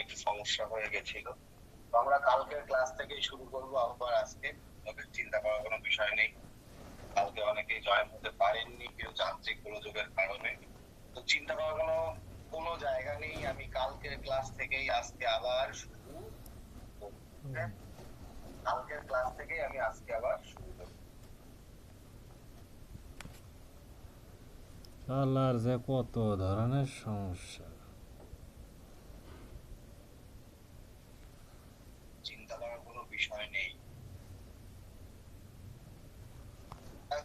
একটু সমস্যা হয়ে গেছিল। তো আমরা কালকের ক্লাস থেকেই শুরু করবো আবার আজকে। তবে চিন্তা করার কোনো বিষয় নেই। কালকে অনেকেই জয়েন হতে পারেননি কেউ যান্ত্রিক গোলযোগের কারণে। তো চিন্তা করার কোনো জায়গা নেই। আমি কালকের ক্লাস থেকেই আজকে আবার শুরু করব। কালকের ক্লাস থেকেই আমি আজকে আবার শুরু করব। আল্লাহর যে কত ধরনের সমস্যা। চিন্তা করার কোনো বিষয় নেই।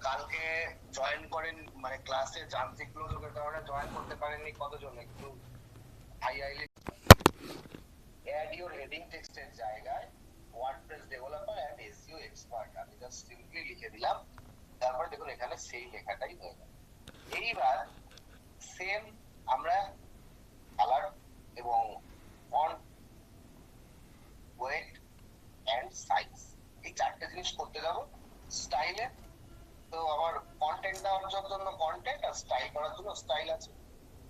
কালকে জয়েন করেন মানে ক্লাসে যান্ত্রিক গোলযোগের কারণে জয়েন করতে পারেননি কতজন? একটু হাইলাইট অ্যাড ইওর হেডিং টেক্সটের জায়গায় WordPress developer and SEO expert আমি জাস্ট সিম্পলি লিখে দিলাম। তারপর দেখুন এখানে সেই লেখাটাই হয়ে গেল। এইবার সেম আমরা কালার এবং ফন্ট ওয়েট এন্ড সাইজ এই চারটে জিনিস করতে যাব স্টাইলে। তো আমার কন্টেন্ট দেওয়ার জন্য কন্টেন্ট আর স্টাইল করার জন্য স্টাইল আছে।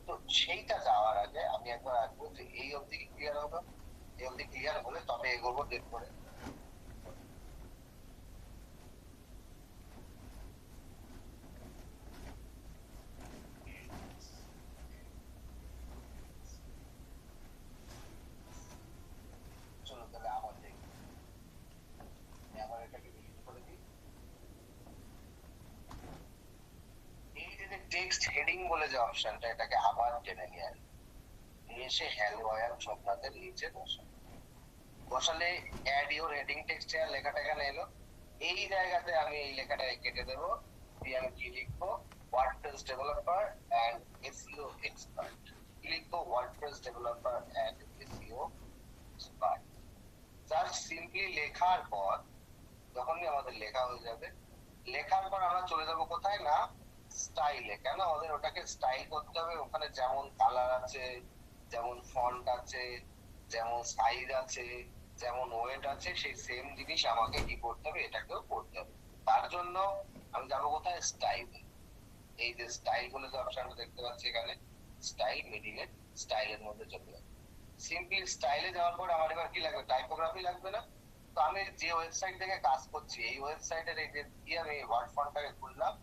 তো সেইটা যাওয়ার আগে আমি একবার আসবো যে এই অবধি ক্লিয়ার হবে। এই অবধি ক্লিয়ার হলে তবে এগোবো দেন করে। চলো তাহলে আবার দেখি। আবার এটাকে ডিলিট করে দিই। এই যে টেক্সট হেডিং বলে যে অপশনটা এটাকে আবার টেনে নিয়ে আসবে। নিয়ে এসে হেলওয়ার শব্দটাতে নিচে বসালে অ্যাড ইওর হেডিং টেক্সট এর লেখাটা এখানে এলো। এই জায়গাতে আমি এই লেখাটা কেটে দেব। দিয়ে আমি কি লিখবো? WordPress developer and SEO expert. কি লিখবো? WordPress developer and SEO expert. Just simply লেখার পর যখনই আমাদের লেখা হয়ে যাবে, লেখার পর আমরা চলে যাব কোথায় না স্টাইলে। কেন আমাদের ওটাকে স্টাইল করতে হবে? ওখানে যেমন কালার আছে, যেমন ফন্ট আছে, যেমন সাইজ আছে, যেমন ওয়েট আছে, সেই সেম জিনিস আমাকে কি করতে হবে? এটাকেও করতে হবে। তার জন্য আমি যাবো কোথায়? স্টাইল। এই যে স্টাইল বলে যে অপশনটা দেখতে পাচ্ছি এখানে, স্টাইল মিডিলে স্টাইলের মধ্যে চলে যাবে। সিম্পলি স্টাইলে যাওয়ার পর আমার এবার কি লাগবে? টাইপোগ্রাফি লাগবে না? তো আমি যে ওয়েবসাইট থেকে কাজ করছি এই ওয়েবসাইটের এই যে দিয়ে আমি ওয়ার্ড ফন্টটাকে খুললাম।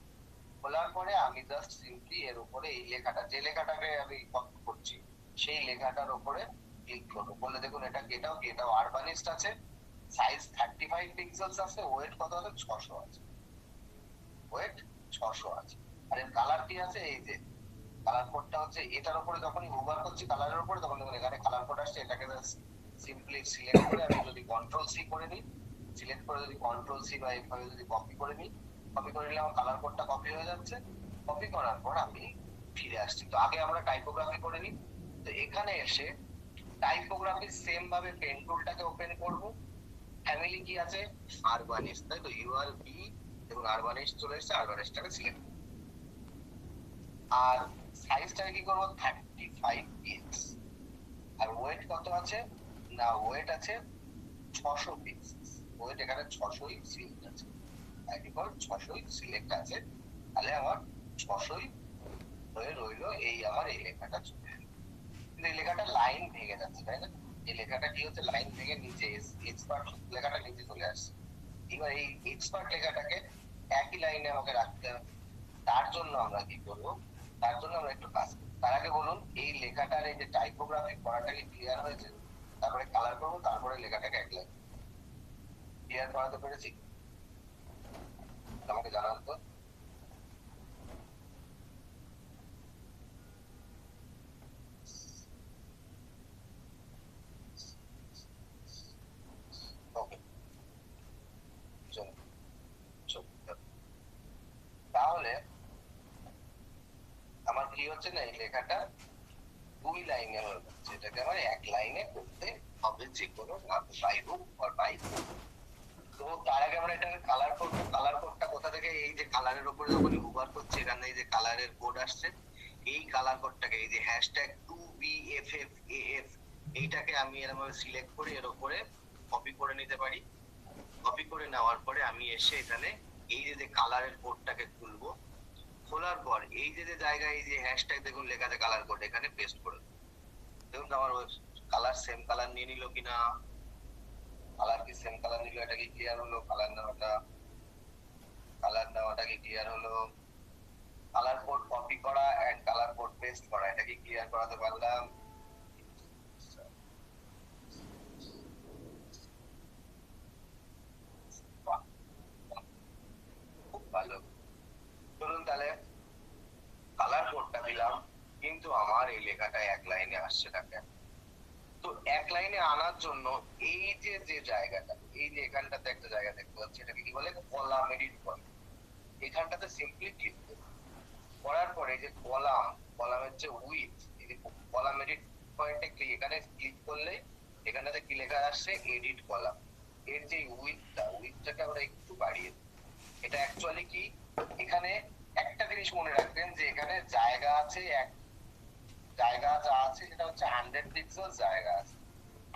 খোলার পরে আমি জাস্ট সিম্পলি এর উপরে এই লেখাটা যে লেখাটাকে আমি কপি করছি সেই লেখাটার উপরে ক্লিক করবো। বলে দেখুন এটাও আরবানিস্ট আছে, সাইজ 35 পিক্সেলস আছে, ওয়েট কত আছে? 600 আছে। ওয়েট 600 আছে। আর এর কালার কি আছে? এই যে কালার কোডটা হচ্ছে এটার উপরে যখনই হোভার করছি কালারের উপরে তখন দেখুন এখানে কালার কোড আসছে। এটাকে সিম্পলি সিলেক্ট করে আমি যদি কন্ট্রোল সি করে নিই, সিলেক্ট করে যদি কন্ট্রোল সি বা এইভাবে যদি কপি করে নিই, কপি করে নিলে আমার কালার কোডটা কপি হয়ে যাচ্ছে। কপি করার পর আমি ফিরে আসছি। তো আগে আমরা টাইপোগ্রাফি করে নিই। তো এখানে এসে টাইপোগ্রাফি সেম ভাবে পেন টুলটাকে ওপেন করব। ফ্যামিলি কি আছে? আরবানিস্ট, তাই তো? ইউআরবি এবং আরবানিস্ট চলে এসেছে। আরবানিস্টটাকে সিলেক্ট আর সাইজটা কি করবো? 35 পিক্স। আর ওয়েট কত আছে? না ওয়েট আছে 600 পিক্স। ওয়েট এখানে 600ই সিলেক্ট আছে। ডিফল্ট 600ই সিলেক্ট আছে। তাহলে আমার 600ই হয়ে রইলো। এই আমার এই লেখাটা চলে এলো। কিন্তু এই লেখাটা লাইন ভেঙে যাচ্ছে, তাই না? এই লেখাটা কি হচ্ছে? লাইন ভেঙে নিচে এক্সপার্ট লেখাটা নিচে চলে আসছে। এবার এই এক্সপার্ট লেখাটাকে একই লাইনে আমাকে রাখতে হবে। তার জন্য আমরা কি করবো? তার জন্য আমরা একটু কাজ করবো। তার আগে বলুন এই লেখাটার এই যে টাইপোগ্রাফি করাটা কি ক্লিয়ার হয়েছে? তারপরে কালার করবো, তারপরে লেখাটাকে এক লাইন ক্লিয়ার করাতে পেরেছি? আমাকে জানান তো। ওকে, চলো চলো। তাহলে আমার কি হচ্ছে না এই লেখাটা 2 লাইনে হয়ে যাচ্ছে। এটাকে আমার এক লাইনে করতে হবে যে কোনো বাই হোক আর বাই হোক। তো তার আগে আমরা এটাকে কালার করবো। কালার কোডটা কোথা থেকে? এই যে কালারের উপরে যখনই হোভার করছি এখানে এই যে কালারের কোড আসছে, এই কালার কোডটাকে এই যে হ্যাশট্যাগ 2BFFAF এইটাকে আমি এরকম সিলেক্ট করে এর উপরে কপি করে নিতে পারি। কপি করে নেওয়ার পরে আমি এসে এখানে এই যে কালারের কোডটাকে খুলবো। খোলার পর এই যে জায়গায় এই যে হ্যাশট্যাগ দেখুন লেখা আছে কালার কোড, এখানে পেস্ট করে দেখুন আমার কালার সেম কালার নিয়ে নিল কিনা, কালার কি সেম কালার নিল, এটা কি ক্লিয়ার হলো? কালার নেওয়াটা কি ক্লিয়ার হলো? কালার কোড কপি করা এন্ড কালার কোড পেস্ট করা, এটা কি ক্লিয়ার করাতে পারলাম? বাহ, খুব ভালো। চলুন তাহলে কালার কোডটা দিলাম, কিন্তু আমার এই লেখাটা এক লাইনে আসছে না কেন? তো এক লাইনে আনার জন্য এই যে যে জায়গাটা, এই যে এখানটাতে একটা জায়গা দেখতে পাচ্ছি, এটাকে কি বলে? কলাম এডিট বলে। এখানটাতে সিম্পলি ক্লিক করব, করার পরে যে কলামের যে উইথ, এই যে কলাম এডিট পয়েন্টে ক্লিক, এখানে ক্লিক করলে এখানটাতে কি লেখা আসছে? Edit column. এর যে উইথটাকে আমরা একটু বাড়িয়ে দিই। এটা অ্যাকচুয়ালি কি, এখানে একটা জিনিস মনে রাখবেন যে এখানে জায়গা যা আছে সেটা হচ্ছে 100 পিক্সেল জায়গা আছে।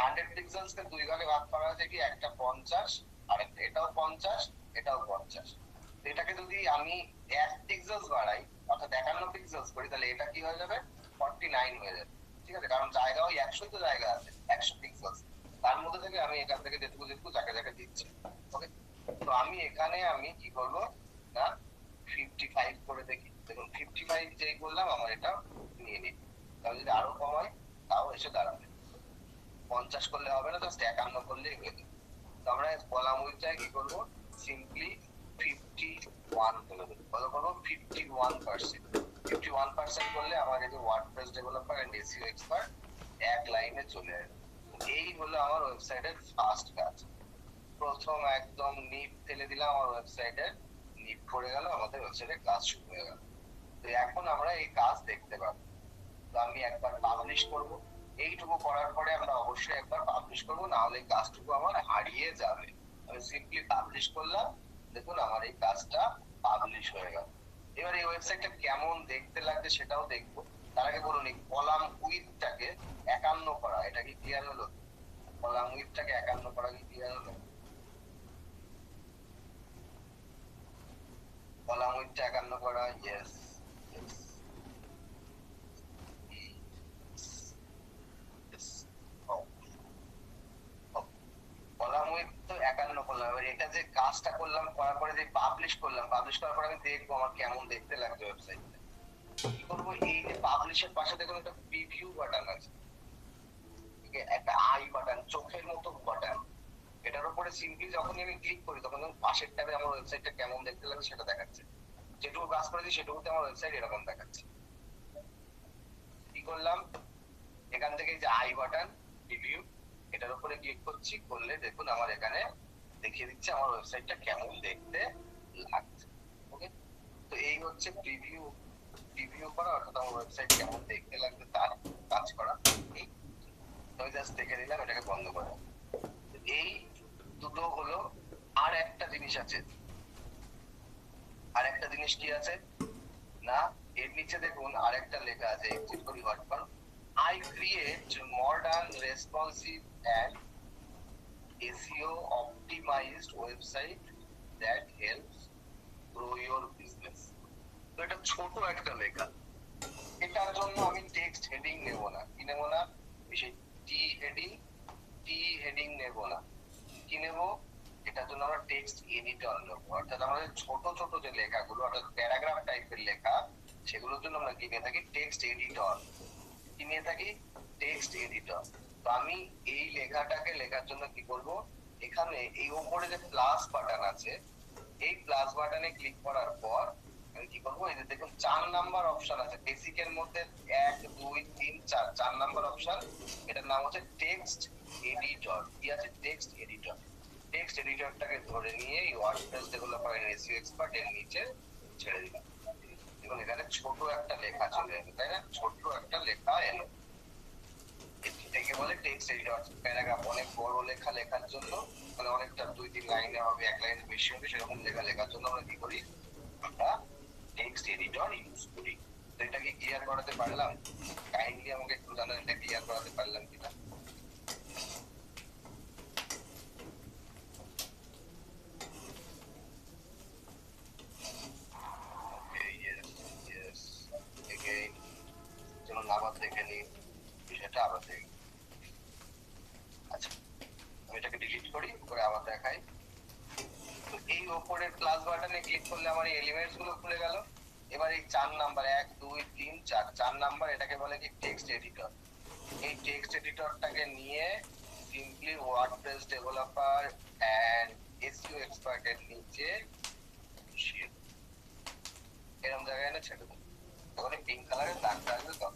100 পিক্সেলস কে দুই ভাগে ভাগ করা হয়েছে কি, একটা 50 আর একটা, এটাও 50 এটাও 50। এটাকে যদি আমি 1 পিক্সেলস বাড়াই, অর্থাৎ 51 পিক্সেলস করি, তাহলে এটা কি হয়ে যাবে? 49 হয়ে যাবে। ঠিক আছে, কারণ জায়গা ওই 100 তো জায়গা আছে, 100 পিক্সেলস, তার মধ্যে থেকে আমি এখান থেকে যেটুকু যাকে যাকে দিচ্ছি। ওকে, তো আমি এখানে আমি কি করব না, 55 করে দেখি। দেখুন 55 যেই করলাম আমার এটা নিয়ে নিই। তাহলে যদি আরো কমাই তাও এসে দাঁড়াবে। 50 করলে হবে না, জাস্ট 51 করলেই হয়ে যাবে। তো আমরা কলাম উইথটায় কি করবো, সিম্পলি 51 করে দেবো। কত করবো? 51%। 51% করলে আমার এই যে WordPress developer and SEO expert এক লাইনে চলে আসবে। এই হলো আমার ওয়েবসাইটের ফার্স্ট কাজ। প্রথম একদম নিট ফেলে দিলাম, আমার ওয়েবসাইটের নিট পড়ে গেল, আমাদের ওয়েবসাইটের কাজ শুরু হয়ে গেল। তো এখন আমরা এই কাজ দেখতে পাবো। তো আমি একবার পাবলিশ করব, এইটুকু করার পরে আমরা অবশ্যই একবার পাবলিশ করব, না হলে কাজটুকু আমার হারিয়ে যাবে। আমি সিম্পলি পাবলিশ করলাম, দেখুন আমার এই কাজটা পাবলিশ হয়ে গেল। এবার এই ওয়েবসাইটটা কেমন দেখতে লাগছে সেটাও দেখবো। তার আগে বলুন, এই কলাম উইথটাকে 51 করা, এটা কি ক্লিয়ার হলো? কলাম উইথটাকে 51 করা কি ক্লিয়ার হলো? কলাম উইথটা 51 করা, ইয়েস। কলাম উইথ তো 51 করলাম। এবার এটা যে কাজটা করলাম, করার পরে যে পাবলিশ করলাম, পাবলিশ করার পরে আমি দেখবো আমার কেমন দেখতে লাগছে ওয়েবসাইটটা। কি করবো, এই যে পাবলিশের পাশে দেখুন একটা প্রিভিউ বাটন আছে, ঠিক আছে? একটা আই বাটন, চোখের মতো বাটন। এটার উপরে সিম্পলি যখনই আমি ক্লিক করি, তখন পাশের ট্যাবে আমার ওয়েবসাইটটা কেমন দেখতে লাগছে সেটা দেখাচ্ছে। যেটুকু কাজ করেছি সেটুকুতে আমার ওয়েবসাইট এরকম দেখাচ্ছে। কি করলাম, এখান থেকে যে আই বাটন রিভিউ, এটার উপরে ক্লিক করছি, করলে দেখুন আমার এখানে দেখিয়ে দিচ্ছে আমার ওয়েবসাইটটা কেমন দেখতে লাগছে। ওকে, তো এই হচ্ছে প্রিভিউ করা, অর্থাৎ আমার ওয়েবসাইট কেমন দেখতে লাগবে তার কাজ করা। আমি জাস্ট দেখে নিলাম, এটাকে বন্ধ করে। এই দুটো হলো। আর একটা জিনিস আছে, আর একটা জিনিস কি আছে না, এর নিচে দেখুন আরেকটা লেখা আছে, এক্সিট করি হটকন, I create modern, responsive and SEO optimized website that helps grow your business. তো এটা ছোট একটা লেখা, এটার জন্য আমি টেক্সট হেডিং নেব না। কি নেব না? সেই টি হেডিং নেব না। কি নেব? এটার জন্য আমরা টেক্সট এডিটর নেব। অর্থাৎ আমাদের ছোট ছোট যে লেখাগুলো, অর্থাৎ প্যারাগ্রাফ টাইপের লেখা, সেগুলোর জন্য আমরা কি নিয়ে থাকি? Text editor. কি নিয়ে থাকি? Text editor. তো আমি এই লেখাটাকে লেখার জন্য কি করব, এখানে এই উপরে যে প্লাস বাটন আছে, এই প্লাস বাটনে ক্লিক করার পর আমি কি করব, এই যে দেখুন 4 নাম্বার অপশন আছে বেসিকের মধ্যে, 1 2 3 4, 4 নাম্বার অপশন। এটার নাম হচ্ছে টেক্সট এডিটর। কি আছে? Text editor. টেক্সট এডিটরটাকে ধরে নিয়ে এই WordPress developer and SEO expert এর নিচে ছেড়ে দিলাম। এবং এখানে ছোট একটা লেখা চলে এলো, তাই না? ছোট একটা লেখা এলো, এটাকে বলে টেক্সট এডিটর। প্যারাগ্রাফ অনেক বড় লেখা লেখার জন্য, মানে অনেকটা 2-3 লাইনে হবে, 1 লাইনের বেশি হবে, সেরকম লেখা লেখার জন্য আমরা কি করি, আমরা টেক্সট এডিটর ইউজ করি। তো এটা কি ক্লিয়ার করাতে পারলাম? কাইন্ডলি আমাকে একটু জানান, এটা ক্লিয়ার করাতে পারলাম কিনা। Okay, yes, yes. Again, চলুন আবার দেখে নিই বিষয়টা, আবার দেখি। আচ্ছা, আমি এটাকে ডিলিট করি, করে আবার দেখাই। তো এই ওপরের প্লাস বাটনে ক্লিক করলে আমার এই এলিমেন্টস গুলো খুলে গেল। এবার এই 4 নাম্বার 1 2 3 4 নাম্বার এটাকে বলে কি টেক্সট এডিটর। এই টেক্সট এডিটরটাকে নিয়ে simply WordPress developer and SEO expert এর নিচে বসিয়ে দেব। এরকম জায়গায় এনে ছেড়ে দেবো, তখন এই পিঙ্ক কালারের দাগটা আসবে। তখন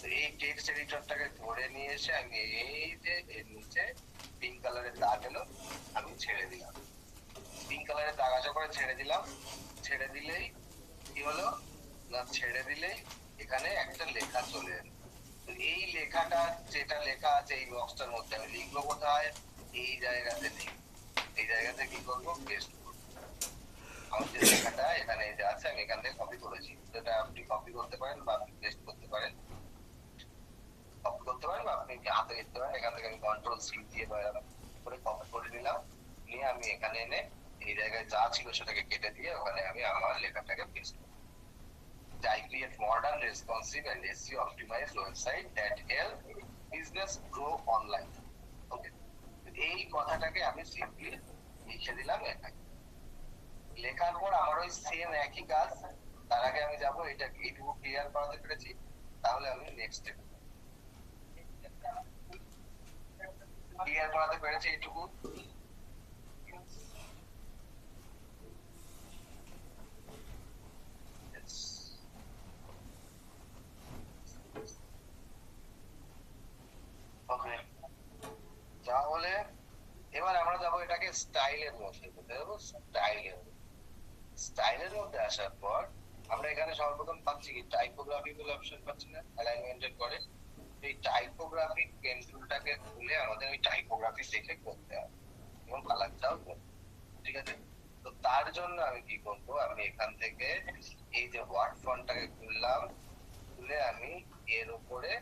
তো এই টেক্সট এডিটরটাকে ধরে নিয়ে এসে আমি এই যে এর নিচে পিঙ্ক কালারের দাগ এলো, আমি ছেড়ে দিলাম। পিঙ্ক কালারের দাগ আসা করে ছেড়ে দিলাম। ছেড়ে দিলেই কি হলো না, ছেড়ে দিলেই এখানে একটা লেখা চলে এলো। তো এই লেখাটা যেটা লেখা আছে এই বক্সটার মধ্যে আমি লিখবো কোথায়? এই জায়গাতে লিখবো। এই জায়গাতে কি করবো? পেস্ট করবো। আমার যে লেখাটা এখানে এই যে আছে আমি এখান থেকে কপি করেছি, সেটা আপনি কপি করতে পারেন বা আপনি পেস্ট করতে পারেন। কপি করতে পারেন বা আপনি হাতে লিখতে পারেন। এখান থেকে আমি কন্ট্রোল সি দিয়ে করে কপি করে নিলাম। নিয়ে আমি এখানে এনে এই জায়গায় যা ছিল সেটাকে কেটে দিয়ে ওখানে আমি আমার লেখাটাকে পেস্ট করব। I create modern, responsive and SEO optimized website that help business grow online. Okay. এই কথাটাকে আমি সিম্পলি লিখে দিলাম এখানে। লেখার পর আমার ওই সেম একই কাজ। তার আগে আমি যাবো এটা এইটুকু ক্লিয়ার করাতে পেরেছি, তাহলে আমি নেক্সট স্টেপ ক্লিয়ার করাতে পেরেছি এইটুকু। ওকে, তাহলে এবার আমরা যাবো এটাকে স্টাইলের মধ্যে করতে যাবো। স্টাইলের মধ্যে আসার পর আমরা এখানে সর্বপ্রথম পাচ্ছি কি টাইপোগ্রাফি বলে অপশন পাচ্ছি না, অ্যালাইনমেন্টের পরে। এই টাইপোগ্রাফিক পেন্সিলটাকে খুলে আমাদের ওই টাইপোগ্রাফি দেখে করতে হবে এবং কালারটাও করতে, ঠিক আছে? তো তার জন্য আমি কি করবো, আমি এখান থেকে এই যে ওয়ার্ড ফন্টটাকে খুললাম, খুলে আমি এর উপরে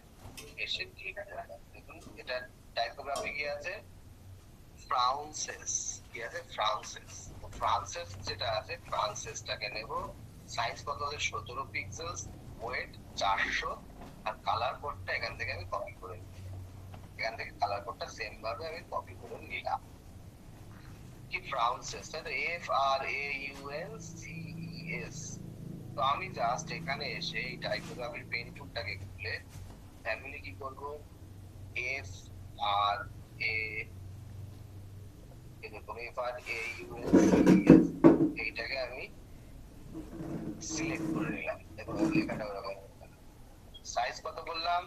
এসে ক্লিক করলাম। দেখুন এটা টাইপোগ্রাফি কি আছে, ফ্রান্সেস কি আছে, ফ্রান্সেস। ফ্রান্সেস যেটা আছে ফ্রান্সেসটাকে নেব। সাইজ কত আছে 17 পিক্সেলস, ওয়েট 400, আর কালার কোডটা এখান থেকে আমি কপি করে নিই। এখান থেকে কালার কোডটা সেম ভাবে আমি কপি করে নিলাম। কি ফ্রান্সেস, তাই তো, FRAUNCES। তো আমি জাস্ট এখানে এসে এই টাইপোগ্রাফির পেন টুলটাকে খুলে ফ্যামিলি কি করব, FRAUNCES এইটাকে আমি সিলেক্ট করে নিলাম। দেখুন লেখাটা ওরকম। সাইজ কত বললাম,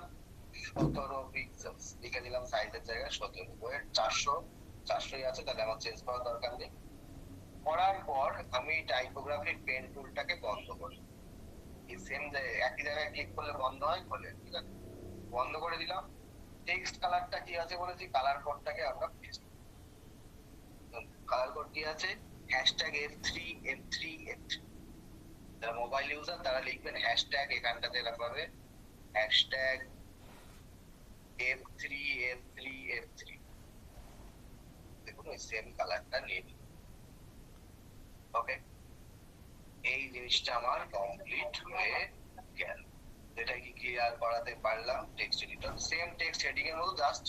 17 পিক্সেলস লিখে দিলাম, সাইজের জায়গায় 17। ওয়েট 400 আছে, তাহলে আমার চেঞ্জ করার দরকার নেই। করার পর আমি টাইপোগ্রাফিক পেন টুলটাকে বন্ধ করি। এই সেম একই জায়গায় ক্লিক করলে বন্ধ হয়, খোলে, ঠিক আছে? বন্ধ করে দিলাম। টেক্সট কালারটা কি আছে বলেছি, কালার কোডটাকে আমরা পেস্ট। কালার কোড কি আছে, #F3F3F3। যারা মোবাইল ইউজার তারা লিখবেন হ্যাশট্যাগ, এখানটাতে লাগবে #F3F3F3। দেখুন ওই সেম কালারটা নিয়ে নিন। ওকে, এই জিনিসটা আমার কমপ্লিট হয়ে গেল। এটা কি ক্লিয়ার করাতে পারলাম? Text editor same text heading এর মতো, জাস্ট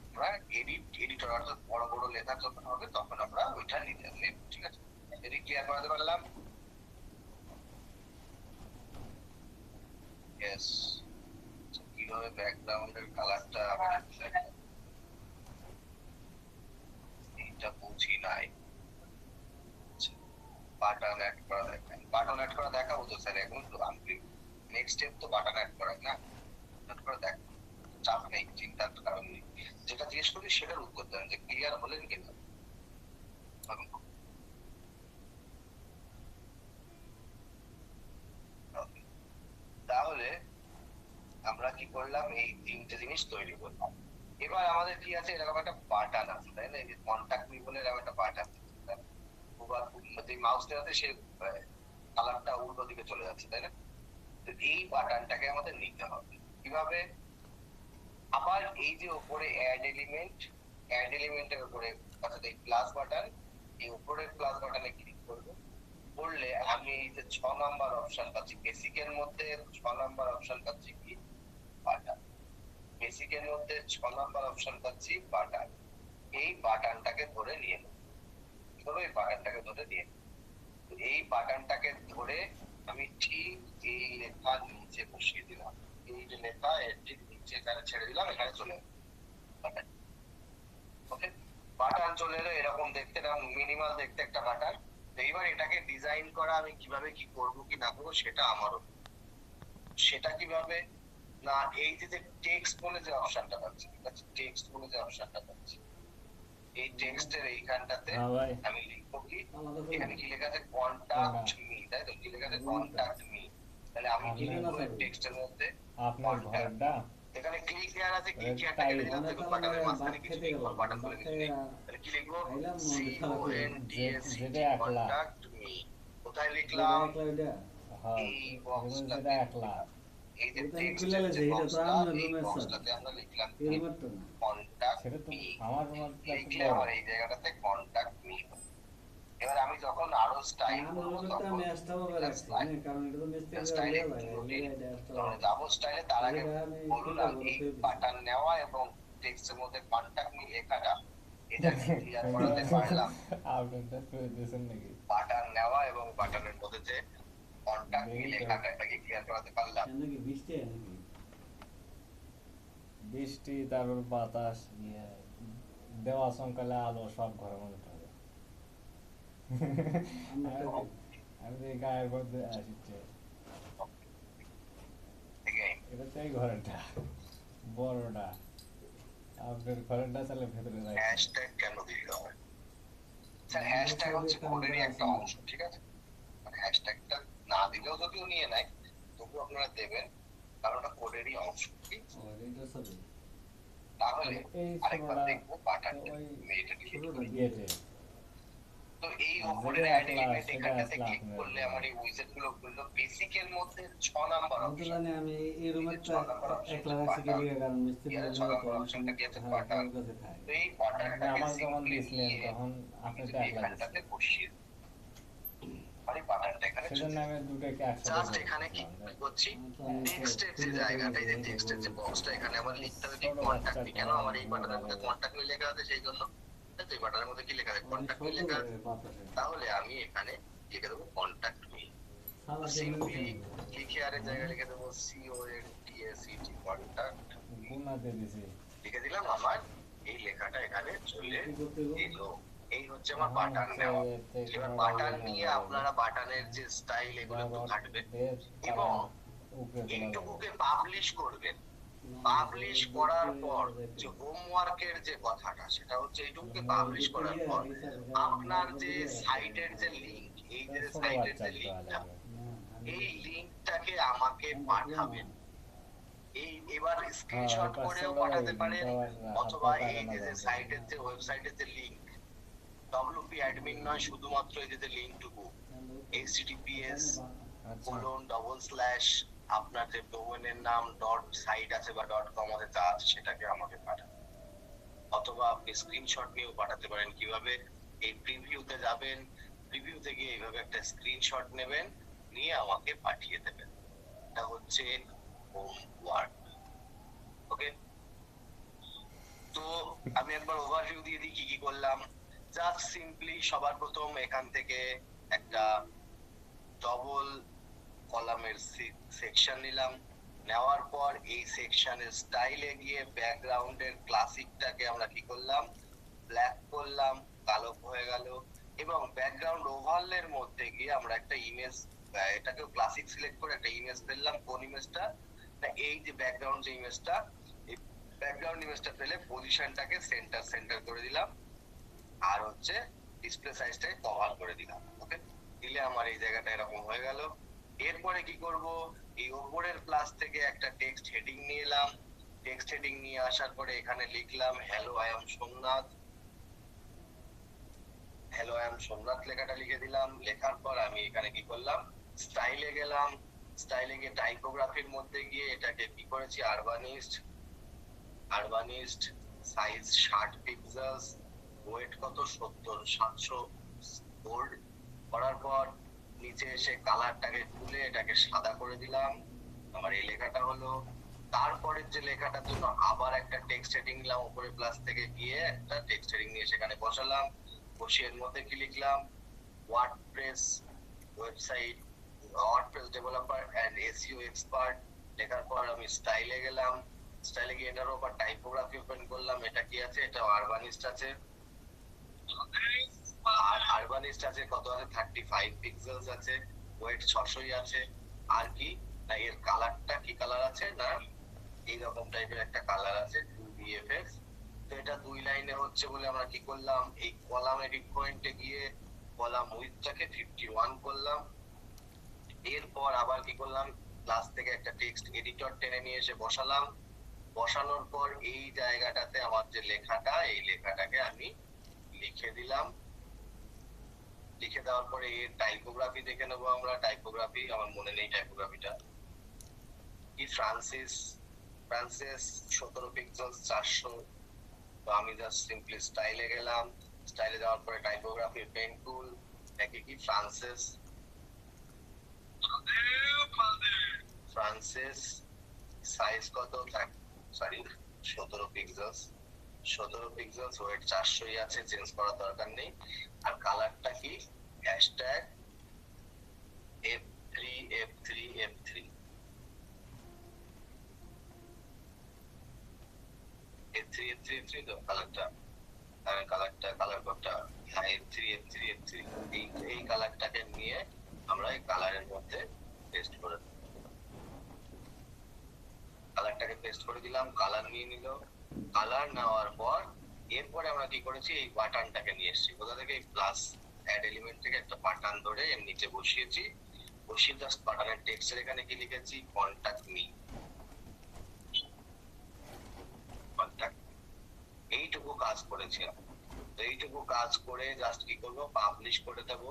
আমরা এডিটর অর্থাৎ বড় বড় লেখা যখন হবে তখন আমরা ওইটা নিতে নেব, ঠিক আছে? এটি ক্লিয়ার করাতে পারলাম? ইয়েস। কিভাবে ব্যাকগ্রাউন্ডের কালারটা এটা বুঝি নাই। বাটন অ্যাড করা দেখাই, বাটন অ্যাড করা দেখাবো তো স্যার এখন? তো আমি নেক্সট স্টেপ তো বাটন অ্যাড করা, না অ্যাড করা দেখ, চাপ নেই, চিন্তার কারণ নেই। যেটা জিজ্ঞেস করি সেটার উত্তর দেন যে ক্লিয়ার হলেন কিনা। তাহলে আমরা কি করলাম, এই তিনটে জিনিস তৈরি করলাম। এবার আমাদের কি আছে, এরকম একটা বাটন আছে, তাই না? এই যে কন্টাক্ট মি বলে এরকম একটা বাটন, যে মাউস দেওয়াতে সে কালারটা উল্টো দিকে চলে যাচ্ছে, তাই না? তো এই বাটনটাকে আমাদের নিতে হবে কিভাবে, আবার এই যে উপরে অ্যাড এলিমেন্টের উপরে অর্থাৎ এই প্লাস বাটন, এই উপরের প্লাস বাটনে ক্লিক করব। করলে আমি এই যে 6 নাম্বার অপশন পাচ্ছি বেসিকের মধ্যে, 6 নাম্বার অপশন পাচ্ছি কি, বাটন। বেসিকের মধ্যে 6 নাম্বার অপশন পাচ্ছি বাটন। এই বাটনটাকে ধরে নিয়ে নেব। ধরো এই বাটনটাকে ধরে নিয়ে নেব। তো এই বাটনটাকে ধরে আমি ঠিক এই লেখার নিচে বসিয়ে দিলাম। এই যে লেখা এর ঠিক নিচে এখানে ছেড়ে দিলাম, এখানে চলে এলো বাটন। ওকে, বাটন চলে এলো এরকম দেখতে, এরকম মিনিমাল দেখতে একটা বাটন। এইবার এটাকে ডিজাইন করা আমি কিভাবে কি করব কি না করবো সেটা আমারও। সেটা কিভাবে না, এই যে টেক্সট বলে যে অপশনটা পাচ্ছি, ঠিক আছে, টেক্সট বলে যে অপশনটা পাচ্ছি, এই টেক্সটের এইখানটাতে হ্যাঁ ভাই, আমি লিখবো কি, এখানে কি লেখা আছে কন্টাক্ট মি, তাই তো, কি লেখা আছে কন্টাক্ট মি। তাহলে আমি কি লিখবো এই টেক্সটের মধ্যে আপনার ঘরটা এখানে ক্লিক হেয়ার আছে, ক্লিক হেয়ারটা কেটে দিলাম, দেখুন বাটনের মাঝখানে কিছু নেই, বাটন বলে কিছু নেই। তাহলে কি লিখবো, C O N T S E T, contact me. কোথায় লিখলাম, হ্যাঁ, এই যেটা বক্সটাতে, একলা এই যে টেক্সটের যে বক্সটা, এই বক্সটাতে আমরা লিখলাম কন্টাক্ট সেটা তো মি। আমার রুমটা একটু লিখলে বড়। আমার এই জায়গাটাতে কন্টাক্ট মি। এবার আমি যখন আরো স্টাইল করবো তখন স্টাইলে যাবো, স্টাইলে তার আগে বলুন না, এই বাটন নেওয়া এবং টেক্সটের মধ্যে কন্টাক্ট মি লেখাটা, এটাকে ক্লিয়ার করাতে পারলাম। আপনারটা করে দিয়েছেন নাকি? বাটন নেওয়া এবং বাটনের মধ্যে যে কন্টাক্ট মি লেখাটা, এটাকে ক্লিয়ার করাতে পারলাম। বৃষ্টি, তারপর বাতাস, দেওয়া চমকালে আলো সব ঘরের মধ্যে ঢোকে। আমি তো এই গায়ের মধ্যে আসছে, এটা তো এই ঘরেরটা বড়টা, আপনার ঘরেরটা চালে ভেতরে রাখছেন। হ্যাশট্যাগ কেন দিতে হয় স্যার? হ্যাশট্যাগ হচ্ছে কোডেরই একটা অংশ, ঠিক আছে, মানে হ্যাশট্যাগটা না দিলেও যদিও নিয়ে নেয় তবু আপনারা দেবেন, কারণ ওটা কোডেরই অংশ। ঠিক আছে? তাহলে এই আরেকবার ছোটটা দেখবো বাটনটা ওই মেয়েটা ডিলিট করে। গেটে তো এই যেটা উপরের অ্যাড একলা এলিমেন্ট সেটা এখানটাতে আসলে ক্লিক আপনার করলে আমার এই উইজেট গুলো খুললো। বেসিকের মধ্যে 6 নাম্বার অপশন, আমি এই রুমের 6 নাম্বার অপশন একলা রাখছি কি লিখে, কারণ মিস্ত্রি 6 নাম্বার অপশনটা কি আছে বাটন। খায়। তো এই বাটনটাকে আমাকে যখন সিম্পলি দিয়েছিলেন নিয়ে তখন আপনি তো একলা এখানটাতে দিয়েছিলেন, বসিয়ে দিই। মানে বাটনটা এখানে সেজন্য আমি দুটোকে একসাথে জাস্ট এখানে কি দিয়েছিলাম। করছি, টেক্সটের যে জায়গাটা, এই যে টেক্সটের যে বক্সটা, এখানে আমার লিখতে হবে কি কন্টাক্ট মি। কেন আমার এই বাটনের মধ্যে কন্টাক্ট মি লেখা আছে, সেই জন্য এই বাটনের মধ্যে কি লেখা আছে কন্টাক্ট মি লেখা আছে। তাহলে আমি এখানে লিখে দেবো কন্টাক্ট মি। সিম্পলি ক্লিক হেয়ারের জায়গায় লিখে দেবো C O N T S E T, contact গুনাতে দিছি। লিখে দিলাম। আমার এই লেখাটা এখানে চলে এলো। এই হচ্ছে আমার বাটন নেওয়া। এবার বাটন নিয়ে আপনারা বাটনের যে স্টাইল এগুলো একটু ঘাটবেন এবং এইটুকুকে পাবলিশ করবেন। পাবলিশ করার পর যে হোমওয়ার্কের যে কথাটা, সেটা হচ্ছে এইটুকুকে পাবলিশ করার পর আপনার যে সাইটের যে লিংক, এই যে সাইটের যে লিংকটা, এই লিংকটাকে আমাকে পাঠাবেন। এই এবার স্ক্রিনশট করেও পাঠাতে পারেন, অথবা এই যে সাইটের যে ওয়েবসাইটের যে লিংক, WP অ্যাডমিন নয়, শুধুমাত্র এই যে লিংকটুকু https:// আপনার যে ডোমেনের নাম ডট সাইট আছে বা ডট কম আছে যা আছে সেটাকে আমাকে পাঠান। অথবা আপনি স্ক্রিনশট নিয়েও পাঠাতে পারেন। কিভাবে, এই প্রিভিউতে যাবেন, প্রিভিউতে গিয়ে এইভাবে একটা স্ক্রিনশট নেবেন, নিয়ে আমাকে পাঠিয়ে দেবেন। এটা হচ্ছে হোমওয়ার্ক। ওকে, তো আমি একবার ওভারভিউ দিয়ে দিই কি কি করলাম। জাস্ট সিম্পলি সবার প্রথম এখান থেকে একটা ডবল কলামের সেকশন নিলাম। নেওয়ার পর এই সেকশনের স্টাইলে গিয়ে ব্যাকগ্রাউন্ডের ক্লাসিকটাকে আমরা কি করলাম, ব্ল্যাক করলাম, কালো হয়ে গেল। এবং ব্যাকগ্রাউন্ড ওভারলের মধ্যে গিয়ে আমরা একটা ইমেজ, এটাকেও ক্লাসিক সিলেক্ট করে একটা ইমেজ ফেললাম। কোন ইমেজটা, এই যে ব্যাকগ্রাউন্ড যে ইমেজটা, এই ব্যাকগ্রাউন্ড ইমেজটা ফেলে পজিশনটাকে সেন্টার করে দিলাম, আর হচ্ছে ডিসপ্লে সাইজটাকে কভার করে দিলাম। ওকে, দিলে আমার এই জায়গাটা এরকম হয়ে গেল। এরপরে কি করব, এই উপরের প্লাস থেকে একটা টেক্সট হেডিং নিয়ে এলাম। টেক্সট হেডিং নিয়ে আসার পরে এখানে লিখলাম hello I am Somnath. Hello I am Somnath লেখাটা লিখে দিলাম। লেখার পর আমি এখানে কি করলাম, স্টাইলে গেলাম। স্টাইলে গিয়ে টাইপোগ্রাফির মধ্যে গিয়ে এটাকে কি করেছি, আরবানিস্ট, সাইজ 60 পিক্সেলস, ওয়েট কত 70-700 বোল্ড করার পর নিচে এসে কালারটাকে তুলে এটাকে সাদা করে দিলাম। আমার এই লেখাটা হলো। তারপরের যে লেখাটার জন্য আবার একটা টেক্সট হেডিং নিলাম, উপরে প্লাস থেকে গিয়ে একটা টেক্সট হেডিং নিয়ে সেখানে বসালাম। বসিয়ে এর মধ্যে কি লিখলাম, WordPress website, WordPress developer and SEO expert. লেখার পর আমি স্টাইলে গেলাম, স্টাইলে গিয়ে এটার উপর টাইপোগ্রাফি ওপেন করলাম। এটা কি আছে, এটা আরবানিস্ট আছে। আর আরবানিস্ট আছে কত আছে, 35 পিক্সেলস আছে, ওয়েট 600 আছে। আর কি না, এর কালারটা কি কালার আছে না, এইরকম টাইপের একটা কালার আছে 2bfx। তো এটা 2 লাইনে হচ্ছে বলে আমরা কি করলাম, এই কলাম এডিট পয়েন্টে গিয়ে কলাম উইডথটাকে 51 করলাম। এরপর আবার কি করলাম, ক্লাস থেকে একটা টেক্সট এডিটর টেনে নিয়ে এসে বসালাম। বসানোর পর এই জায়গাটাতে আমার যে লেখাটা, এই লেখাটাকে আমি লিখে দিলাম। লিখে দেওয়ার পরে এর টাইপোগ্রাফি দেখে নেবো আমরা। টাইপোগ্রাফি আমার মনে নেই, টাইপোগ্রাফিটা কি, ফ্রান্সিস 17 পিক্সেল 400। তো আমি জাস্ট সিম্পলি স্টাইলে গেলাম, স্টাইলে যাওয়ার পরে টাইপোগ্রাফি পেন টুল, একে কি ফ্রান্সিস সাইজ কত, সরি 17 পিক্সেলস, 17 পিক্সেলস, ওয়েট 400 আছে, চেঞ্জ করার দরকার নেই। আর কালারটা কি, hashtag F3 F3 F3 F3 F3 F3 তো কালারটা, কালারটা কালার কোডটা F3 F3 F3, এই কালারটাকে নিয়ে আমরা এই কালারের মধ্যে পেস্ট করে দেব। কালারটাকে পেস্ট করে দিলাম, কালার নিয়ে নিল। কালার নেওয়ার পর এরপরে আমরা কি করেছি, এই বাটনটাকে নিয়ে এসেছি কোথা থেকে, এই প্লাস অ্যাড এলিমেন্ট থেকে একটা বাটন ধরে এর নিচে বসিয়েছি। বসিয়ে জাস্ট বাটনের টেক্সটের এখানে কি লিখেছি, কন্টাক্ট মি। কন্টাক্ট, এইটুকু কাজ করেছিলাম। তো এইটুকু কাজ করে জাস্ট কি করব, পাবলিশ করে দেব।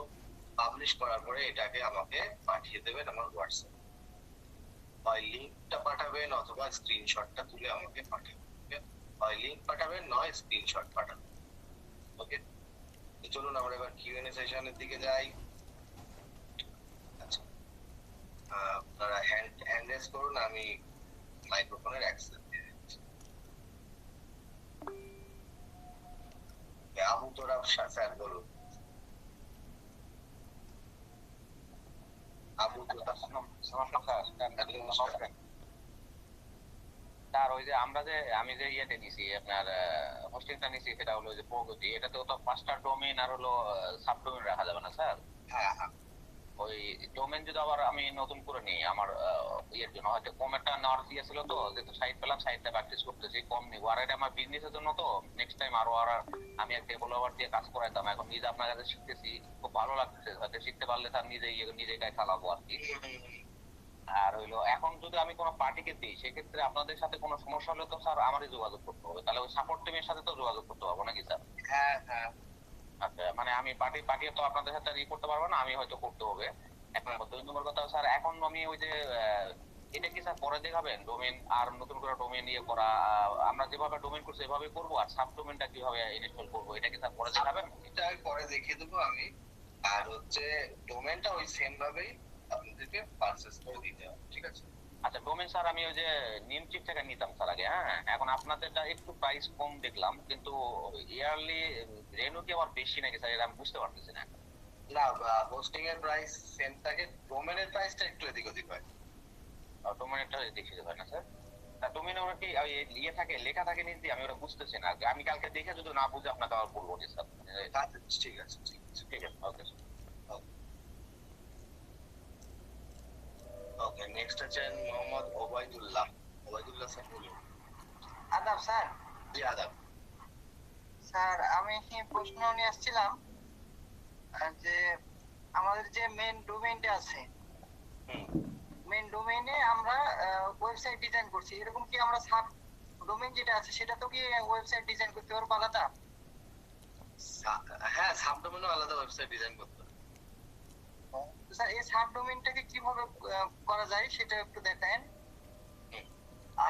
পাবলিশ করার পরে এটাকে আমাকে পাঠিয়ে দেবেন আমার হোয়াটসঅ্যাপ। হয় লিংকটা পাঠাবেন অথবা স্ক্রিনশটটা তুলে আমাকে পাঠাবেন। হয় লিংক পাঠাবেন নয় স্ক্রিনশট পাঠাবেন। ওকে, তো চলুন আমরা এবার কিউএনএ সেশনের দিকে যাই। আচ্ছা, আপনারা হ্যান্ড রেজ করুন, আমি মাইক্রোফোনের অ্যাক্সেস দিয়ে দিচ্ছি। আবু তোরাব স্যার বলুন। আবু তোরাব স্যার, ওই যে আমরা যে আমি যে ইয়েতে নিছি আপনার হোস্টিংটা নিছি, সেটা হলো যে প্রগতি, এটাতে তো 5টা ডোমেইন আর হলো সাবডোমেইন রাখা যাবে না স্যার? হ্যাঁ হ্যাঁ, ওই ডোমেইন যদি আবার আমি নতুন করে নিই আমার ইয়ের জন্য, হয়তো কম একটা নেওয়ার দিয়েছিল, তো যেহেতু সাইট পেলাম, সাইটটা প্র্যাকটিস করতেছি, কম নিবো। আর এটা আমার বিজনেসের জন্য, তো নেক্সট টাইম আরো আর আমি এক ডেভেলপার দিয়ে কাজ করাইতাম। এখন নিজে আপনার কাছে শিখতেছি, খুব ভালো লাগতেছে। হয়তো শিখতে পারলে তার নিজে গায়ে চালাবো আর কি। আর হইলো, এখন যদি আমি কোনো পার্টিকে দিই, সেক্ষেত্রে আপনাদের সাথে কোনো সমস্যা হলে তো স্যার আমারই যোগাযোগ করতে হবে। তাহলে ওই সাপোর্ট টিমের সাথে তো যোগাযোগ করতে পারবো নাকি স্যার? হ্যাঁ হ্যাঁ, আচ্ছা, মানে আমি পার্টি তো আপনাদের সাথে ই করতে পারবো না, আমি হয়তো করতে হবে। এক নম্বর। 2 নম্বর কথা স্যার, এখন আমি ওই যে এটা কি স্যার পরে দেখাবেন, ডোমেইন আর নতুন করে ডোমেইন ইয়ে করা? আমরা যেভাবে ডোমেইন করছি এভাবে করবো, আর সাব ডোমেইনটা কিভাবে ইনস্টল করবো এটা কি স্যার পরে দেখাবেন? এটা পরে দেখিয়ে দেবো আমি। আর হচ্ছে ডোমেনটা ওই সেম ভাবেই আপনাদেরকে পারচেজ করে দিতে হবে, ঠিক আছে? আচ্ছা, ডোমেইন স্যার আমি ওই যে নিমচিপ থেকে নিতাম স্যার আগে। হ্যাঁ, এখন আপনাদেরটা একটু প্রাইস কম দেখলাম, কিন্তু ইয়ারলি রেনু কি আবার বেশি নাকি স্যার, এটা আমি বুঝতে পারতেছি না। না, হোস্টিং এর প্রাইস সেম থাকে, ডোমেনের প্রাইসটা একটু এদিক ওদিক হয়। ডোমেইনটা দেখিয়ে হয় না স্যার? ডোমেইন ওরা কি ওই ইয়ে থাকে, লেখা থাকে নিচ দিয়ে, আমি ওটা বুঝতেছি না। আমি কালকে দেখে যদি না বুঝে আপনাকে আবার বলবো নি স্যার। আচ্ছা, ঠিক আছে ঠিক আছে। ঠিক আছে, ওকে স্যার। ওকে, নেক্সট আছেন মোহাম্মদ ওবায়দুল্লাহ। ওবায়দুল্লাহ স্যার বলুন। আদাব স্যার। জি আদাব। স্যার, আমি প্রশ্ন নিয়ে আসছিলাম যে আমাদের যে মেইন ডোমেইনটা আছে, মেইন ডোমেইনে আমরা ওয়েবসাইট ডিজাইন করছি, এরকম কি আমরা সাব ডোমেইন যেটা আছে সেটা তো কি ওয়েবসাইট ডিজাইন করতে পারবো আলাদা? হ্যাঁ, সাবডোমেনও আলাদা ওয়েবসাইট ডিজাইন করতে হবে। তো স্যার, এই সাব ডোমেইনটাকে কিভাবে করা যায় সেটা একটু দেখান।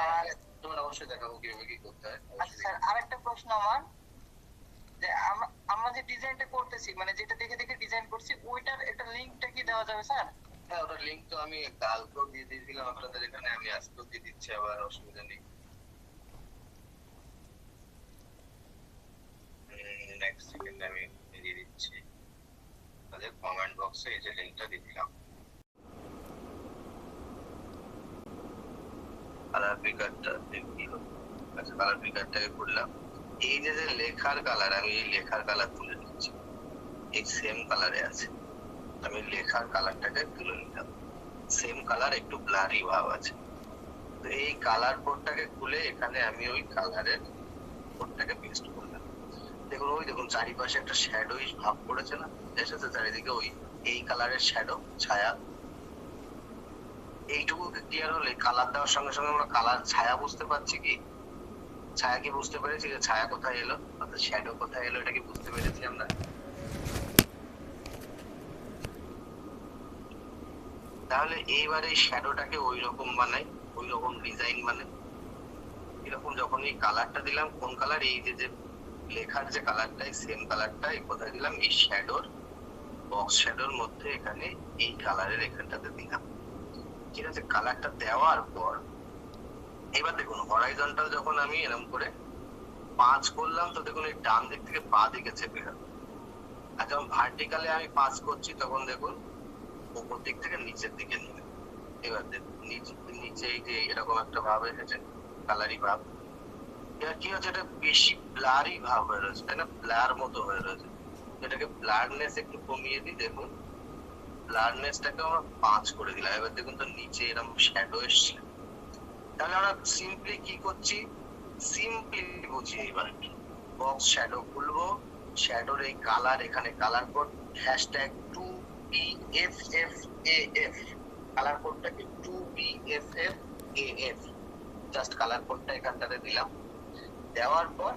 আর তোমার অবশ্যই দেখাবো কিভাবে কি করতে হয়। আচ্ছা স্যার, আরেকটা প্রশ্ন আমার, যে আমরা যে ডিজাইনটা করতেছি, মানে যেটা দেখে দেখে ডিজাইন করছি, ওইটার একটা লিংকটা কি দেওয়া যাবে স্যার? হ্যাঁ ওটার লিঙ্ক তো আমি কালকেও দিয়ে দিয়েছিলাম আপনাদের এখানে, আমি আজকেও দিয়ে দিচ্ছি, আবার অসুবিধা নেই। নেক্সট সেকেন্ড আমি দিয়ে দিচ্ছি, তাদের কমেন্ট বক্সে এই যে লিঙ্কটা দিয়ে দিলাম। কালার পিকারটা দেখি, আচ্ছা কালার পিকারটাকে খুললাম। এই যে যে লেখার কালার, আমি এই লেখার কালার তুলে নিচ্ছি, এই সেম কালারে আছে, আমি লেখার কালারটাকে তুলে নিলাম। সেম কালার, একটু ব্লারি ভাব আছে। তো এই কালার কোডটাকে খুলে এখানে আমি ওই কালারের কোডটাকে পেস্ট করলাম। দেখুন ওই দেখুন চারিপাশে একটা শ্যাডোইশ ভাব পড়েছে না, এসেছে চারিদিকে ওই এই কালারের শ্যাডো ছায়া। এইটুকু ক্লিয়ার হলে কালার দেওয়ার সঙ্গে সঙ্গে আমরা কালার ছায়া বুঝতে পারছি কি, ছায়া কি বুঝতে পেরেছি যে ছায়া কোথায় এলো, অর্থাৎ শ্যাডো কোথায় এলো, এটা কি বুঝতে পেরেছি আমরা? তাহলে এইবার এই শ্যাডোটাকে ওই রকম বানাই, ওই রকম ডিজাইন বানাই। এরকম যখন এই কালারটা দিলাম, কোন কালার, এই যে যে লেখার যে কালারটা, সেম কালারটা কোথায় দিলাম, এই শ্যাডোর বক্স শ্যাডোর মধ্যে এখানে এই কালারের এখানটাতে দিলাম। ঠিক আছে, কালারটা দেওয়ার পর এবার দেখুন হরাইজন্টাল যখন আমি এরকম করে 5 করলাম, তো দেখুন এই ডান দিক থেকে বাঁ দিকে চেপে গেল। আর যখন ভার্টিকালে আমি 5 করছি তখন দেখুন উপর দিক থেকে নিচের দিকে নিয়ে, এবার দেখুন নিচে নিচে এই যে এরকম একটা ভাব এসেছে, কালারি ভাব। এবার কি হচ্ছে, এটা বেশি ব্লারি ভাব হয়ে রয়েছে, তাই না, ব্লার মতো হয়ে রয়েছে। এটাকে ব্লারনেস একটু কমিয়ে দিই, দেখুন ব্লারনেসটাকে আমরা 5 করে দিলাম। এবার দেখুন তো নিচে এরকম শ্যাডো এসছে। তাহলে আমরা সিম্পলি কি করছি, সিম্পলি বুঝি, এইবার বক্স শ্যাডো খুলবো, শ্যাডোর এই কালার, এখানে কালার কোড #2BFFAF, কালার কোডটাকে 2BFFAF, জাস্ট কালার কোডটা এখানটাতে দিলাম। দেওয়ার পর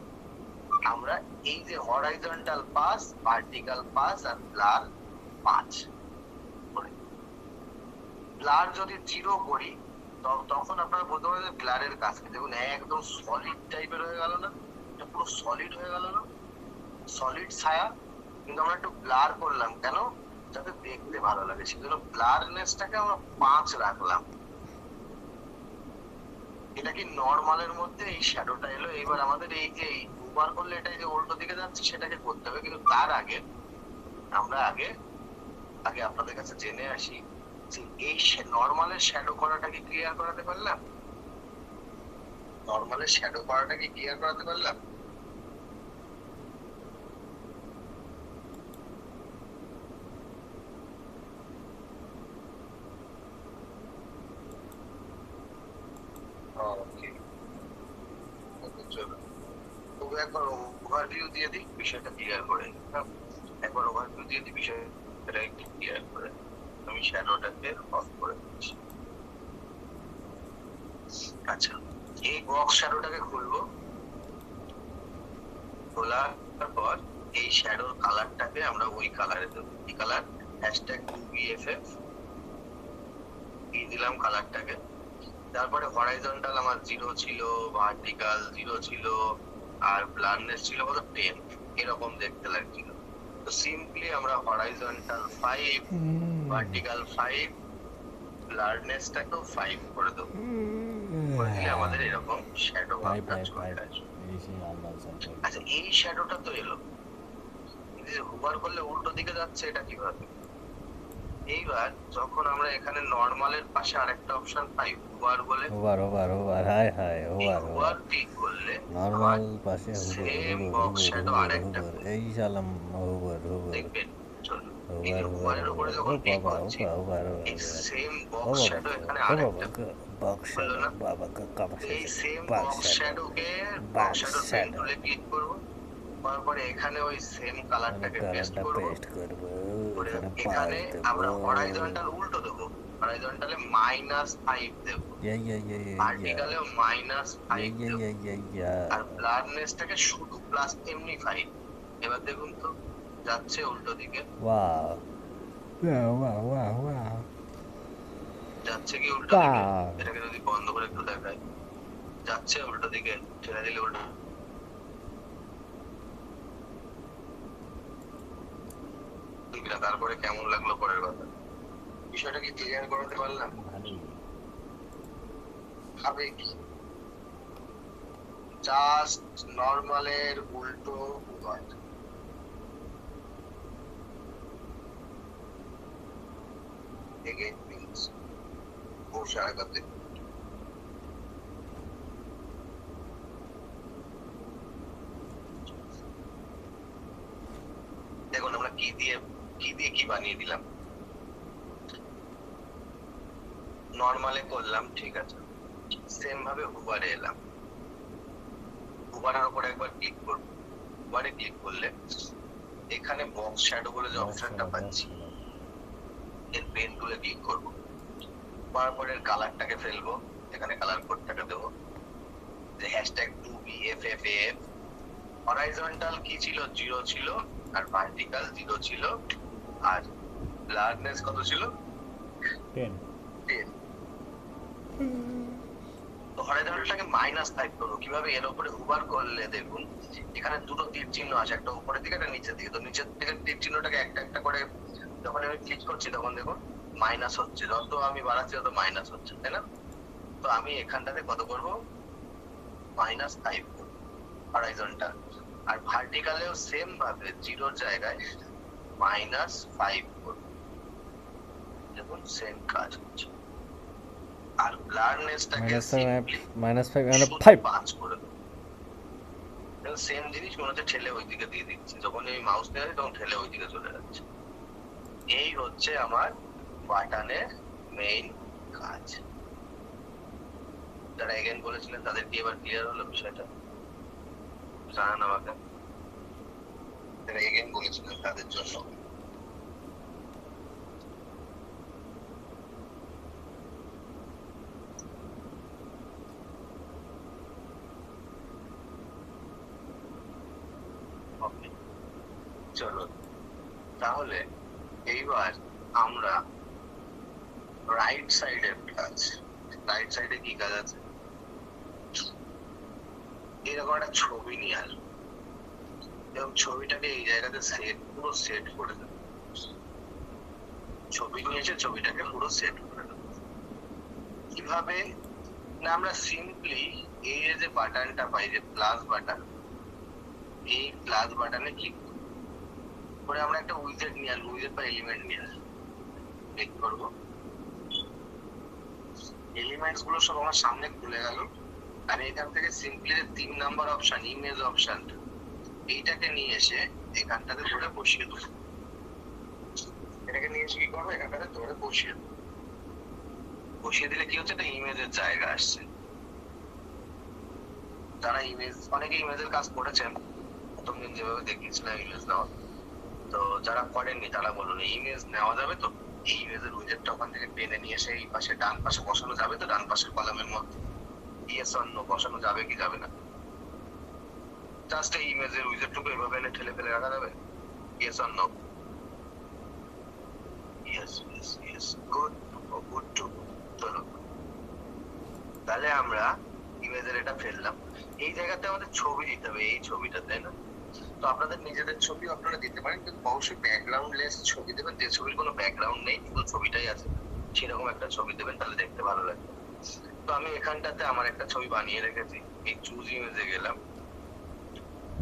আমরা এই যে হরাইজন্টাল পাস, ভার্টিক্যাল পাস আর ব্লার 5 করে, ব্লার যদি 0 করি তখন আপনারা বলতে পারেন ব্লারের কাজ কি। দেখুন একদম সলিড টাইপের হয়ে গেল না, এটা পুরো সলিড হয়ে গেল না, সলিড ছায়া। কিন্তু আমরা একটু ব্লার করলাম কেন, যাতে দেখতে ভালো লাগে, সেজন্য ব্লারনেসটাকে আমরা 5 রাখলাম। এটা কি নরমালের মধ্যে এই শ্যাডোটা এলো। এবার আমাদের এই যে দুবার করলে এটা যে উল্টো দিকে যাচ্ছে সেটাকে করতে হবে, কিন্তু তার আগে আমরা আগে আপনাদের কাছে জেনে আসি যে এই নরমালের শ্যাডো করাটা কি ক্লিয়ার করাতে পারলাম, নরমালের শ্যাডো করাটা কি ক্লিয়ার করাতে পারলাম। ওকে, চলো তবু একবার ওভারভিউ দিয়ে দিই, বিষয়টা ক্লিয়ার করে একবার ওভারভিউ দিয়ে দিই, বিষয়টা একটু ক্লিয়ার করে। আমি শ্যাডোটাকে অফ করে দিচ্ছি। আচ্ছা, এই বক্স শ্যাডোটাকে খুলবো, খোলার পর এই শ্যাডোর কালারটাকে আমরা ওই কালারে দেবো। কি কালার, #2BFF দিয়ে দিলাম কালারটাকে। তারপরে হরাইজন্টাল আমার 0 ছিল, ভার্টিক্যাল 0 ছিল, আর ব্লারনেস ছিল কত 10, এরকম দেখতে লাগছিল। তো সিম্পলি আমরা হরাইজন্টাল 5, ভার্টিক্যাল 5, ব্লারনেসটাকেও 5 করে দেবো। করে দিলে আমাদের এরকম শ্যাডো ভাবটা চলে আসবে। আচ্ছা, এই শ্যাডোটা তো এলো, হুবার করলে উল্টো দিকে যাচ্ছে, এটা কিভাবে? এইবার যখন আমরা এখানে নরমালের পাশে আরেকটা অপশন পাই, হুবার বলে, হুবার ক্লিক করলে নরমাল পাশে সেম বক্স শ্যাডো আরেকটা এই সালাম হুবার দেখবেন। চলো এই যে হুবারের উপরে যখন ক্লিক করছি, এই সেম বক্স শ্যাডো এখানে আরেকটা হলো না, এই সেম বক্স শ্যাডোকে বক্স শ্যাডো পেন টুলে ক্লিক করব, তারপরে এখানে ওই সেম কালারটাকে পেস্ট করব, এখানে আমরা হরাইজন্টাল উল্টো দেবো, হরাইজন্টালে -5 দেব, ভার্টিক্যালে -5 দেব, আর ব্লারনেসটাকে শুধু প্লাস এমনি 5। এবার দেখুন তো যাচ্ছে উল্টো দিকে, যাচ্ছে কি উল্টো দিকে, এটাকে যদি বন্ধ করে একটু দেখাই, যাচ্ছে উল্টো দিকে, ছেড়ে দিলে উল্টো। তারপরে কেমন লাগলো পরের কথা, বিষয়টা কি ক্লিয়ার করতে পারলাম? ভালোই। খাবে কি? জাস্ট নর্মালের উল্টো উবার। Again means বসে আগাতে। দেখুন আমরা কি দিয়ে কি বানিয়ে দিলাম। নর্মালে করলাম, ঠিক আছে, সেম ভাবে উবারে এলাম। উবারের উপর একবার ক্লিক করব, উবারে ক্লিক করলে এখানে বক্স শ্যাডো বলে যে অপশনটা পাচ্ছি, এর পেন টুলে ক্লিক করব, তারপর এর কালারটাকে ফেলবো, এখানে কালার কোডটাকে দেবো যে #2BFFAF। হরাইজন্টাল কি ছিল? 0 ছিল, আর ভার্টিক্যাল 0 ছিল, আর ব্লারনেস কত ছিল? 10 10। তো হরাইজন্টালটাকে -5 করবো। কিভাবে? এর উপরে উবার করলে দেখুন এখানে দুটো তীর চিহ্ন আছে, একটা উপরের দিকে একটা নিচের দিকে। তো নিচের দিকে তীর চিহ্নটাকে একটা একটা করে যখন আমি ক্লিক করছি তখন দেখুন মাইনাস হচ্ছে, যত আমি বাড়াচ্ছি তত মাইনাস হচ্ছে, তাই না? তো আমি এখানটাতে কত করবো? -5 হরাইজন্টাল। আর ভার্টিক্যালেও সেম ভাবে 0 জায়গায় -5 করবো। দেখুন সেম কাজ হচ্ছে। আর ব্লারনেসটাকে -5 5 করে দেবো। সেম জিনিস মনে হচ্ছে ঠেলে ওইদিকে দিয়ে দিচ্ছি, যখন আমি মাউস নিয়ে তখন ঠেলে ওইদিকে চলে যাচ্ছে। এই হচ্ছে আমার বাটনের মেইন কাজ। যারা এগেন বলেছিলেন তাদের কি এবার ক্লিয়ার হলো বিষয়টা? জানান আমাকে। যারা এগেন বলেছিলেন তাদের জন্য ওকে, চলো তাহলে এইবার আমরা রাইট সাইডের কাজ। রাইট সাইডে কি কাজ আছে? এরকম একটা ছবি নিয়ে আসবো এবং ছবিটাকে এই জায়গাতে পুরো সেট করে দেবো। ছবি নিয়েছে, ছবিটাকে পুরো সেট করে দেবো। কিভাবে না? আমরা সিম্পলি এই যে বাটনটা পাই, যে প্লাস বাটন, এই প্লাস বাটনে ক্লিক করে আমরা একটা উইজেট নিয়ে আসবো, উইজেট বা এলিমেন্ট নিয়ে আসবো। ক্লিক করবো, এলিমেন্টস গুলো সব আমার সামনে খুলে গেল। আর এখান থেকে simply 3 number option, image option, এইটাকে নিয়ে এসে এখানটাতে ধরে বসিয়ে দেবো। এটাকে নিয়ে এসে কি করবো? এখানটাতে ধরে বসিয়ে দেবো। বসিয়ে দিলে কি হচ্ছে? একটা ইমেজের জায়গা আসছে। যারা ইমেজ, অনেকে ইমেজের কাজ করেছেন, প্রথম দিন যেভাবে দেখিয়েছিলাম ইমেজ নেওয়া, তো যারা করেননি তারা বলুন ইমেজ নেওয়া যাবে তো? এই ইমেজের উইজেটটা ওখান থেকে টেনে নিয়ে এসে এই পাশে ডান পাশে বসানো যাবে তো? ডান পাশের কলামের মধ্যে ইয়েস অর নো বসানো যাবে কি যাবে না? জাস্ট এই ইমেজের উইজেটটুকু এভাবে এনে ঠেলে ফেলে রাখা যাবে? Yes or no? Yes yes yes, good good too. চলো তাহলে আমরা ইমেজের এটা ফেললাম। এই জায়গাতে আমাদের ছবি দিতে হবে, এই ছবিটা, তাই না? তো আপনাদের নিজেদের ছবি আপনারা দিতে পারেন, কিন্তু অবশ্যই ব্যাকগ্রাউন্ড লেস ছবি দেবেন। যে ছবির কোনো ব্যাকগ্রাউন্ড নেই, শুধু ছবিটাই আছে, সেরকম একটা ছবি দেবেন, তাহলে দেখতে ভালো লাগবে। তো আমি এখানটাতে আমার একটা ছবি বানিয়ে রেখেছি। এই চুজ ইমেজে গেলাম,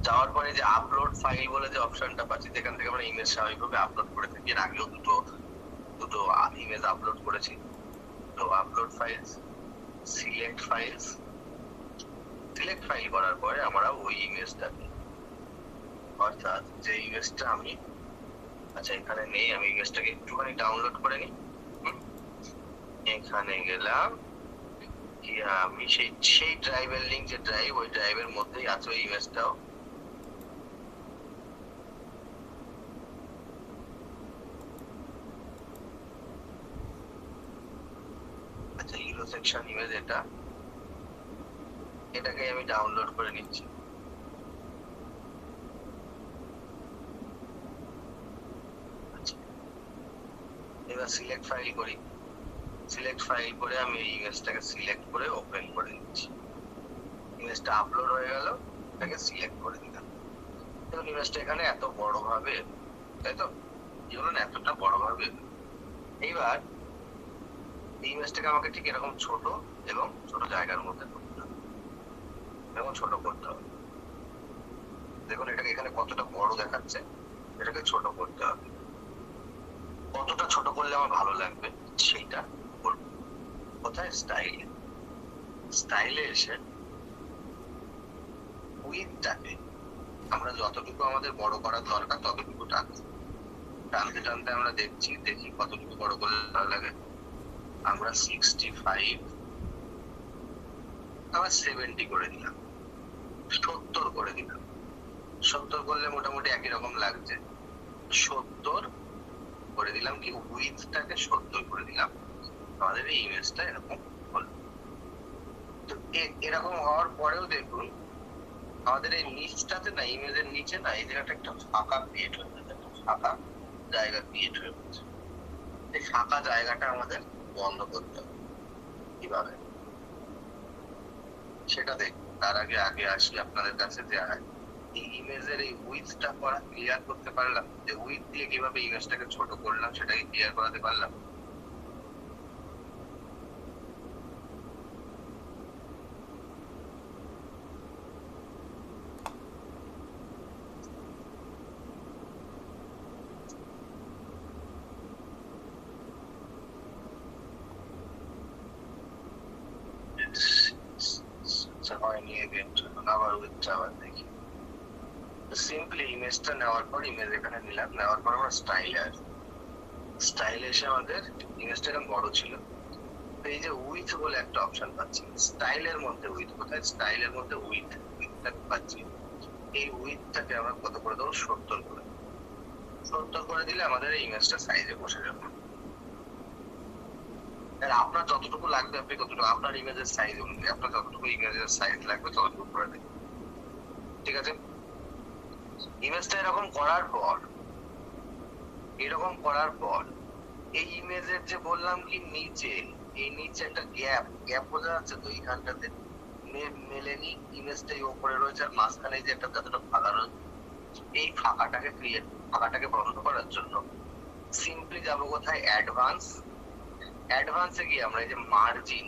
যাওয়ার পরে যে আপলোড ফাইল বলে যে অপশনটা পাচ্ছি, যেখান থেকে আমরা ইমেজ স্বাভাবিকভাবে আপলোড করে থাকি। এর আগেও দুটো ইমেজ আপলোড করেছি। তো upload files, select files, select file করার পরে আমরা ওই ইমেজটাকে, অর্থাৎ যে ইমেজটা আমি, আচ্ছা এখানে নেই, আমি ইমেজটাকে একটুখানি ডাউনলোড করে নিই। এখানে গেলাম, কি আমি সেই ড্রাইভের লিঙ্ক, যে ড্রাইভ, ওই ড্রাইভের মধ্যেই আছে ওই ইমেজটাও। আচ্ছা হিরো সেকশন ইমেজ এটা, এটাকে আমি ডাউনলোড করে নিচ্ছি। এবার সিলেক্ট ফাইল করি। সিলেক্ট ফাইল করে আমি এই ইমেজটাকে সিলেক্ট করে ওপেন করে দিচ্ছি। ইমেজটা আপলোড হয়ে গেল, এটাকে সিলেক্ট করে দিলাম। দেখুন ইমেজটা এখানে এত বড় ভাবে, তাই তো? কি হলো না? এতটা বড় ভাবে। এইবার এই ইমেজটাকে আমাকে ঠিক এরকম ছোট এবং ছোট জায়গার মধ্যে করতে হবে, এরকম ছোট করতে হবে। দেখুন এটাকে এখানে কতটা বড় দেখাচ্ছে, এটাকে ছোট করতে হবে। কতটা ছোট করলে আমার ভালো লাগবে সেইটা করবো। কোথায়? স্টাইলে। স্টাইলে এসে উইথটাকে আমরা যতটুকু আমাদের বড় করার দরকার ততটুকু টানছি। টানতে টানতে আমরা দেখি কতটুকু বড় করলে ভালো লাগে। আমরা 65 আবার 70 করে দিলাম, 70 করে দিলাম। 70 করলে মোটামুটি একই রকম লাগছে। 70 করে দিলাম, কি উইথটাকে 70 করে দিলাম। আমাদের এই ইমেজটা এরকম হলো। তো এরকম হওয়ার পরেও দেখুন আমাদের এই নিচটাতে না, ইমেজের নিচে না, এই জায়গাটা একটা ফাঁকা ক্রিয়েট হয়ে যাচ্ছে, একটা ফাঁকা জায়গা ক্রিয়েট হয়ে যাচ্ছে। এই ফাঁকা জায়গাটা আমাদের বন্ধ করতে হবে। কিভাবে সেটা দেখুন। তার আগে আসি আপনাদের কাছে যে এই ইমেজের এই উইথটা করা ক্লিয়ার করতে পারলাম, যে উইথ দিয়ে কিভাবে ইমেজটাকে ছোট করলাম সেটাকে ক্লিয়ার করাতে পারলাম। হয়নি, আবার উইথটা আবার দেখি। সিম্পলি ইমেজটা নেওয়ার পর ইমেজ এখানে নিলাম, নেওয়ার পর আমরা স্টাইলে আসবো। স্টাইলে এসে আমাদের ইমেজটা এরকম বড় ছিল, এই যে উইথ বলে একটা অপশন পাচ্ছি স্টাইলের মধ্যে। উইথ কোথায়? স্টাইলের মধ্যে উইথটা পাচ্ছি। এই উইথটাকে আমরা কত করে দেবো? 70 করে। 70 করে দিলে আমাদের এই ইমেজটা সাইজে বসে যাবে। আপনার যতটুকু লাগবে আপনি ততটুকু, আপনার ইমেজের সাইজ অনুযায়ী আপনার যতটুকু ইমেজের সাইজ লাগবে ততটুকু করে দেবেন। ঠিক আছে? ইমেজটা এরকম করার পর এই ইমেজের যে বললাম কি নিচে, এই নিচে একটা গ্যাপ বোঝা যাচ্ছে তো, এইখানটাতে মেলেনি, ইমেজটা এই উপরে রয়েছে আর মাঝখানে যে একটা যতটা ফাঁকা রয়েছে, এই ফাঁকাটাকে বন্ধ করার জন্য সিম্পলি যাবো কোথায়? অ্যাডভান্সে গিয়ে আমরা এই যে মার্জিন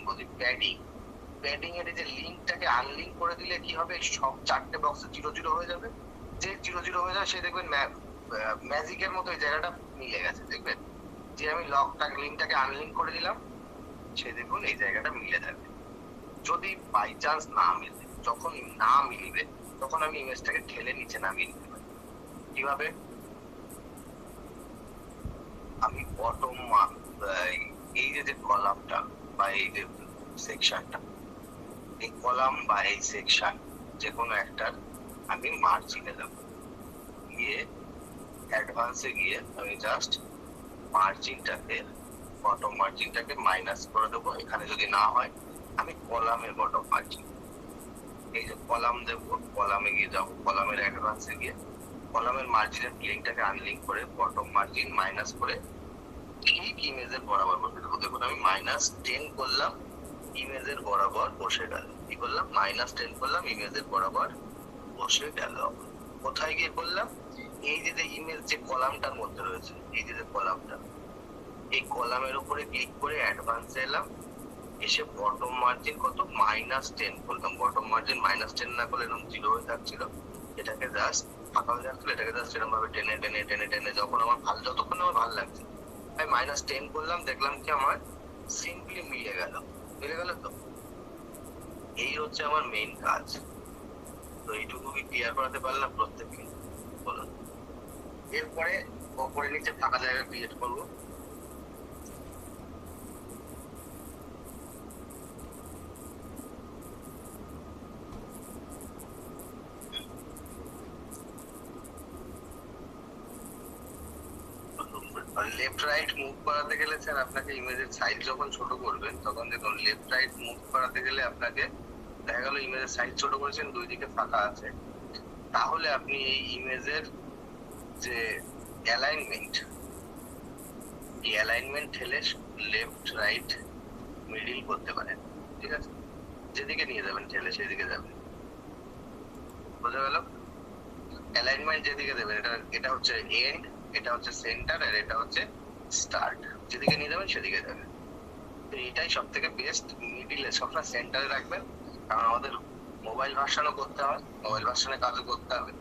বলছি, প্যাডিং এর যে লিঙ্কটাকে আনলিঙ্ক করে দিলে কি হবে? সব 4টে বক্সে 0 হয়ে যাবে। যে 0 হয়ে যাবে সে দেখবেন ম্যাজিকের মতো এই জায়গাটা মিলে গেছে। দেখবেন যে আমি লিঙ্কটাকে আনলিঙ্ক করে দিলাম, সে দেখুন এই জায়গাটা মিলে যাবে। যদি বাই চান্স না মিলে, যখন না মিলবে তখন আমি ইমেজটাকে ঠেলে নিচে নামিয়ে নিতে পারি। কিভাবে? আমি বটম এই যে কলামটা বা এই যে সেকশনটা, এই কলাম বা এই সেকশন যে কোনো একটার আমি মার্জিনে যাব, গিয়ে অ্যাডভান্সে গিয়ে আমি জাস্ট বটম মার্জিনটাকে মাইনাস করে দেবো। এখানে যদি না হয় আমি কলামের বটম মার্জিন, এই যে কলাম দেবো, কলামে গিয়ে যাবো, কলামের অ্যাডভান্সে গিয়ে কলামের মার্জিনের লিঙ্কটাকে আনলিঙ্ক করে বটম মার্জিন মাইনাস করে ঠিক ইমেজের বরাবর বসে দেবো। দেখুন আমি -10 করলাম, ইমেজের বরাবর বসে গেল। কি করলাম? -10 করলাম, ইমেজের বরাবর বসে গেল। কোথায় গিয়ে করলাম? এই যে ইমেজ যে কলামটার মধ্যে রয়েছে, এই যে কলামটা, এই কলামের উপরে ক্লিক করে অ্যাডভান্সে এলাম, এসে বটম মার্জিন কত? -10 করলাম। বটম মার্জিন -10 না করলে এরকম 0 হয়ে থাকছিল, এটাকে জাস্ট ফাঁকা হয়ে যাচ্ছিল, এটাকে জাস্ট এরকম ভাবে টেনে যখন আমার যতক্ষণ আমার ভালো লাগছে আমি -10 করলাম, দেখলাম কি আমার সিম্পলি মিলে গেল তো। এই হচ্ছে আমার মেইন কাজ। তো এইটুকু কি ক্লিয়ার করাতে পারলাম প্রত্যেককে? বলুন। এরপরে ওপরে নিচে ফাঁকা জায়গা ক্রিয়েট করবো। লেফট রাইট মুভ করাতে গেলে স্যার আপনাকে ইমেজের সাইজ যখন ছোট করবেন তখন দেখুন লেফট রাইট মুভ করাতে গেলে আপনাকে দেখা গেল ইমেজের সাইজ ছোট করেছেন, দুই দিকে ফাঁকা আছে, তাহলে আপনি এই ইমেজের যে অ্যালাইনমেন্ট, এই অ্যালাইনমেন্ট ঠেলে লেফট রাইট মিডিল করতে পারেন। ঠিক আছে? যেদিকে নিয়ে যাবেন ঠেলে সেদিকে যাবেন। বোঝা গেল? অ্যালাইনমেন্ট যেদিকে দেবেন, এটা হচ্ছে এন্ড, এটা হচ্ছে সেন্টার আর এটা হচ্ছে স্টার্ট। যেদিকে নিয়ে যাবেন সেদিকে যাবে। তো এটাই সব থেকে বেস্ট, মিডিলে সবসময় সেন্টারে রাখবেন, কারণ আমাদের মোবাইল ভার্সনও করতে হবে, মোবাইল ভার্সনে কাজও করতে হবে,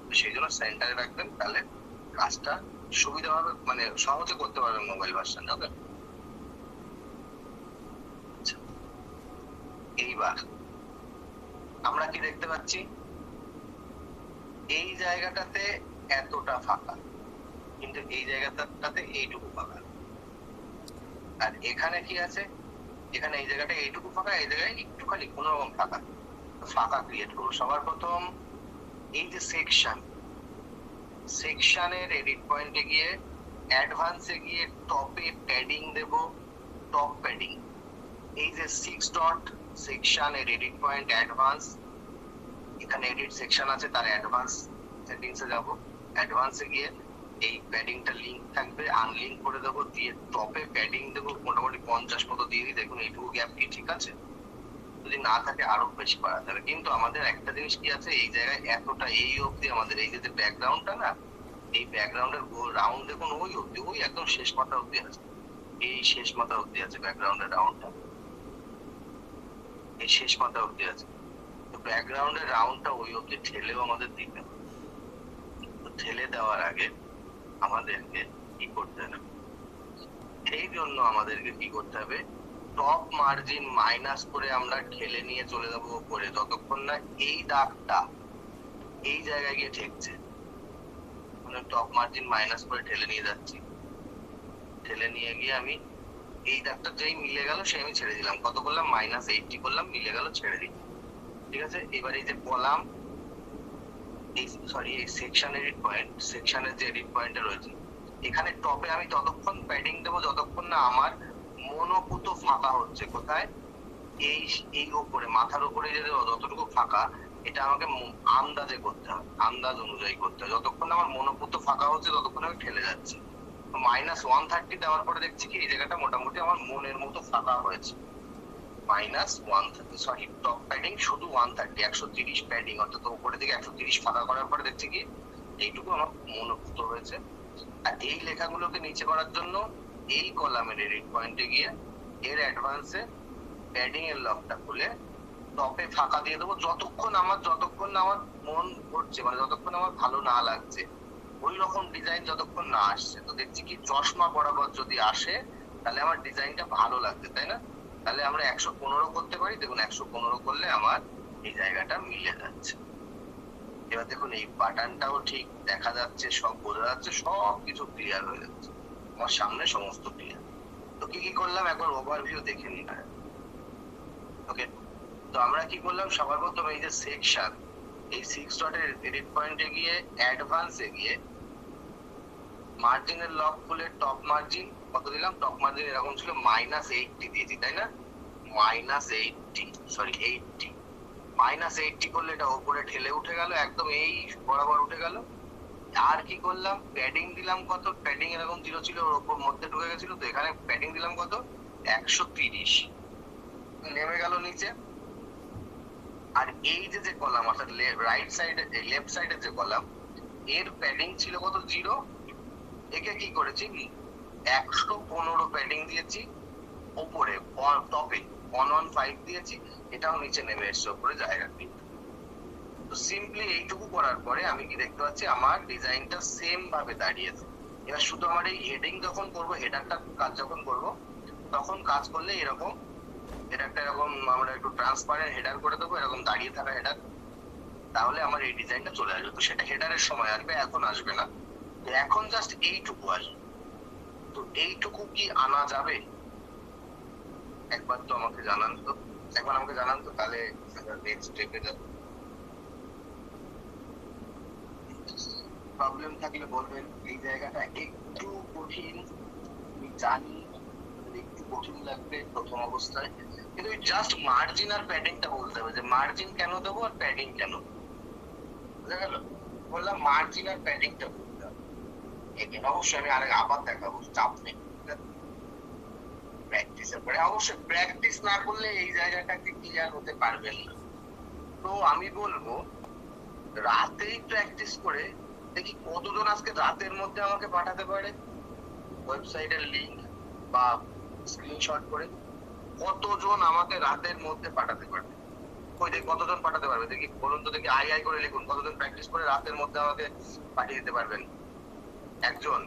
তো সেই জন্য সেন্টারে রাখবেন, তাহলে কাজটা সুবিধা হবে, মানে সহজে করতে পারবেন মোবাইল ভার্সন। ওকে, এইবার আমরা কি দেখতে পাচ্ছি, এই জায়গাটাতে এতটা ফাঁকা, কিন্তু এই জায়গাটাতে এইটুকু ফাঁকা। আর এখানে কি আছে, এখানে এই জায়গাটা এইটুকু ফাঁকা, এই জায়গায় একটুখানি কোনো রকম ফাঁকা, ফাঁকা ক্রিয়েট করবো। সবার প্রথম এই যে সেকশনের এডিট পয়েন্টে গিয়ে অ্যাডভান্সে গিয়ে টপে প্যাডিং দেব, টপ প্যাডিং, এই যে 6 ডট সেকশনের এডিট পয়েন্ট অ্যাডভান্স, এখানে এডিট সেকশন আছে, তার অ্যাডভান্স সেটিংসে যাব, অ্যাডভান্সে গিয়ে এই প্যাডিংটা লিংক থাকবে, আনলিংক করে দেবো, দিয়ে টপে প্যাডিং দেবো মোটামুটি 50 মতো দিয়ে দিই। দেখুন এইটুকু গ্যাপ কি ঠিক আছে, যদি না থাকে আরো বেশি বাড়াতে হবে। কিন্তু আমাদের একটা জিনিস কি আছে, এই জায়গায় এতটা এই অবধি আমাদের এই যে ব্যাকগ্রাউন্ডটা না, এই ব্যাকগ্রাউন্ডের রাউন্ড দেখুন ওই অবধি, ওই একদম শেষ মাথা অবধি আছে, এই শেষ মাথা অবধি আছে ব্যাকগ্রাউন্ডের রাউন্ডটা, এই শেষ মাথা অবধি আছে। তো ব্যাকগ্রাউন্ডের রাউন্ডটা ওই অবধি ঠেলেও আমাদের দিতে হবে। তো ঠেলে দেওয়ার আগে আমাদেরকে কি করতে হবে, সেই জন্য আমাদেরকে কি করতে হবে, টপ মার্জিন মাইনাস করে আমরা ঠেলে নিয়ে চলে যাবো উপরে, যতক্ষণ না এই দাগটা এই জায়গায় গিয়ে ঠেকছে। টপ মার্জিন মাইনাস করে ঠেলে নিয়ে যাচ্ছি, ঠেলে নিয়ে গিয়ে আমি এই দাগটা যেই মিলে গেল সেই আমি ছেড়ে দিলাম, কত করলাম -80 করলাম, মিলে গেল, ছেড়ে দিই। ঠিক আছে, এবার এই যে কলাম, এই সেকশন এডিট পয়েন্ট, সেকশনের যে এডিট পয়েন্টটা রয়েছে, এখানে টপে আমি ততক্ষণ প্যাডিং দেবো যতক্ষণ না আমার মনোপুত ফাঁকা হচ্ছে। কোথায়, এই উপরে মাথার উপরে যে যতটুকু ফাঁকা, এটা আমাকে আন্দাজে করতে হবে, আন্দাজ অনুযায়ী করতে হবে। যতক্ষণ আমার মনোপুত ফাঁকা হচ্ছে ততক্ষণ আমি ঠেলে যাচ্ছি। -130 দেওয়ার পরে দেখছি কি এই জায়গাটা মোটামুটি আমার মনের মতো ফাঁকা হয়েছে। -130 টপ প্যাডিং শুধু 130, 130 প্যাডিং, অর্থাৎ উপরের দিকে 130 ফাঁকা করার পরে দেখছি কি এইটুকু আমার মনোপুত হয়েছে। আর এই লেখাগুলোকে নিচে করার জন্য এই কলামের এডিট পয়েন্টে গিয়ে এর অ্যাডভান্সে প্যাডিং এর লকটা খুলে টপে ফাঁকা দিয়ে দেবো, যতক্ষণ না আমার মন করছে, মানে যতক্ষণ আমার ভালো না লাগছে, ওই রকম ডিজাইন যতক্ষণ না আসছে। তো দেখছি কি চশমা বরাবর যদি আসে তাহলে আমার ডিজাইনটা ভালো লাগছে, তাই না? তাহলে আমরা 115 করতে পারি। দেখুন 115 করলে আমার এই জায়গাটা মিলে যাচ্ছে। এবার দেখুন এই বাটনটাও ঠিক দেখা যাচ্ছে, সব বোঝা যাচ্ছে, সব কিছু ক্লিয়ার হয়ে যাচ্ছে আমার সামনে, সমস্ত ক্লিয়ার। তো কি কি করলাম একবার ওভারভিউ দেখে নিন। ওকে, তো আমরা কি করলাম, সবার প্রথম এই যে সেকশন, এই 6 ডটের এডিট পয়েন্টে গিয়ে অ্যাডভান্সে গিয়ে মার্জিনের লক খুলে টপ মার্জিন কত দিলাম, টপ মার্জিন এরকম ছিল -80 দিয়েছি, তাই না? -80 করলে এটা উপরে ঠেলে উঠে গেল, একদম এই বরাবর উঠে গেল। আর কি করলাম, প্যাডিং দিলাম কত, প্যাডিং এরকম 0 ছিল, ওর উপর মধ্যে ঢুকে গেছিল, তো এখানে প্যাডিং দিলাম কত, 130, নেমে গেল নিচে। আর এই যে কলাম, অর্থাৎ রাইট সাইডে, লেফট সাইডের যে কলাম, এর প্যাডিং ছিল কত, 0, একে কি করেছি 115 প্যাডিং দিয়েছি, উপরে টপে 115 দিয়েছি, এটাও নিচে নেমে এসছে উপরে জায়গা কিন্তু। তো সিম্পলি এইটুকু করার পরে আমি কি দেখতে পাচ্ছি, আমার ডিজাইনটা সেম ভাবে দাঁড়িয়েছে। এবার শুধু আমার এই হেডিং যখন করবো, হেডারটা কাজ যখন করবো, তখন কাজ করলে এরকম হেডারটা এরকম আমরা একটু ট্রান্সপারেন্ট হেডার করে দেবো, এরকম দাঁড়িয়ে থাকা হেডার, তাহলে আমার এই ডিজাইনটা চলে আসবে। তো সেটা হেডারের সময় আসবে, এখন আসবে না। এখন জাস্ট এইটুকু আসবে। তো এইটুকু কি আনা যাবে, একবার তো আমাকে জানান তো, তাহলে নেক্সট স্টেপে যাব। প্রবলেম থাকলে বলবেন। এই জায়গাটা একটু কঠিন, আমি জানি একটু কঠিন লাগবে প্রথম অবস্থায়, কিন্তু জাস্ট মার্জিন আর প্যাডিংটা বলতে হবে, যে মার্জিন কেন দেবো আর প্যাডিং কেন, বুঝা গেল? বললাম মার্জিন আর প্যাডিংটা বলতে হবে। অবশ্যই আমি আবার দেখাবো, চাপ নেই, প্র্যাকটিসের পরে। অবশ্যই প্র্যাকটিস না করলে এই জায়গাটাকে ক্লিয়ার হতে পারবেন না। তো আমি বলবো রাতেই প্র্যাকটিস করে দেখি কতজন আজকে রাতের মধ্যে আমাকে পাঠাতে পারে ওয়েবসাইটের লিংক, বা স্ক্রিনশট করে কতজন আমাকে রাতের মধ্যে পাঠাতে পারবে? ওই দেখি কতজন পাঠাতে পারবে, দেখি বলুন তো দেখি, আই আই করে লিখুন, কতজন প্র্যাকটিস করে রাতের মধ্যে আমাকে পাঠিয়ে দিতে পারবেন? একজন?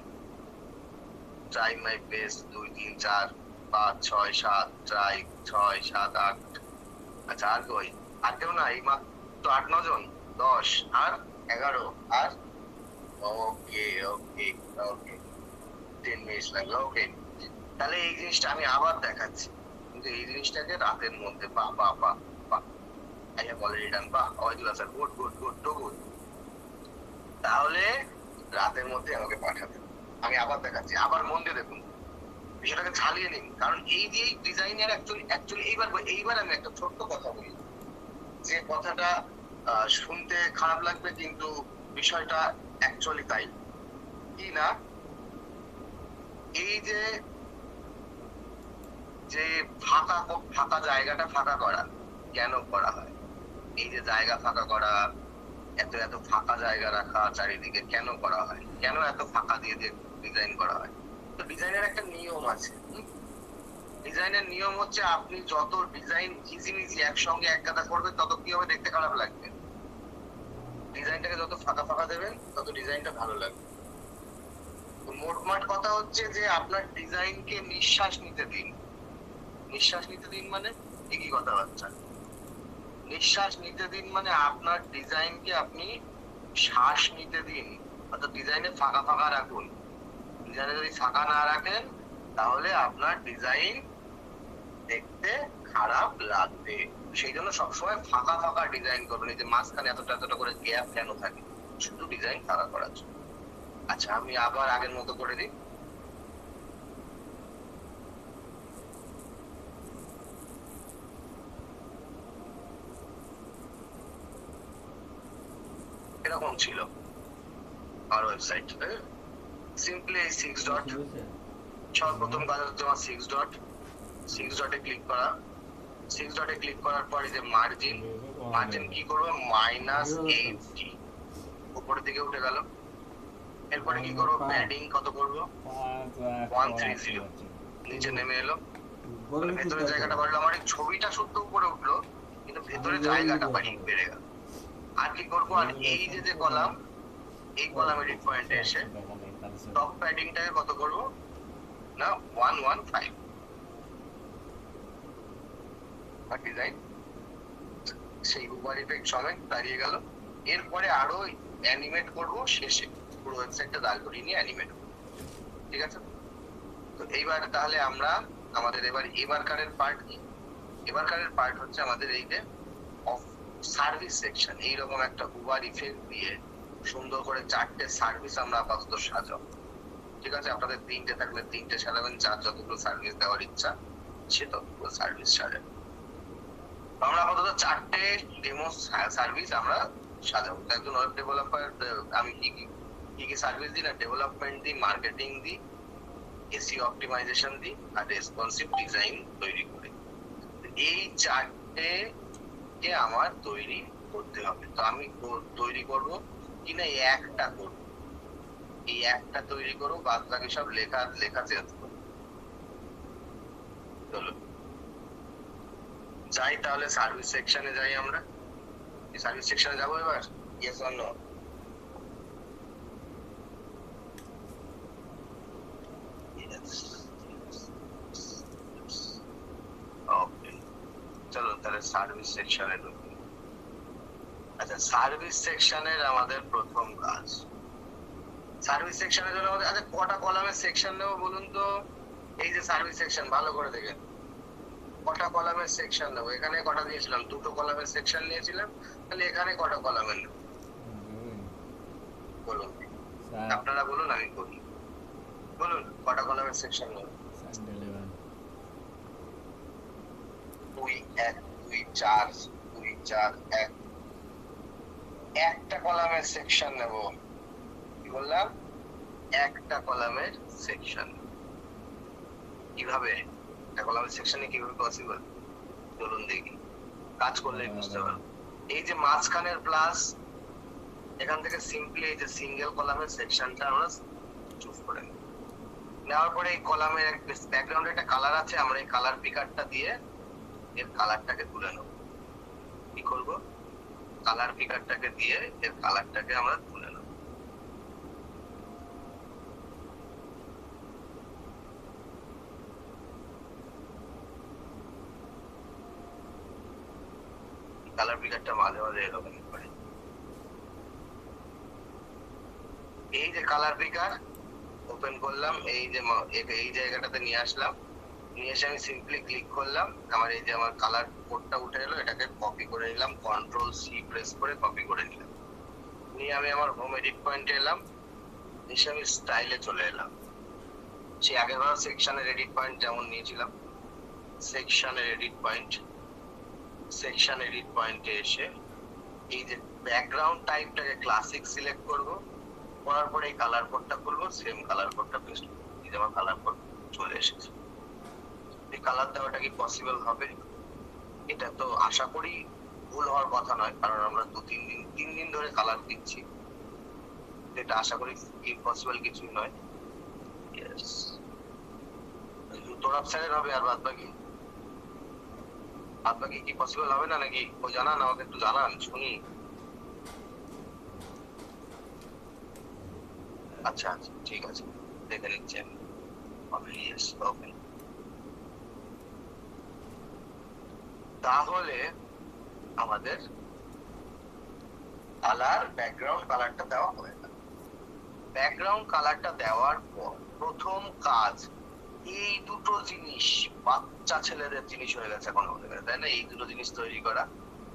Try my best, 2 3 4 5 6 7, try 6 7 8। আচ্ছা আর কই? আর কেউ না? এই মাত্র 8 9 জন, 10 আর 11 আর ওকে ওকে ওকে 10 মিনিট লাগলো। ওকে, তাহলে এই জিনিসটা আমি আবার দেখাচ্ছি, কিন্তু এই জিনিসটাকে রাতের মধ্যে বাহ বাহ বাহ বাহ, আই হ্যাভ অলরেডি ডান। বাহ Waidullah sir, good good good to good. তাহলে রাতের মধ্যে আমাকে পাঠাবেন। আমি আবার দেখাচ্ছি, আবার মন দিয়ে দেখুন, বিষয়টাকে ঝালিয়ে নিন, কারণ এই যে ডিজাইনের অ্যাকচুয়ালি এইবার আমি একটা ছোট্ট কথা বলি, যে কথাটা শুনতে খারাপ লাগবে কিন্তু বিষয়টা অ্যাকচুয়ালি তাই কি না। এই যে যে ফাঁকা জায়গাটা ফাঁকা করা কেন করা হয়, এই যে জায়গা ফাঁকা করা, এত এত ফাঁকা জায়গা রাখা চারিদিকে কেন করা হয়, কেন এত ফাঁকা দিয়ে দিয়ে ডিজাইন করা হয়? তো ডিজাইনের একটা নিয়ম আছে। ডিজাইনের নিয়ম হচ্ছে আপনি যত ডিজাইন ইজি একসঙ্গে এক কাদা করবেন তত কি হবে, দেখতে খারাপ লাগবে। ডিজাইনটাকে যত ফাঁকা ফাঁকা দেবেন তত ডিজাইনটা ভালো লাগবে। তো মোটমাট কথা হচ্ছে যে আপনার ডিজাইনকে নিঃশ্বাস নিতে দিন। নিঃশ্বাস নিতে দিন মানে একই কথাবার্তা। নিঃশ্বাস নিতে দিন মানে আপনার ডিজাইনকে আপনি শ্বাস নিতে দিন, অর্থাৎ ডিজাইনে ফাঁকা ফাঁকা রাখুন। ডিজাইনে যদি ফাঁকা না রাখেন তাহলে আপনার ডিজাইন দেখতে খারাপ লাগবে। সেই জন্য সবসময় ফাঁকা ফাঁকা ডিজাইন করবেন। এই যে মাঝখানে এতটা এতটা করে গ্যাপ কেন থাকে, শুধু ডিজাইন ফাঁকা করার জন্য। আচ্ছা আমি আবার আগের মতো করে দিই। এরকম ছিল আর ওয়েবসাইট, সিম্পলি 6 ডট। সর্বপ্রথম কাজ হচ্ছে আমার 6 ডট, 6 ডটে ক্লিক করা। 6 ডটে ক্লিক করার পর এই যে মার্জিন, মার্জিন কি করব, -80 উপরের দিকে উঠে গেল। এরপরে কি করব, প্যাডিং কত করব, 130 নিচে নেমে এলো। ভেতরের জায়গাটা বাড়লো, আমার এই ছবিটা শুদ্ধ উপরে উঠলো কিন্তু ভেতরে জায়গাটা বেড়ে গেল। আর কি করবো, আর এই যে কলাম, এই কলাম এডিট পয়েন্টে এসে টপ প্যাডিংটাকে কত করব না 115। আর ডিজাইন সেই উবার ইফেক্ট সমেত দাঁড়িয়ে গেল। এরপরে আরো অ্যানিমেট করব শেষে, পুরো ওয়েবসাইটটা দাঁড় করিয়ে নিয়ে অ্যানিমেট করব। ঠিক আছে, তো এইবার তাহলে আমরা আমাদের এবারকারের পার্ট কি, এবারকারের পার্ট হচ্ছে আমাদের এই যে অফ সার্ভিস সেকশন। এইরকম একটা উবার ইফেক্ট দিয়ে সুন্দর করে 4টে সার্ভিস আমরা আপাতত সাজাবো। ঠিক আছে, আপনাদের 3টে থাকলে 3টে সাজাবেন, যার যতগুলো সার্ভিস দেওয়ার ইচ্ছা সে ততগুলো সার্ভিস সাজাবেন। আমরা আপাতত 4টে ডেমো সার্ভিস আমরা সাজাবো। একজন ওয়েব ডেভেলপার, আমি কি কি সার্ভিস দিই না, ডেভেলপমেন্ট দিই, মার্কেটিং দিই, এসইও অপটিমাইজেশন দিই আর রেসপন্সিভ ডিজাইন তৈরি করি। এই 4টে কে আমার তৈরি করতে হবে। তো আমি তৈরি করব কিনা একটা করব, এই একটা তৈরি করব, বাদ বাকি সব লেখা চেঞ্জ করব। চলো যাই তাহলে সার্ভিস সেকশনে যাই। আমরা এই সার্ভিস সেকশনে যাবো এবার, ইয়েস অর নো? ওকে, চলো তাহলে সার্ভিস সেকশনে ঢুকি। আচ্ছা, সার্ভিস সেকশনের আমাদের প্রথম কাজ, সার্ভিস সেকশনের জন্য আমাদের আচ্ছা কটা কলামের সেকশন নেবো বলুন তো? এই যে সার্ভিস সেকশন, ভালো করে দেখেন কটা কলামের সেকশন নেবো। এখানে কটা দিয়েছিলাম, 2টো কলামের সেকশন নিয়েছিলাম, তাহলে এখানে কটা কলামের নেবো বলুন? আপনারা বলুন, আমি বলি। বলুন কটা কলামের সেকশন নেবো? 2 1 2 4 2 4 1। একটা কলামের সেকশন নেব, কি বললাম, একটা কলামের সেকশন। কিভাবে একটা কলামের সেকশনে কিভাবে পসিবল বলুন দেখি, কাজ করলে বুঝতে পারবো। এই যে মাঝখানের প্লাস, এখান থেকে সিম্পলি এই যে সিঙ্গেল কলামের সেকশনটা আমরা চুজ করে নেওয়ার পরে এই কলামের ব্যাকগ্রাউন্ডে একটা কালার আছে, আমরা এই কালার পিকারটা দিয়ে এর কালারটাকে তুলে নেব। কি করব, কালার পিকারটাকে দিয়ে এর কালারটাকে আমরা তুলে নেব। কালার পিকারটা মাঝে মাঝে এরকম করে, এই যে কালার পিকার ওপেন করলাম, এই যে এই জায়গাটাতে নিয়ে আসলাম, নিয়ে এসে আমি সিম্পলি ক্লিক করলাম, আমার এই যে আমার কালার কোডটা উঠে এলো, এটাকে কপি করে নিলাম, কন্ট্রোল সি প্রেস করে কপি করে নিলাম। নিয়ে আমি আমার হোম এডিট পয়েন্টে এলাম, এসে আমি স্টাইলে চলে এলাম। সেই আগেরবার সেকশনের এডিট পয়েন্ট যেমন নিয়েছিলাম, সেকশনের এডিট পয়েন্ট, সেকশন এডিট পয়েন্টে এসে এই যে ব্যাকগ্রাউন্ড টাইপটাকে ক্লাসিক সিলেক্ট করব, করার পরে এই কালার কোডটা খুলবো, সেম কালার কোডটা পেস্ট করব। এই যে আমার কালার কোড চলে এসেছে। এই কালার দেওয়াটা কি পসিবল হবে? এটা তো আশা করি ভুল হওয়ার কথা নয়, কারণ আমরা 3 দিন ধরে কালার দিচ্ছি, এটা আশা করি ইম্পসিবল কিছুই নয়। ইয়েস, তোর আপসাইডের হবে, আর বাদ বাকি কি পসিবল হবে না নাকি? ও জানান, আমাকে একটু জানান, শুনি। আচ্ছা আচ্ছা, ঠিক আছে, দেখে নিচ্ছি আমি। ইয়েস, ওকে। তাহলে আমাদের কালার, ব্যাকগ্রাউন্ড কালারটা দেওয়া হয়ে গেল। ব্যাকগ্রাউন্ড কালারটা দেওয়ার পর প্রথম কাজ, এই দুটো জিনিস বাচ্চা ছেলেদের জিনিস হয়ে গেছে এখন আমাদের কাছে, তাই না? এই দুটো জিনিস তৈরি করা,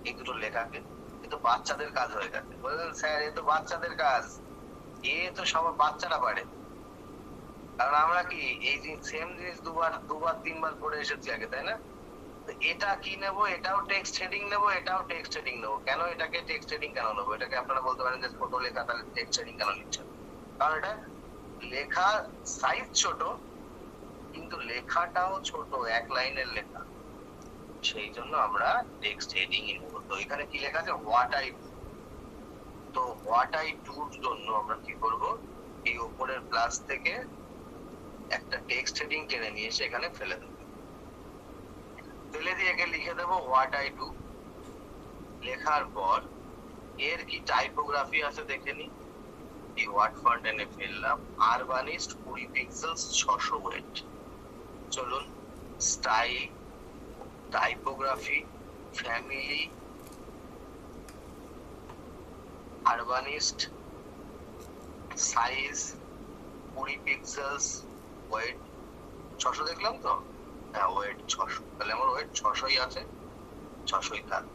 এই দুটো লেখাকে, এ তো বাচ্চাদের কাজ হয়ে গেছে। বললেন স্যার এ তো বাচ্চাদের কাজ, এ তো সব বাচ্চারা পারে। কারণ আমরা কি এই সেম জিনিস দুবার তিনবার করে এসেছি আগে, তাই না? এটা কি নেবো, এটাও টেক্সট হেডিং নেবো, এটাও টেক্সট হেডিং নেবো। কেন এটাকে টেক্সট হেডিং কেন নেবো? এটাকে আপনারা বলতে পারেন যে ছোট লেখা, তাহলে টেক্সট হেডিং কেন নিচ্ছেন? কারণ এটা লেখা সাইজ ছোট, কিন্তু লেখাটাও ছোট, এক লাইনের লেখা, সেই জন্য আমরা টেক্সট হেডিং নেব। তো এখানে কি লেখা আছে, হোয়াট আই ডু। তো হোয়াট আই ডুর জন্য আমরা কি করব, এই উপরের প্লাস থেকে একটা টেক্সট হেডিং টেনে নিয়ে এসে এখানে ফেলে দেব। ফেলে দিয়ে একে লিখে দেবো হোয়াট আই ডু। লেখার পর এর কি টাইপোগ্রাফি আছে দেখে নি। এই ওয়ার্ড ফন্ট এনে ফেললাম, আরবানিস্ট 20 পিক্সেলস 600 ওয়েট। চলুন style, typography, family, Urbanist, size 20 pixels, weight 600 দেখলাম তো, হ্যাঁ ওয়েট 600, তাহলে আমার ওয়েট 600ই আছে, 600ই থাক।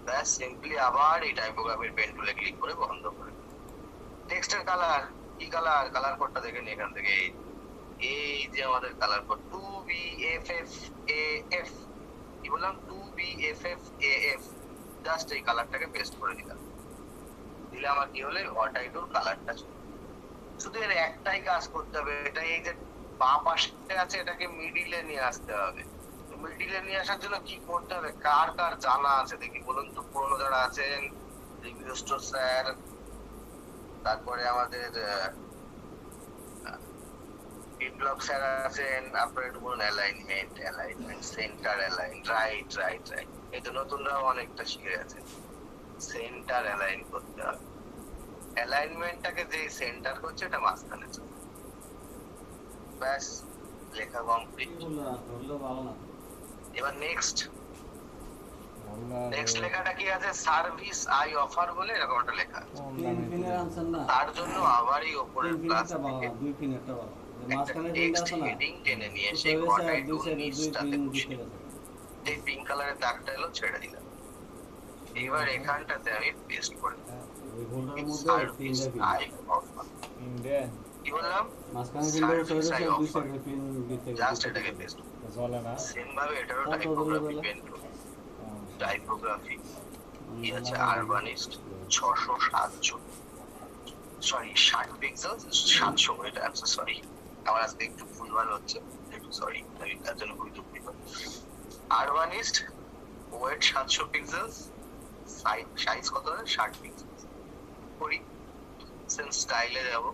ব্যাস, সিম্পলি আবার এই টাইপোগ্রাফির পেন টুলে ক্লিক করে বন্ধ করে। টেক্সটের কালার, কি কালার, কালার কোডটা দেখে নি এখান থেকে। এই যে আমাদের কালার কোড 2BFFAF, কি বললাম, 2BFFAF, জাস্ট এই কালারটাকে পেস্ট করে দিলাম। দিলে আমার কি হলো, হোয়াট আই ডুর কালারটা ছিল। শুধু এর একটাই কাজ করতে হবে, এটা এই যে বাঁ পাশে আছে এটাকে মিডিলে নিয়ে আসতে হবে। মিডিলে নিয়ে আসার জন্য কি করতে হবে, কার কার জানা আছে দেখি বলুন তো। পুরনো যারা আছেন, রিভিউ স্টোর স্যার, তারপরে আমাদের বিপ্লব স্যার আছেন, আপনারা একটু বলুন alignment, centre align, right right right. এই তো নতুনরাও অনেকটা শিখে গেছে, সেন্টার অ্যালাইন করতে হবে। অ্যালাইনমেন্টটাকে যে সেন্টার করছে এটা মাঝখানে চলে। ব্যাস, লেখা কমপ্লিট। এবার নেক্সট লেখাটা কি আছে, সার্ভিস আই অফার বলে এরকম একটা লেখা আছে। তার জন্য আবার এই উপরের প্লাস থেকে টেক্সট হেডিং টেনে নিয়ে এসে হোয়াট আই ডু নিচটাতে বসিয়ে এই পিঙ্ক কালারের দাগটা এলো, ছেড়ে দিলাম। এবার এখানটাতে আমি পেস্ট করে দিলাম, সার্ভিস আই অফার। কি বললাম, সার্ভিস আই অফার, জাস্ট এটাকে পেস্ট চলে না। সেম ভাবে এটারও টাইপোগ্রাফি পেন টুল, টাইপোগ্রাফি কি আছে, Urbanist 600-700, sorry 60 pixel 700 weight. I am so sorry, আমার আজকে একটু ভুলভাল হচ্ছে, একটু সরি, আমি তার জন্য খুবই দুঃখিত। আরবানিস্ট ওয়েট 700 পিক্সেল, সাইজ কত, 60 পিক্সেল করি। সেম স্টাইলে যাব,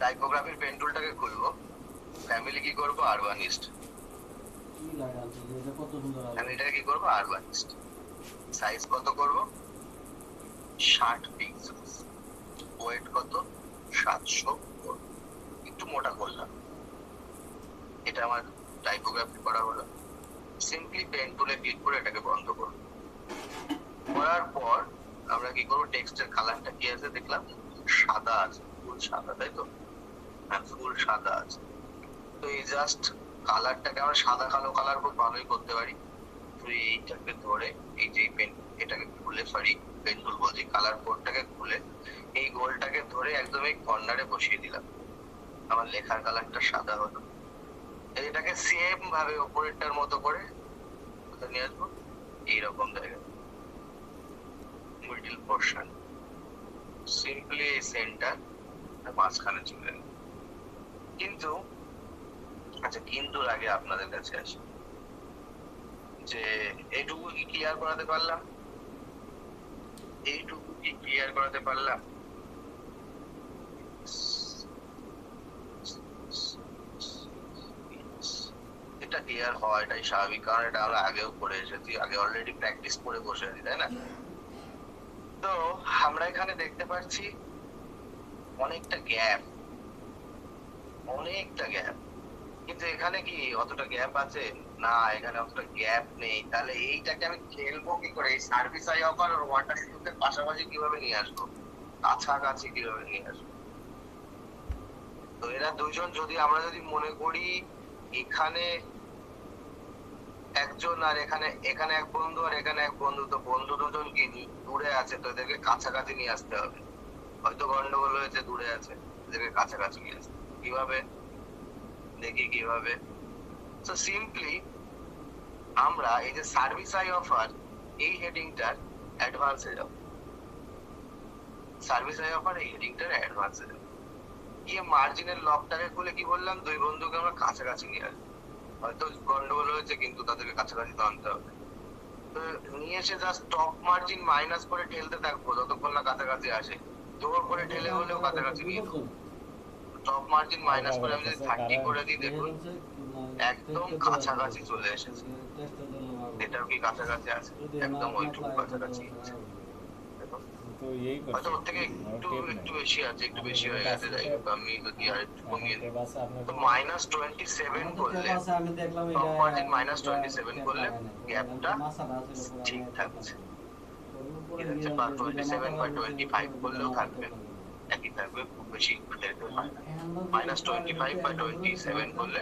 টাইপোগ্রাফির পেন টুলটাকে খুলবো, ফ্যামিলি কি করবো, আরবানিস্ট। কি লাগাচ্ছে যে এটা কত সুন্দর আলো। ফ্যামিলিটাকে কি করবো, আরবানিস্ট। সাইজ কত করব, 60 পিক্সেলস। ওয়েট কত, 700। একটু মোটা করলাম। এটা আমার টাইপোগ্রাফি করা হলো। সিম্পলি পেন টুলে ক্লিক করে এটাকে বন্ধ করব। করার পর আমরা কি করবো, টেক্সটের কালারটা কি আছে দেখলাম, সাদা আছে, ফুল সাদা, তাই তো? হ্যাঁ, ফুল সাদা আছে। তো এই জাস্ট কালারটাকে আমরা সাদা কালো কালার খুব ভালোই করতে পারি। তো এইটাকে ধরে, এই যে পেন, এটাকে খুলে, সরি পেন টুল বলছি, কালার কোডটাকে খুলে এই গোলটাকে ধরে একদম এই কর্নারে বসিয়ে দিলাম। আমার লেখার কালারটা সাদা হলো। এটাকে সেম ভাবে উপরেরটার মতো করে কোথায় নিয়ে আসবো, এইরকম জায়গায়, মিডল পোর্শন, সিম্পলি এই সেন্টার মাঝখানে চলে এলো। কিন্তু আচ্ছা, কিন্তু আগে আপনাদের কাছে আসি যে এইটুকু কি ক্লিয়ার করাতে পারলাম, এইটুকু কি ক্লিয়ার করাতে পারলাম? এটা ক্লিয়ার হওয়া এটাই স্বাভাবিক, কারণ এটা আমরা আগেও করে এসেছি, আগে অলরেডি প্র্যাকটিস করে বসে আছি, তাই না? তো আমরা এখানে দেখতে পাচ্ছি অনেকটা গ্যাপ, অনেকটা গ্যাপ। কিন্তু এখানে কি অতটা গ্যাপ আছে? না, এখানে অতটা গ্যাপ নেই। তাহলে এইটাকে আমি খেলবো কি করে? এই সার্ভিস আই অফার আর ওয়াটার শুটের পাশাপাশি কিভাবে নিয়ে আসবো, কাছাকাছি কিভাবে নিয়ে আসবো? তো এরা দুজন যদি আমরা যদি মনে করি এখানে একজন আর এখানে এখানে এক বন্ধু আর এখানে এক বন্ধু, তো বন্ধু দুজন কি দূরে আছে, তো এদেরকে কাছাকাছি নিয়ে আসতে হবে। হয়তো গন্ডগোল হয়েছে, দূরে আছে, এদেরকে কাছাকাছি নিয়ে আসতে হবে। কিভাবে দেখি কিভাবে? তো সিম্পলি আমরা এই যে সার্ভিস আই অফার, এই হেডিংটার অ্যাডভান্সে যাব। সার্ভিস আই অফার এই হেডিংটার অ্যাডভান্সে যাব, গিয়ে মার্জিনের লকটাকে খুলে কি বললাম, দুই বন্ধুকে আমরা কাছাকাছি নিয়ে আসবো। হয়তো গন্ডগোল হয়েছে, কিন্তু তাদেরকে কাছাকাছি তো আনতে হবে। তো নিয়ে এসে জাস্ট টপ মার্জিন মাইনাস করে ঠেলতে থাকবো যতক্ষণ না কাছাকাছি আসে। জোর করে ঠেলে হলেও কাছাকাছি নিয়ে দেবো। টপ মার্জিন মাইনাস করে আমি যদি 30 করে দিই, দেখুন একদম কাছাকাছি চলে এসেছে। এটাও কি কাছাকাছি আছে, একদম ওইটুকু কাছাকাছি আছে। তো এই হয়তো ওর থেকে একটু বেশি আছে, একটু বেশি হয়ে গেছে। যাই হোক, আমি যদি আর একটু কমিয়ে দিই, তো -27 করলে, টপ মার্জিন -27 করলে গ্যাপটা ঠিক থাকছে। ঠিক আছে, বা 27 বা 25 করলেও থাকবে, একই থাকবে, খুব বেশি -25 বা 27 করলে,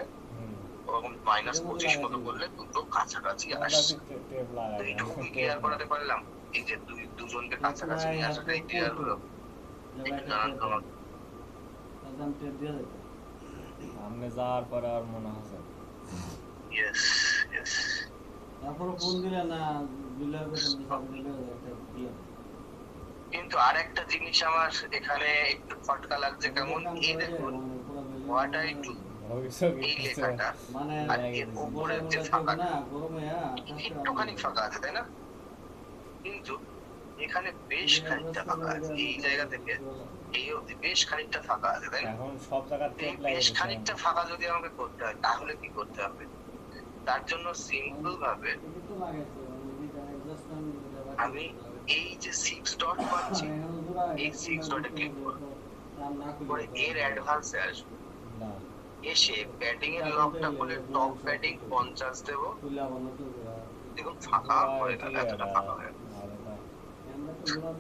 ওরকম -25 মতো করলে দুটো কাছাকাছি আসছে। তো এইটুকু ক্লিয়ার করাতে পারলাম। এই যে দুজনকে কাছাকাছি নিয়ে আসাটাই ক্লিয়ার হলো। একটু জানান তো আমাকে। সামনে যাওয়ার পরে আর মনে হচ্ছে ইয়েস ইয়েস। তারপরে ফোন দিলে না, বিলের বেতন দিলে একটা দিয়ে। কিন্তু আরেকটা জিনিস আমার এখানে একটু ফটকা লাগছে, কেমন? এই দেখুন, হোয়াট আই ডু, এই লেখাটা মানে আর এর উপরের যে ফাঁকাটা, না গরমে একটুখানি ফাঁকা আছে, তাই না? কিন্তু এখানে বেশ খানিকটা ফাঁকা আছে, এই জায়গা থেকে এই অবধি বেশ খানিকটা ফাঁকা আছে, তাই না? এখন সব জায়গায় এই বেশ খানিকটা ফাঁকা যদি আমাকে করতে হয়, তাহলে কি করতে হবে? তার জন্য সিম্পল ভাবে আমি এই যে 6 ডট পাচ্ছি, এই 6 ডটে ক্লিক করব, করে এর অ্যাডভান্সে আসবো। না এসে প্যাডিং এর লকটা খুলে টপ প্যাডিং 50 দেব। দেখুন ফাঁকা হয়ে গেল, এতটা ফাঁকা হয়ে গেল।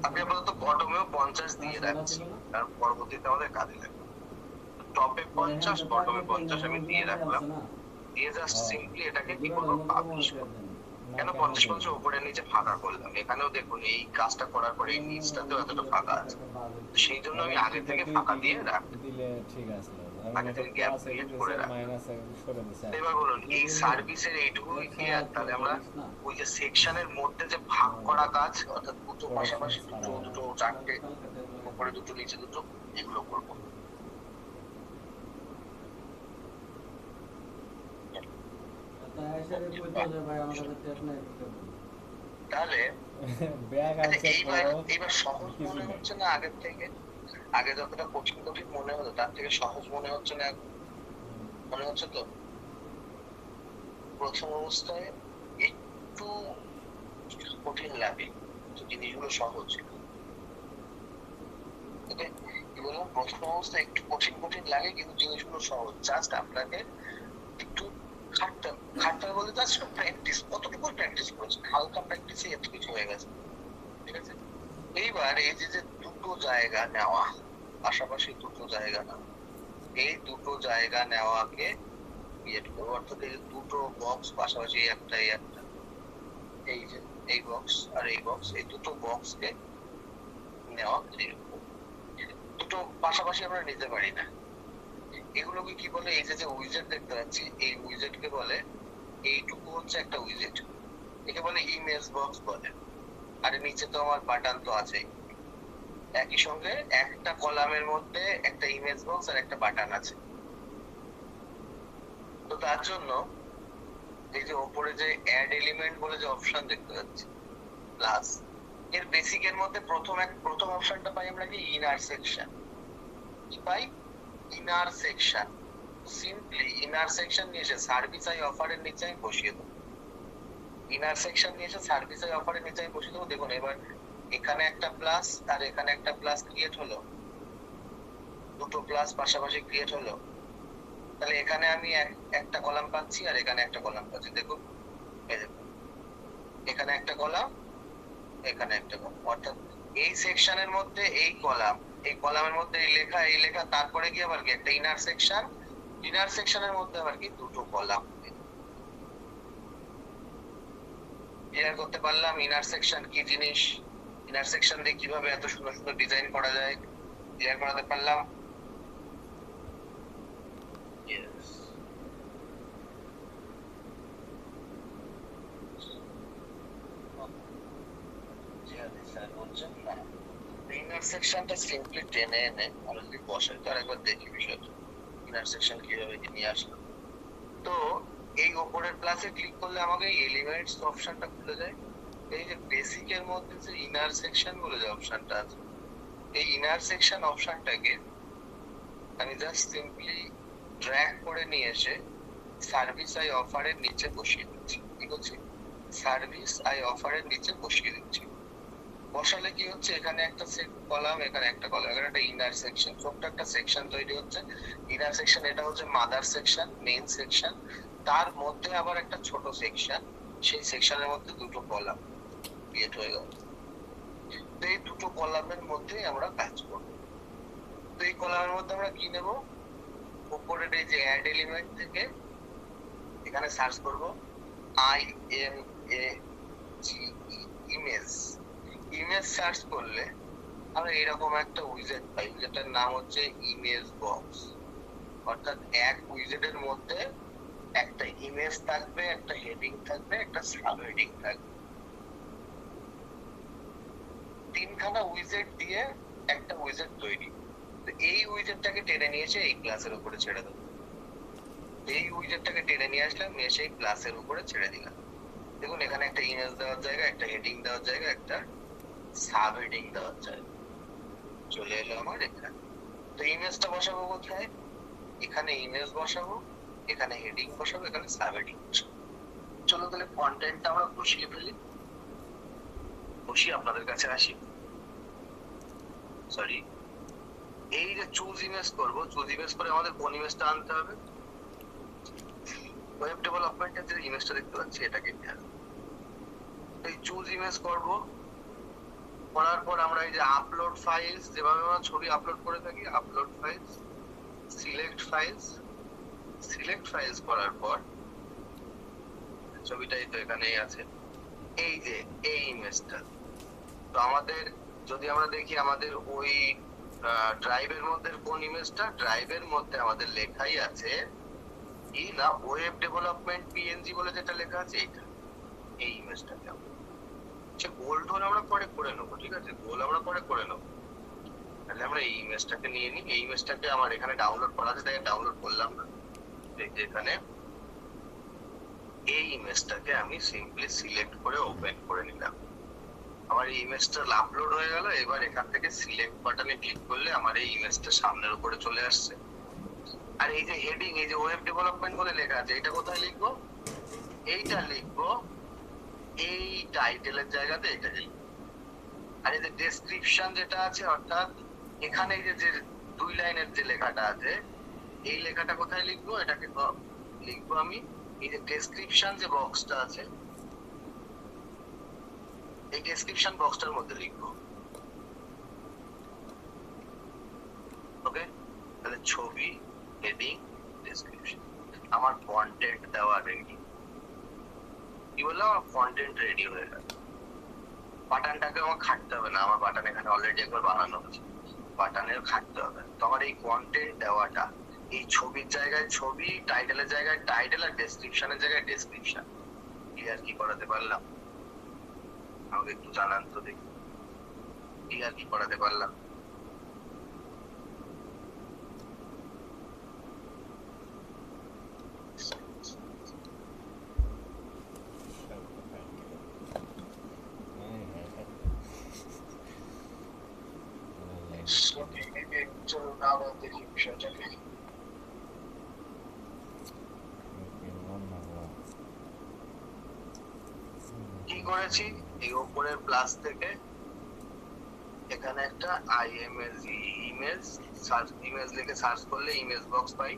আমি আপাতত বটমেও 50 দিয়ে রাখছি, কারণ পরবর্তীতে আমাদের কাজে লাগবে। টপে 50, বটমে 50 আমি দিয়ে রাখলাম। দিয়ে জাস্ট সিম্পলি এটাকে কি করবো, পাবলিশ করবো। কেন 50 উপরে নিচে ফাঁকা করলাম? এখানেও দেখুন এই কাজটা করার পরে এই নিচটাতেও এতটা ফাঁকা আছে, সেই জন্য আমি আগে থেকে ফাঁকা দিয়ে রাখি, দিলে ঠিক আছে, আগে থেকে গ্যাপ ক্রিয়েট করে রাখি। মাইনাস সরে দিছে। এবার বলুন, এই সার্ভিসের এইটুকু ক্লিয়ার? তাহলে আমরা ওই যে সেকশনের মধ্যে যে ভাগ করা কাজ, অর্থাৎ দুটো পাশাপাশি, দুটো চারটে, উপরে দুটো নিচে দুটো, এগুলো করবো। তাহলে ব্যাগ আছে এইবার সহজ মনে হচ্ছে না আগের থেকে? আগে যতটা কঠিন কঠিন মনে হতো তার থেকে সহজ মনে হচ্ছে না এখন? মনে হচ্ছে তো? প্রথম অবস্থায় একটু কঠিন লাগে, তো জিনিসগুলো সহজ ছিল। ওকে, কি বললাম? প্রথম অবস্থায় একটু কঠিন কঠিন লাগে কিন্তু জিনিসগুলো সহজ, জাস্ট আপনাকে একটু খাটতে খাটতে হবে, বলতে জাস্ট প্র্যাকটিস, কতটুকু প্র্যাকটিস করেছেন, হালকা প্র্যাকটিসে এত কিছু হয়ে গেছে। ঠিক আছে, এইবার এই যে যে দুটো জায়গা নেওয়া, পাশাপাশি দুটো জায়গা নেওয়া, এই দুটো জায়গা নেওয়াকে ক্রিয়েট করবো, অর্থাৎ এই যে দুটো বক্স পাশাপাশি, একটা এই একটা, এই যে এই বক্স আর এই বক্স, এই দুটো বক্সকে নেওয়া ক্রিয়েট করবো। দুটো পাশাপাশি আমরা নিতে পারি না। এগুলোকে কি বলে? এই যে যে উইজেট দেখতে পাচ্ছি, এই উইজেটকে বলে, এইটুকু হচ্ছে একটা উইজেট, একে বলে ইমেজ বক্স বলে। আর নিচে তো আমার বাটন তো আছেই, একই সঙ্গে একটা কলামের মধ্যে একটা ইমেজ বক্স আর একটা বাটন আছে। তো তার জন্য এই যে ওপরে যে অ্যাড এলিমেন্ট বলে যে অপশন দেখতে পাচ্ছি প্লাস, এর বেসিকের মধ্যে প্রথম অপশনটা পাই আমরা কি? Inner section. কি পাই? Inner section. Simply inner section নিয়ে এসে সার্ভিস আই অফারের নিচে আমি বসিয়ে দেবো। ইনার সেকশন নিয়ে এসে সার্ভিস আই অফারের নিচে আমি বসিয়ে দেবো। দেখুন এবার এখানে একটা প্লাস আর এখানে একটা প্লাস ক্রিয়েট হলো, দুটো প্লাস পাশাপাশি ক্রিয়েট হলো। তাহলে এখানে আমি একটা কলাম পাচ্ছি আর এখানে একটা কলাম পাচ্ছি। দেখুন এই দেখুন, এখানে একটা কলাম, এখানে একটা কলাম, অর্থাৎ এই সেকশনের মধ্যে এই কলাম, এই কলামের মধ্যে এই লেখা, তারপরে কি আবার কি একটা ইনার সেকশন, ইনার সেকশনের মধ্যে আবার কি দুটো কলাম। ক্লিয়ার করতে পারলাম ইনার সেকশন কি জিনিস, ইনার সেকশন দিয়ে কিভাবে এত সুন্দর সুন্দর ডিজাইন করা যায়, ক্লিয়ার করাতে পারলাম। Yes. ইন্টারসেকশনটা সিম্পলি টেনে এনে আমরা যদি বসাই, তো আরেকবার দেখি বিষয়টা ইন্টারসেকশন কিভাবে নিয়ে আসলো। তো এই উপরের প্লাসে ক্লিক করলে আমাকে এলিমেন্টস অপশনটা খুলে যায়। এই যে বেসিকের মধ্যে যে ইনার সেকশন বলে যে অপশনটা আছে, এই ইনার সেকশন অপশনটাকে আমি জাস্ট সিম্পলি ড্র্যাগ করে নিয়ে এসে সার্ভিস আই অফারের নিচে বসিয়ে দিচ্ছি। কি করছি? সার্ভিস আই অফারের নিচে বসিয়ে দিচ্ছি। বসালে কি হচ্ছে? এখানে একটা কলাম, এখানে একটা কলাম, এখানে একটা ইনার সেকশন, ছোট্ট একটা সেকশন তৈরি হচ্ছে। ইনার সেকশন, এটা হচ্ছে মাদার সেকশন, মেইন সেকশন, তার মধ্যে আবার একটা ছোট সেকশন, সেই সেকশনের মধ্যে দুটো কলাম ক্রিয়েট হয়ে গেল। তো এই দুটো কলামের মধ্যে আমরা কাজ করব। তো এই কলামের মধ্যে আমরা কি নেব? উপরের এই যে অ্যাড এলিমেন্ট থেকে এখানে সার্চ করব ইমেজ। ইমেজ সার্চ করলে আমরা এরকম একটা উইজেট পাই, যেটার নাম হচ্ছে ইমেজ বক্স। অর্থাৎ এক উইজেটের মধ্যে একটা ইমেজ থাকবে, একটা হেডিং থাকবে, একটা সাব হেডিং থাকবে। তিনখানা উইজেট দিয়ে একটা উইজেট তৈরি। তো এই উইজেটটাকে টেনে নিয়ে এসে এই ক্লাসের উপরে ছেড়ে দেবো। এই উইজেটটাকে টেনে নিয়ে আসলাম, নিয়ে এসে এই ক্লাসের উপরে ছেড়ে দিলাম। দেখুন এখানে একটা ইমেজ দেওয়ার জায়গা, একটা হেডিং দেওয়ার জায়গা, একটা সাব হেডিং দেওয়ার জায়গা চলে এলো আমার এখানে। তো ইমেজটা বসাবো কোথায়? এখানে ইমেজ বসাবো, এখানে হেডিং বসাবো, এখানে সাব হেডিং বসাবো। চলো তাহলে কন্টেন্টটা আমরা বসিয়ে ফেলি। বসিয়ে আপনাদের কাছে আসি। সরি, এই যে চুজ ইমেজ করব, চুজ ইমেজ করে আমাদের কোন ইমেজটা আনতে হবে? ওয়েব ডেভেলপমেন্টের যে ইমেজটা দেখতে পাচ্ছি এটাকে নিতে হবে। এই চুজ ইমেজ করব, করার পর আমরা এই যে আপলোড ফাইলস, যেভাবে আমরা ছবি আপলোড করে থাকি, আপলোড ফাইলস, সিলেক্ট ফাইলস করার পর ছবিটাই তো এখানেই আছে, এই যে এই ইমেজটা। তো আমাদের যদি আমরা দেখি আমাদের ওই ড্রাইভের মধ্যে কোন ইমেজটা, ড্রাইভের মধ্যে আমাদের লেখাই আছে কি না, ওয়েব ডেভেলপমেন্ট পিএনজি বলে যেটা লেখা আছে এইটা, এই ইমেজটাকে গোল টোল আমরা পরে করে নেবো। ঠিক আছে, গোল আমরা পরে করে নেবো। তাহলে আমরা এই ইমেজটাকে নিয়ে নিই। এই ইমেজটাকে আমার এখানে ডাউনলোড করা আছে, তাই ডাউনলোড করলাম না। এখানে এই ইমেজটাকে আমি সিম্পলি সিলেক্ট করে ওপেন করে নিলাম। আমার এই ইমেজটা আপলোড হয়ে গেল। এবার এখান থেকে সিলেক্ট বাটনে ক্লিক করলে আমার এই ইমেজটা সামনের উপরে চলে আসছে। আর এই যে হেডিং, এই যে ওয়েব ডেভেলপমেন্ট বলে লেখা আছে, এটা কোথায় লিখবো? এইটা লিখবো এই টাইটেলের জায়গাতে, এটা লিখবো। আর এই যে ডেসক্রিপশন যেটা আছে, অর্থাৎ এখানে এই যে 2 লাইনের যে লেখাটা আছে, এই লেখাটা কোথায় লিখবো? এটাকে লিখবো আমি এই যে ডেসক্রিপশন যে বক্সটা আছে, এই ডেসক্রিপশন বক্সটার মধ্যে লিখবো। ওকে, তাহলে ছবি, হেডিং, ডেসক্রিপশন, আমার কন্টেন্ট দেওয়া রেডি। কি বললাম? আমার কন্টেন্ট রেডি হয়ে গেল। বাটনটাকে আমার খাটতে হবে না, আমার বাটন এখানে অলরেডি একবার বানানো হয়েছে, বাটনের খাটতে হবে। তো আমার এই কন্টেন্ট দেওয়াটা, এই ছবির জায়গায় ছবি, টাইটেলের জায়গায় টাইটেল, আর ডেসক্রিপশনের জায়গায় ডেসক্রিপশন। ক্লিয়ার কি করাতে পারলাম? আমাকে একটু জানান তো দেখি, ক্লিয়ার কি করাতে পারলাম? চলুন আবার দেখি বিষয়টাকে। কি করেছি? এই উপরের প্লাস থেকে এখানে একটা ইমেজ সার্চ, ইমেজ লিখে সার্চ করলে ইমেজ বক্স পাই।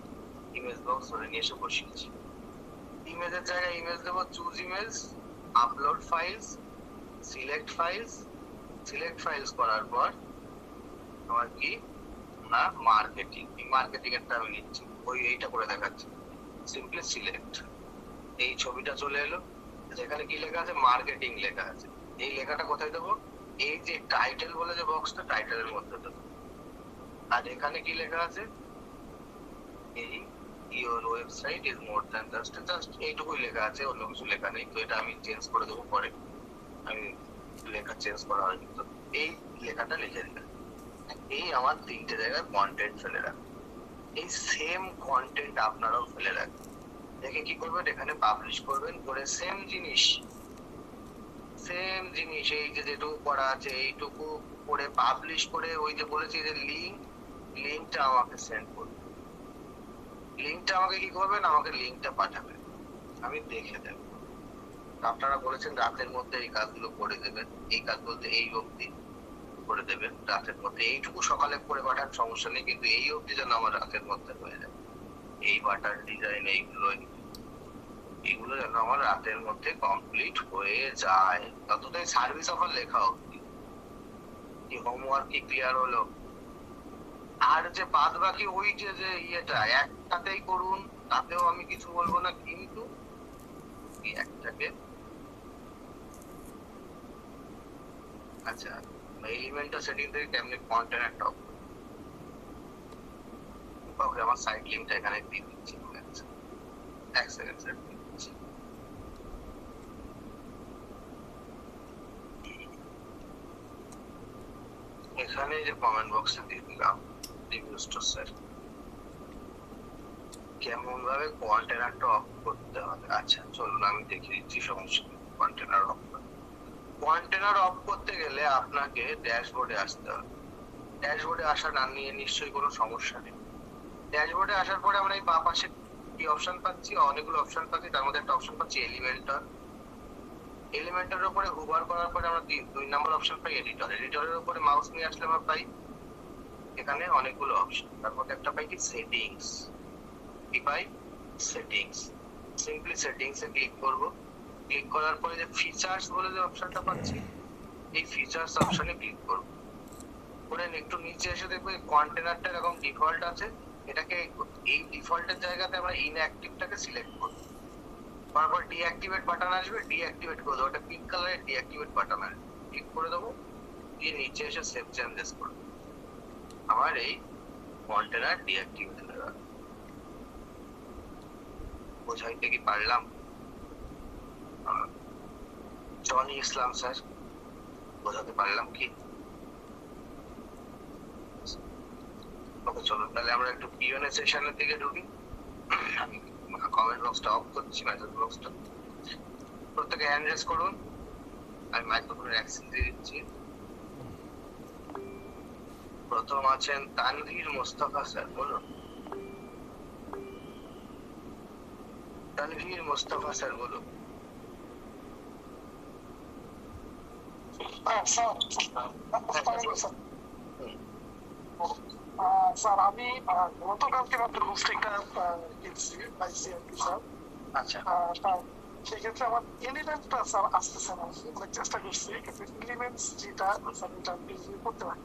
ইমেজ বক্স ধরে নিয়ে এসে বসিয়েছি। ইমেজের জায়গায় ইমেজ দেবো, choose image, upload files, select files. Select files করার পর আমার কি না মার্কেটিং, এই মার্কেটিং এরটা আমি নিচ্ছি, ওই এইটা করে দেখাচ্ছি, সিম্পলি সিলেক্ট। এই ছবিটা চলে এলো, যেখানে কি লেখা আছে? মার্কেটিং লেখা আছে। এই লেখাটা কোথায় দেবো? এই যে টাইটেল বলে যে বক্সটা, টাইটেলের মধ্যে দেবো। আর এখানে কি লেখা আছে? এই your website is more than just এইটুকুই লেখা আছে, অন্য কিছু লেখা নেই। তো এটা আমি চেঞ্জ করে দেবো পরে, আমি লেখা চেঞ্জ করা হয়নি। তো এই লেখাটা লিখে দিলাম। এই আমার 3টে জায়গায় কন্টেন্ট ফেলে রাখবো। এই সেম কন্টেন্ট আপনারাও ফেলে রাখবেন। দেখে কি করবেন? এখানে পাবলিশ করবেন, করে সেম জিনিস এই যে যেটুকু করা আছে এইটুকু করে পাবলিশ করে, ওই যে বলেছি যে লিঙ্কটা আমাকে সেন্ড করবেন। লিঙ্কটা আমাকে কি করবেন? আমাকে লিঙ্কটা পাঠাবেন, আমি দেখে দেব। আপনারা বলেছেন রাতের মধ্যে এই কাজগুলো করে দেবেন। এই কাজ বলতে এই অবধি করে দেবেন রাতের মধ্যে। এইটুকু সকালে করে পাঠান, সমস্যা নেই, কিন্তু এই অবধি যেন আমার রাতের মধ্যে হয়ে যায়। এই বাটার ডিজাইন এইগুলো যেন আমার রাতের মধ্যে কমপ্লিট হয়ে যায়। ততটাই সার্ভিস অফার লেখা অবধি কি হোমওয়ার্ক কি ক্লিয়ার হলো? আর যে বাদ বাকি ওই যে ইয়েটা একটাতেই করুন, তাতেও আমি কিছু বলবো না, কিন্তু একটাকে আচ্ছা এলিমেন্টটা সেটিং থেকে কেমনে কন্টেন্ট টপ। ওকে, আমার সাইট লিংকটা এখানে দিয়ে দিচ্ছি। এক সেকেন্ড স্যার, এখানে যে কমেন্ট বক্সে দিয়ে দিলাম রিভিউ স্টোর স্যার, কেমন ভাবে কন্টেনারটা অফ করতে হবে। আচ্ছা চলুন আমি দেখিয়ে দিচ্ছি সমস্যা। কন্টেনার অফ, কন্টেনার অফ করতে গেলে আপনাকে ড্যাশবোর্ডে আসতে হবে। ড্যাশবোর্ডে আসা না নিয়ে নিশ্চয়ই কোনো সমস্যা নেই। ড্যাশবোর্ডে আসার পরে আমরা এই বাঁ পাশে কি অপশন পাচ্ছি? অনেকগুলো অপশন পাচ্ছি, তার মধ্যে একটা অপশন পাচ্ছি এলিমেন্টর। এলিমেন্টের উপরে হুভার করার পরে আমরা 2 নম্বর অপশন পাই এডিটর। এডিটরের উপরে মাউস নিয়ে আসলে আমরা পাই এখানে অনেকগুলো অপশন, তার মধ্যে একটা পাই কি সেটিংস। কি পাই? সেটিংস। সিম্পলি সেটিংস এ ক্লিক করব। ক্লিক করার পরে যে ফিচার্স বলে যে অপশনটা পাচ্ছি, এই ফিচার্স অপশনে ক্লিক করব। করে একটু নিচে এসে দেখবো এই কন্টেনারটা এরকম ডিফল্ট আছে, এটাকে এই ডিফল্টের জায়গাতে আমরা ইনঅ্যাক্টিভটাকে সিলেক্ট করব। তারপর ডিঅ্যাক্টিভেট বাটন আসবে, ডিঅ্যাক্টিভেট করে দেবো। ওটা পিঙ্ক কালারের ডিঅ্যাক্টিভেট বাটন আসবে, ক্লিক করে দেবো। দিয়ে নিচে এসে সেভ চেঞ্জেস করব। আমার এই কন্টেনার ডিঅ্যাক্টিভেট হয়ে গেল। বোঝাইতে কি পারলাম? জনি ইসলাম স্যার, বোঝাতে পারলাম কি? ওকে চলুন তাহলে আমরা একটু কিউএনএ সেশনের দিকে ঢুকি। আমি কমেন্ট বক্সটা অফ করছি, মেসেজ বক্সটা। প্রত্যেকে হ্যান্ড রেজ করুন। আমি মাইক্রোফোনের অ্যাক্সেস দিয়ে দিচ্ছি। প্রথম আছেন তানভীর মোস্তফা স্যার, বলুন। তানভীর মোস্তফা স্যার বলুন। স্যার আমি গতকালকে মাত্র হোস্টিংটা পাইছি আর কি স্যার। আচ্ছা, সেক্ষেত্রে আমার এলিমেন্টটা স্যার আসতেছে না, অনেক চেষ্টা করছি কিন্তু এলিমেন্টস যেটা স্যার এটা আমি করতে পারি।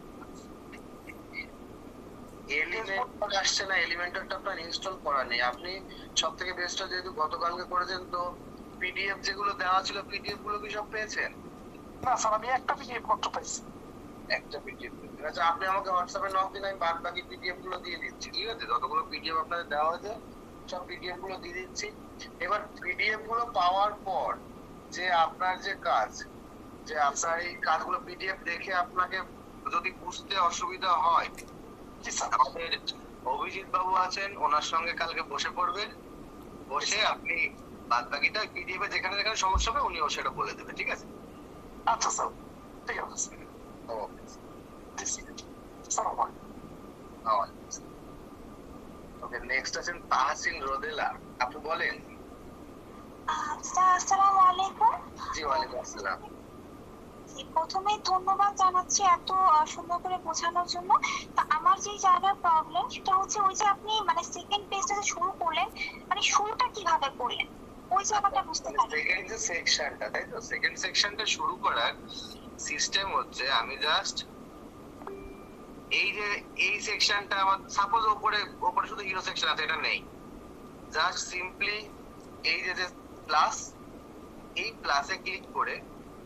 এলিমেন্টর আসছে না, এলিমেন্টরটা আপনার ইনস্টল করা নেই। আপনি সব থেকে বেস্টটা যেহেতু গতকালকে করেছেন, তো পিডিএফ যেগুলো দেওয়া ছিল পিডিএফ গুলো কি সব পেয়েছেন? না স্যার আমি একটা পিডিএফ মাত্র পাইছি। একটা পিডিএফ, আচ্ছা আপনি আমাকে হোয়াটসঅ্যাপে নক দিন, আমি বাদ বাকি পিডিএফ গুলো দিয়ে দিচ্ছি, ঠিক আছে? যতগুলো পিডিএফ আপনাদের দেওয়া হয়েছে সব পিডিএফ গুলো দিয়ে দিচ্ছি। এবার পিডিএফ গুলো পাওয়ার পর যে আপনার যে কাজ, যে আপনার এই কাজগুলো পিডিএফ দেখে আপনাকে যদি বুঝতে অসুবিধা হয়, আমাদের অভিজিৎ বাবু আছেন, ওনার সঙ্গে কালকে বসে পড়বেন, বসে আপনি বাদ বাকিটা পিডিএফ এ যেখানে যেখানে সমস্যা হবে উনিও সেটা বলে দেবে, ঠিক আছে? আচ্ছা স্যার, ঠিক আছে স্যার। ওকে স্যার আমার ওকে, নেক্সট আছেন তাহসিন রোদেলা, আপনি বলেন। স্যার আসসালামু আলাইকুম। জি ওয়ালাইকুম আসসালাম। প্রথমেই ধন্যবাদ জানাচ্ছি এত সুন্দর করে বোঝানোর জন্য। তা আমার যে জায়গার প্রবলেম সেটা হচ্ছে ওই যে আপনি মানে সেকেন্ড পেজটা যে শুরু করলেন, মানে শুরুটা কিভাবে করলেন ওই জায়গাটা বুঝতে পারি। সেকেন্ড যে সেকশনটা, তাই তো? সেকেন্ড সেকশনটা শুরু করার সিস্টেম হচ্ছে, আমি জাস্ট এই যে এই সেকশনটা আমার সাপোজ উপরে শুধু হিরো সেকশন আছে, এটা নেই, জাস্ট সিম্পলি এই যে প্লাস, এই প্লাসে ক্লিক করে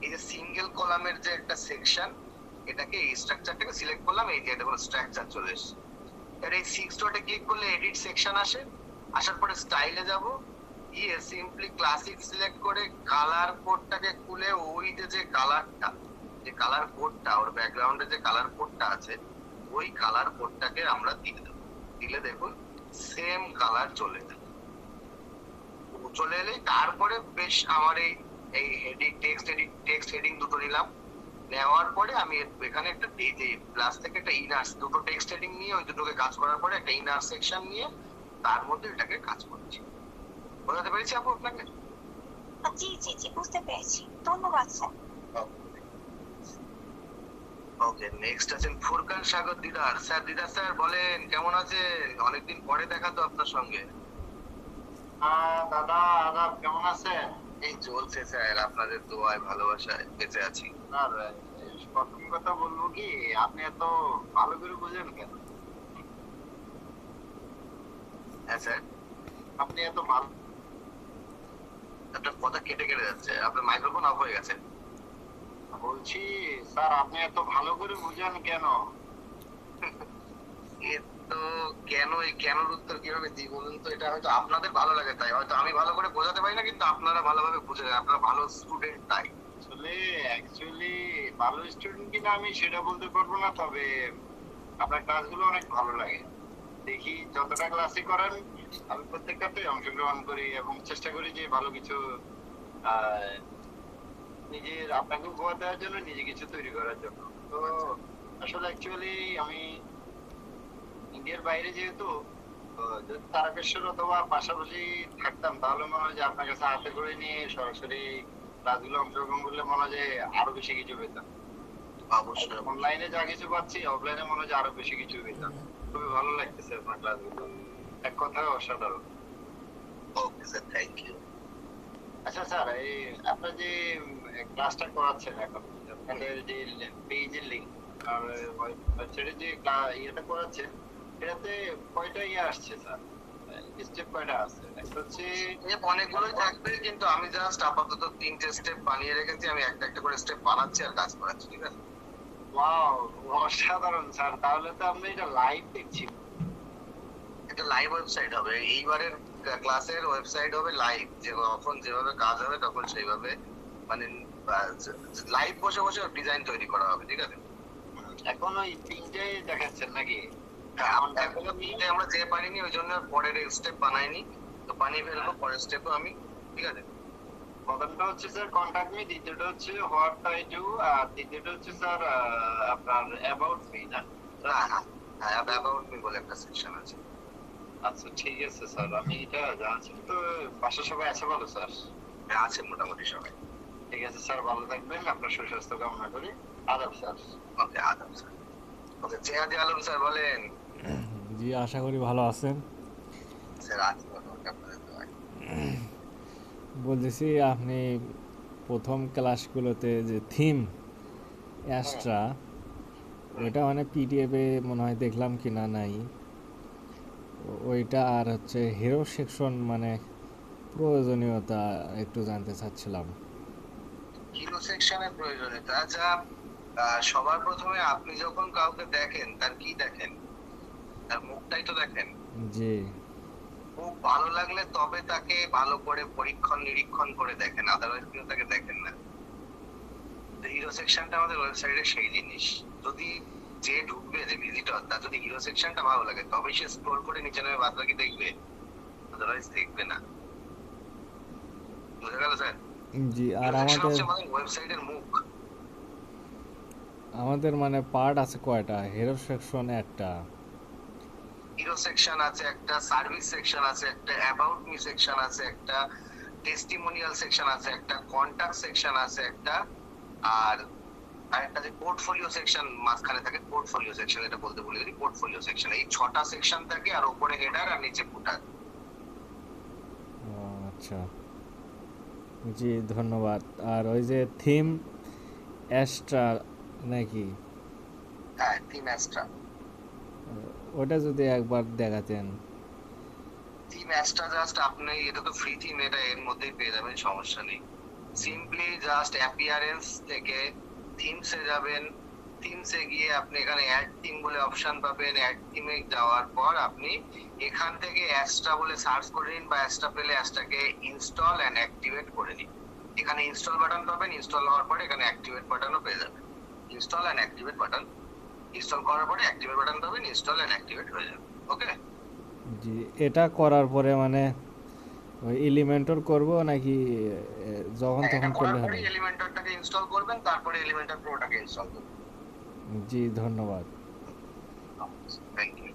এই যে সিঙ্গেল কলামের যে একটা সেকশন, এটাকে এই স্ট্রাকচারটাকে সিলেক্ট করলাম, এই যে এটা কোনো স্ট্রাকচার চলে এসেছে। এর এই 6 ডটে ক্লিক করলে এডিট সেকশন আসে, আসার পরে স্টাইলে যাব, গিয়ে সিম্পলি ক্লাসিক সিলেক্ট করে কালার কোডটাকে খুলে ওই যে কালারটা, যে কালার কোডটা ওর ব্যাকগ্রাউন্ডে যে কালার কোডটা আছে ওই কালার কোডটাকে আমরা দিয়ে দেবো। দিলে দেখুন সেম কালার চলে যাবে। চলে এলে তারপরে বেশ আমার এই হেডিং টেক্সট হেডিং দুটো নিলাম, নেওয়ার পরে আমি এখানে একটা পেজে প্লাস থেকে একটা ইনার দুটো টেক্সট হেডিং নিয়ে ওই দুটোকে কাজ করার পরে একটা ইনার সেকশন নিয়ে তার মধ্যে এটাকে কাজ করছি। বোঝাতে পেরেছি আপু আপনাকে? জি জি জি বুঝতে পেরেছি, ধন্যবাদ স্যার। ওকে, নেক্সট আছেন ফুরকান সাগর দিদার স্যার। দিদার স্যার বলেন, কেমন আছেন? অনেকদিন পরে দেখা তো আপনার সঙ্গে। দাদা আদাব, কেমন আছেন? এই চলছে স্যার, আপনাদের দোয়ায় ভালোবাসায় বেঁচে আছি। স্যার প্রথম কথা বলবো কি, আপনি এত ভালো করে বুঝেন কেন? হ্যাঁ স্যার, আপনি এত ভালো, আপনার কথা কেটে কেটে যাচ্ছে, আপনার মাইক্রোফোন অফ হয়ে গেছে। বলছি স্যার আপনি এত ভালো করে বুঝেন কেন? এ তো কেন, এই কেনর উত্তর কিভাবে দিই বলুন তো? এটা হয়তো আপনাদের ভালো লাগে তাই, হয়তো আমি ভালো করে বোঝাতে পারি না, কিন্তু আপনারা ভালোভাবে বুঝে যান, আপনারা ভালো স্টুডেন্ট তাই। আসলে অ্যাকচুয়ালি ভালো স্টুডেন্ট কিনা আমি সেটা বলতে পারবো না, তবে আপনার ক্লাসগুলো অনেক ভালো লাগে। দেখি যতটা ক্লাসে করেন আমি প্রত্যেকটাতে অংশগ্রহণ করি এবং চেষ্টা করি যে ভালো কিছু নিজের আপনাকে উপহার দেওয়ার জন্য, নিজে কিছু তৈরি করার জন্য। তো আসলে অ্যাকচুয়ালি আমি ইন্ডিয়ার বাইরে যেহেতু, যদি তারকেশ্বর অথবা পাশাপাশি থাকতাম তাহলে মনে হয় যে আপনার কাছে হাতে করে নিয়ে সরাসরি ক্লাসগুলো অংশগ্রহণ করলে মনে হয় যে আরো বেশি কিছু পেতাম। অবশ্যই অনলাইনে যা কিছু পাচ্ছি অফলাইনে মনে হয় যে আরো বেশি কিছু পেতাম। খুবই ভালো লাগতেছে আপনার ক্লাসগুলো, এক কথায় অসাধারণ। Okay sir, thank you. আচ্ছা স্যার, এই আপনার যে ক্লাসটা করাচ্ছেন এখন, আপনাদের যে পেজের লিংক আর ওয়েবসাইটে যে ইয়েটা করাচ্ছেন, এটাতে কয়টা ইয়ে আসছে স্যার? স্টেপ কয়টা আছে? একটা হচ্ছে অনেকগুলোই থাকবে, কিন্তু আমি জাস্ট আপাতত 3টে স্টেপ বানিয়ে রেখেছি, আমি একটা একটা করে স্টেপ বানাচ্ছি আর কাজ করাচ্ছি, ঠিক আছে? ওয়াও, অসাধারণ স্যার। তাহলে তো আপনি এটা লাইভ দেখছি। এটা লাইভ ওয়েবসাইট হবে, এইবারের ক্লাসের ওয়েবসাইট হবে লাইভ, যে কখন যেভাবে কাজ হবে তখন সেইভাবে, মানে লাইভ বসে বসে ডিজাইন তৈরি করা হবে, ঠিক আছে? এখন ওই তিনটে দেখাচ্ছেন নাকি? এখনো 3টে আমরা যে পারিনি, ওই জন্য পরের স্টেপ বানাইনি, তো বানিয়ে ফেলবো পরের স্টেপও আমি, ঠিক আছে? প্রথমটা হচ্ছে স্যার কন্টাক্ট মি, দ্বিতীয়টা হচ্ছে হোয়াট আই ডু, আর তৃতীয়টা হচ্ছে স্যার আপনার অ্যাবাউট মি না? হ্যাঁ হ্যাঁ হ্যাঁ, অ্যাবাউট মি বলে একটা সেকশন আছে। আচ্ছা ঠিক আছে স্যার, আমি এটা জানছি। তো বাসার সবাই আছে ভালো স্যার? হ্যাঁ, আছে মোটামুটি সবাই। ঠিক আছে স্যার, ভালো থাকবেন, আপনার সুস্বাস্থ্য কামনা করি। আদাব স্যার। ওকে, আদাব স্যার। ওকে, জিহাদি আলম স্যার বলেন। জি, আশা করি ভালো আছেন। স্যার আছি মোটামুটি, আপনাদের দোয়ায়। বলতেছি আপনি প্রথম ক্লাসগুলোতে যে থিম অ্যাস্ট্রা, ওইটা মানে পিডিএফে মনে হয় দেখলাম কিনা নাই, ওইটা আর হচ্ছে হিরো সেকশন মানে প্রয়োজনীয়তা একটু জানতে চাচ্ছিলাম। হিরো সেকশনের প্রয়োজনীয়তা, আচ্ছা সবার প্রথমে আপনি যখন কাউকে দেখেন তার কি দেখেন? তার মুখটাই তো দেখেন। জি খুব ভালো লাগলে তবে তাকে ভালো করে পরীক্ষণ নিরীক্ষণ করে দেখেন, আদারওয়াইজ কিন্তু তাকে দেখেন না। হিরো সেকশনটা আমাদের ওয়েবসাইটে সেই জিনিস, যদি যে ঢুকবে, যে ভিজিটর, তার যদি হিরো সেকশনটা ভালো লাগে তবেই সে স্ক্রল করে নিচে নেমে বাদ বাকি দেখবে, আদারওয়াইজ দেখবে না। বুঝা গেল স্যার? জি। আর আমাদের ওয়েবসাইটের মুখ। আমাদের মানে পার্ট আছে কয়টা? হিরো সেকশন একটা, হিরো সেকশন আছে একটা, সার্ভিস সেকশন আছে একটা, অ্যাবাউট মি সেকশন আছে একটা, টেস্টিমোনিয়াল সেকশন আছে একটা, কন্টাক্ট সেকশন আছে একটা, আর আরেকটা যে পোর্টফোলিও সেকশন মাঝখানে থাকে, পোর্টফোলিও সেকশন, এটা বলতে ভুলে গেছি, পোর্টফোলিও সেকশন। এই 6টা সেকশন থাকে, আর উপরে হেডার আর নিচে ফুটার। আচ্ছা জি, ধন্যবাদ। আর ওই যে থিম অ্যাস্ট্রা নাকি, হ্যাঁ, থিম অ্যাস্ট্রা। ওটা যদি একবার দেখাতেন। থিম অ্যাস্ট্রা জাস্ট আপনি, এটা তো ফ্রি থিম, এটা এর মধ্যেই পেয়ে যাবেন, সমস্যা নেই। সিম্পলি জাস্ট অ্যাপিয়ারেন্স থেকে থিমসে যাবেন, থিমসে গিয়ে আপনি এখানে অ্যাড থিম বলে অপশন পাবেন। অ্যাড থিমে যাওয়ার পর আপনি এখান থেকে অ্যাস্ট্রা বলে সার্চ করে নিন, বা অ্যাস্ট্রা পেলে অ্যাস্ট্রাকে ইনস্টল এন্ড অ্যাক্টিভেট করে নিন। এখানে ইনস্টল বাটন পাবেন, ইনস্টল হওয়ার পরে এখানে অ্যাক্টিভেট বাটনও পেয়ে যাবেন। Install and activate button, install করার পরে অ্যাক্টিভেট বাটন পাবেন, ইনস্টল এন্ড অ্যাক্টিভেট হয়ে যাবে। ওকে জি, এটা করার পরে মানে ওই এলিমেন্টর করব নাকি যখন তখন করলে হবে? এলিমেন্টরটাকে ইনস্টল করবেন, তারপরে এলিমেন্টর প্রোটাকে ইনস্টল করবেন। জি, ধন্যবাদ। Thank you.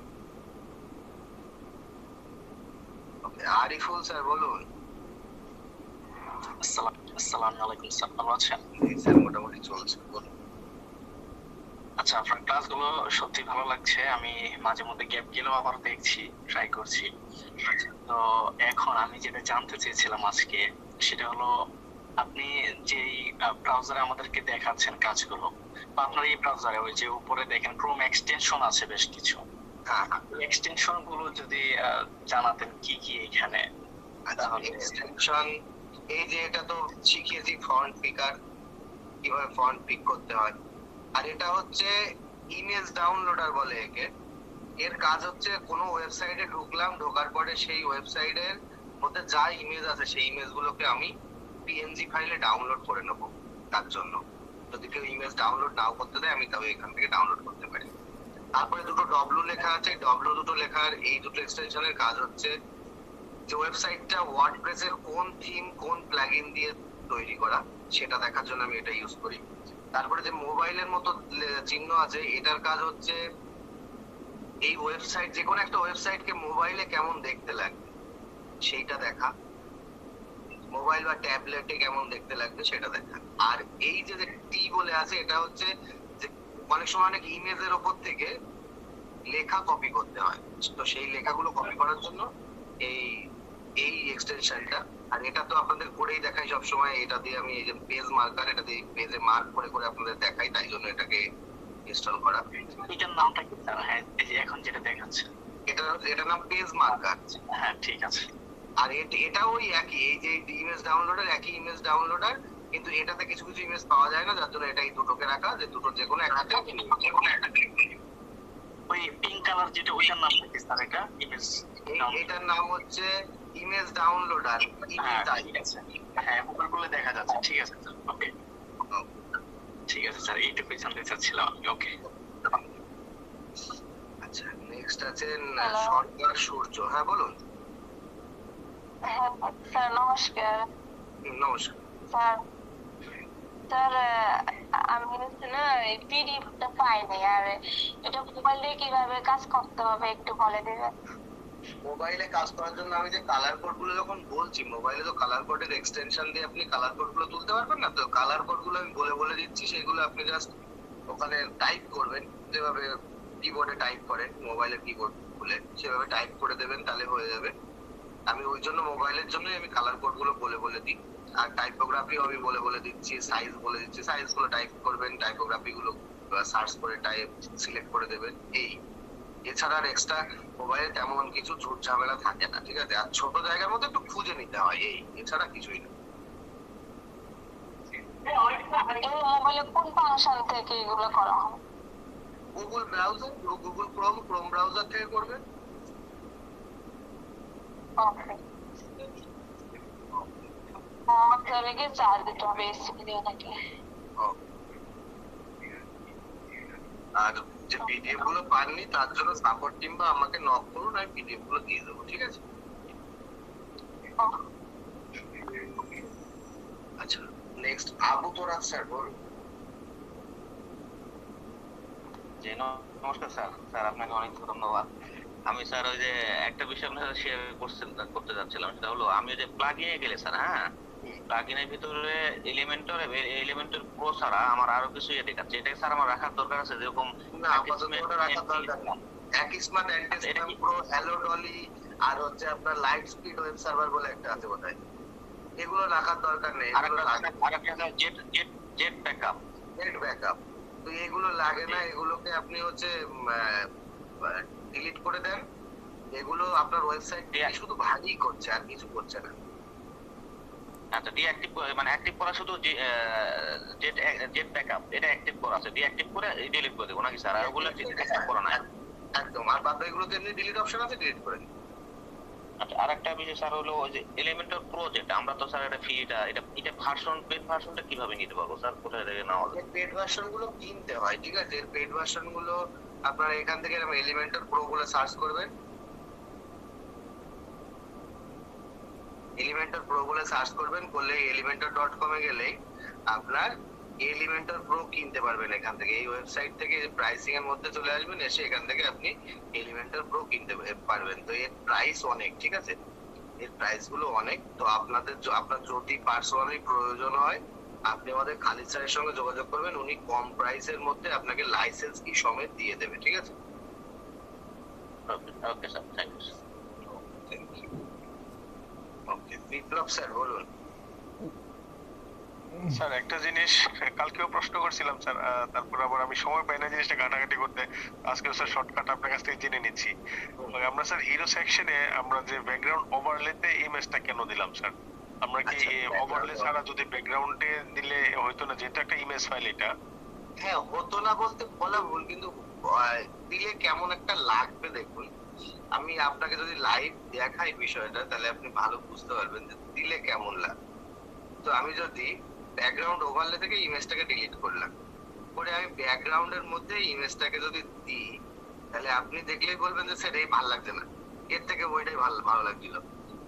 Okay, Ariful sir বলুন। আসসালামু আলাইকুম স্যার, ভালো আছেন? স্যার মোটামুটি চলছে, বলুন। আচ্ছা, আপনার ক্লাসগুলো সত্যি ভালো লাগছে। আমি মাঝে মধ্যে গ্যাপ গেলেও আবার দেখছি, ট্রাই করছি। তো এখন আমি যেটা জানতে চেয়েছিলাম আজকে, সেটা হলো আপনি যেই ব্রাউজারে আমাদেরকে দেখাচ্ছেন কাজগুলো, বা আপনার এই ব্রাউজারে ওই যে উপরে দেখেন ক্রোম এক্সটেনশন আছে বেশ কিছু, এক্সটেনশন গুলো যদি জানাতেন কি কি এখানে। এক্সটেনশন, এই যে এটা তো শিখিয়েছি ফন্ট পিকার, কিভাবে ফন্ট পিক করতে হয়। আর এটা হচ্ছে ইমেজ ডাউনলোডার বলে একে। এর কাজ হচ্ছে কোনো ওয়েবসাইটে ঢুকলাম, ঢোকার পরে সেই ওয়েবসাইটের মধ্যে যা ইমেজ আছে সেই ইমেজ গুলোকে আমি পিএনজি ফাইলে ডাউনলোড করে নেব। তার জন্য যদি কেউ ইমেজ ডাউনলোড নাও করতে দেয়, আমি তাও এখান থেকে ডাউনলোড করতে পারি। তারপরে দুটো ডব্লু লেখা আছে, ডব্লু দুটো লেখার এই দুটো এক্সটেনশনের কাজ হচ্ছে যে ওয়েবসাইটটা ওয়ার্ডপ্রেসের কোন থিম কোন প্লাগইন দিয়ে তৈরি করা, সেটা দেখার জন্য আমি এটা ইউজ করি। তারপরে যে মোবাইলের মতো চিহ্ন আছে, এটার কাজ হচ্ছে এই ওয়েবসাইট, যে কোনো একটা ওয়েবসাইটকে মোবাইলে কেমন দেখতে লাগবে সেইটা দেখা, মোবাইল বা ট্যাবলেটে কেমন দেখতে লাগবে সেটা দেখা। আর এই যে টি বলে আছে, এটা হচ্ছে যে অনেক সময় অনেক ইমেজের ওপর থেকে লেখা কপি করতে হয়, তো সেই লেখাগুলো কপি করার জন্য এই এই এক্সটেনশনটা। আর এটা তো আপনাদের করেই দেখাই সব সময়, এটা দিয়ে আমি এই যে পেজ মার্কার, এটা দিয়ে পেজে মার্ক করে করে আপনাদের দেখাই, তাই জন্য এটাকে ইনস্টল করা। এটার নামটা কি স্যার? হ্যাঁ, এই যে এখন যেটা দেখাচ্ছে, এটার নাম পেজ মার্কার। হ্যাঁ ঠিক আছে। আর এটা ওই একই, এই যে ইমেজ ডাউনলোডার, একই ইমেজ ডাউনলোডার, কিন্তু এটাতে কিছু কিছু ইমেজ পাওয়া যায় না, যার জন্য এটা এই দুটোকে রাখা, যে দুটো যে কোনো একটাতে ওই পিঙ্ক কালার যেটা, ওইটার নাম কি স্যার? এটা ইমেজ, এটার নাম হচ্ছে ইমেজ ডাউনলোডার। ঠিক আছে, হ্যাঁ ওগুলো দেখা যাচ্ছে। ঠিক আছে স্যার, ওকে ঠিক আছে স্যার, এইটুকুই জানতে চাচ্ছিলাম আমি। ওকে আচ্ছা, নেক্সট আছেন সরকার সূর্য। হ্যাঁ বলুন। হ্যাঁ স্যার, নমস্কার। নমস্কার। স্যার স্যার আমি হচ্ছে না এই পিডিএফটা পাই নাই, আর এটা মোবাইলে কিভাবে কাজ করতে হবে একটু বলে দেবেন? মোবাইলে কাজ করার জন্য আমি যে কালার কোড গুলো যখন বলছি, মোবাইলে তো কালার কোডের এক্সটেনশন দিয়ে আপনি কালার কোড গুলো তুলতে পারবেন না। তো কালার কোড গুলো আমি বলে দিচ্ছি, সেগুলো আপনি জাস্ট ওখানে টাইপ করবেন, যেভাবে কিবোর্ডে টাইপ করেন মোবাইলের কিবোর্ড খুলে সেভাবে টাইপ করে দেবেন, তাহলে হয়ে যাবে। আমি ওই জন্য মোবাইলের জন্যই আমি কালার কোড গুলো বলে দিই। আর টাইপোগ্রাফিও আমি বলে দিচ্ছি, সাইজ বলে দিচ্ছি, সাইজ গুলো টাইপ করবেন, টাইপোগ্রাফি গুলো সার্চ করে টাইপ সিলেক্ট করে দেবেন। এই এছাড়া আর এক্সট্রা মোবাইলে তেমন কিছু ঝুট ঝামেলা থাকে না, ঠিক আছে? আর ছোট জায়গার মধ্যে একটু খুঁজে নিতে হয়, এই এছাড়া কিছুই না। এই মোবাইলে কোন ফাংশন থেকে এগুলো করা হয়? Google browser, Google Chrome browser থেকে করবেন। ওকে, আমাকে কি চার্জ দিতে হবে এসিপি দিয়ে নাকি? আর যে পিডিএফ গুলো পাননি তার জন্য সাপোর্ট টিম বা আমাকে নক করুন, আমি পিডিএফ গুলো দিয়ে দেবো, ঠিক আছে? আচ্ছা, নেক্সট আবু তোরাক স্যার বলুন। জি নমস্কার স্যার। স্যার আপনাকে অনেক ধন্যবাদ। আমি স্যার ওই যে একটা বিষয় আপনার সাথে শেয়ার করতে যাচ্ছিলাম, সেটা হলো আমি ওই যে প্লাগইনে গেলে স্যার, হ্যাঁ প্লাগইনের ভিতরে এলিমেন্টর প্রো ছাড়া আমার আরো কিছু ইয়ে দেখাচ্ছে। এটা স্যার আমার রাখার দরকার আছে? যেরকম না, আপাতত ওটা রাখার দরকার নেই। অ্যাকিসমার্ট অ্যান্টিস্প্যাম প্রো, হ্যালো ডলি, আর হচ্ছে আপনার লাইট স্পিড ওয়েব সার্ভার বলে একটা আছে বোধহয়, এগুলো রাখার দরকার নেই। জেট ব্যাকআপ, তো এগুলো লাগে না, এগুলোকে আপনি হচ্ছে ডিলিট করে দেন। এগুলো আপনার ওয়েবসাইট শুধু ভারী করছে, আর কিছু করছে না। আচ্ছা, ডিঅ্যাক্টিভ মানে অ্যাক্টিভ করা শুধু জেট ব্যাকআপ, এটা অ্যাক্টিভ করা আছে, ডিঅ্যাক্টিভ করে ডিলিট করে দেব নাকি স্যার? আর ওগুলো অ্যাক্টিভ করা না একদম। আর বাদ বাকিগুলোতে এমনি ডিলিট অপশন আছে, ডিলিট করে দিন। আচ্ছা, আরেকটা বিষয় স্যার হলো ওই যে এলিমেন্টর প্রো যেটা, আমরা তো স্যার এটা ফ্রিটা, এটা ভার্সন পেড ভার্সনটা কিভাবে নিতে পারবো স্যার? কোথায় থেকে নেওয়া যাবে? পেড ভার্সন গুলো কিনতে হয়, ঠিক আছে? পেড ভার্সন গুলো আপনারা এখান থেকে এলিমেন্টর প্রো বলে সার্চ করবেন। এলিমেন্টর প্রো বলে সার্চ করবেন, করলে elementor.com এ গেলেই আপনার এলিমেন্টর প্রো কিনতে পারবেন এখান থেকে। এই ওয়েবসাইট থেকে প্রাইসিং এর মধ্যে চলে আসবেন, এসে এখান থেকে আপনি এলিমেন্টর প্রো কিনতে পারবেন। তো এর প্রাইস অনেক, ঠিক আছে? এর প্রাইস গুলো অনেক। তো আপনার যদি পার্সোনালি প্রয়োজন হয়, আপনি আমাদের খালিদ স্যারের সঙ্গে যোগাযোগ করবেন, উনি কম প্রাইসের মধ্যে আপনাকে লাইসেন্স কি সমেত দিয়ে দেবে, ঠিক আছে? Okay sir, thank you. Okay, Biplab sir বলুন। স্যার একটা জিনিস কালকেও প্রশ্ন করছিলাম স্যার, তারপর আবার আমি সময় পাই না জিনিসটা ঘাটাঘাটি করতে। আজকে স্যার শর্টকাট আপনার কাছ থেকে জেনে নিচ্ছি। আমরা স্যার হিরো সেকশনে আমরা যে ব্যাকগ্রাউন্ড ওভারলেতে ইমেজটা কেন দিলাম স্যার? আমরা কি ওভারলে ছাড়া যদি ব্যাকগ্রাউন্ডে দিলে হয়তো না, যেটা একটা ইমেজ ফাইল এটা? হ্যাঁ, হতো না বলতে বলা ভুল, কিন্তু দিলে কেমন একটা লাগবে দেখুন। আমি আপনাকে যদি লাইভ দেখাই বিষয়টা, তাহলে আপনি ভালো বুঝতে পারবেন যে দিলে কেমন লাগে। তো আমি যদি ব্যাকগ্রাউন্ড ওভারলে থেকে ইমেজটাকে ডিলিট করলাম, করে আমি ব্যাকগ্রাউন্ডের মধ্যে ইমেজটাকে যদি দিই, তাহলে আপনি দেখলেই বলবেন যে স্যার এই ভালো লাগছে না, এর থেকে ওইটাই ভালো লাগছিল।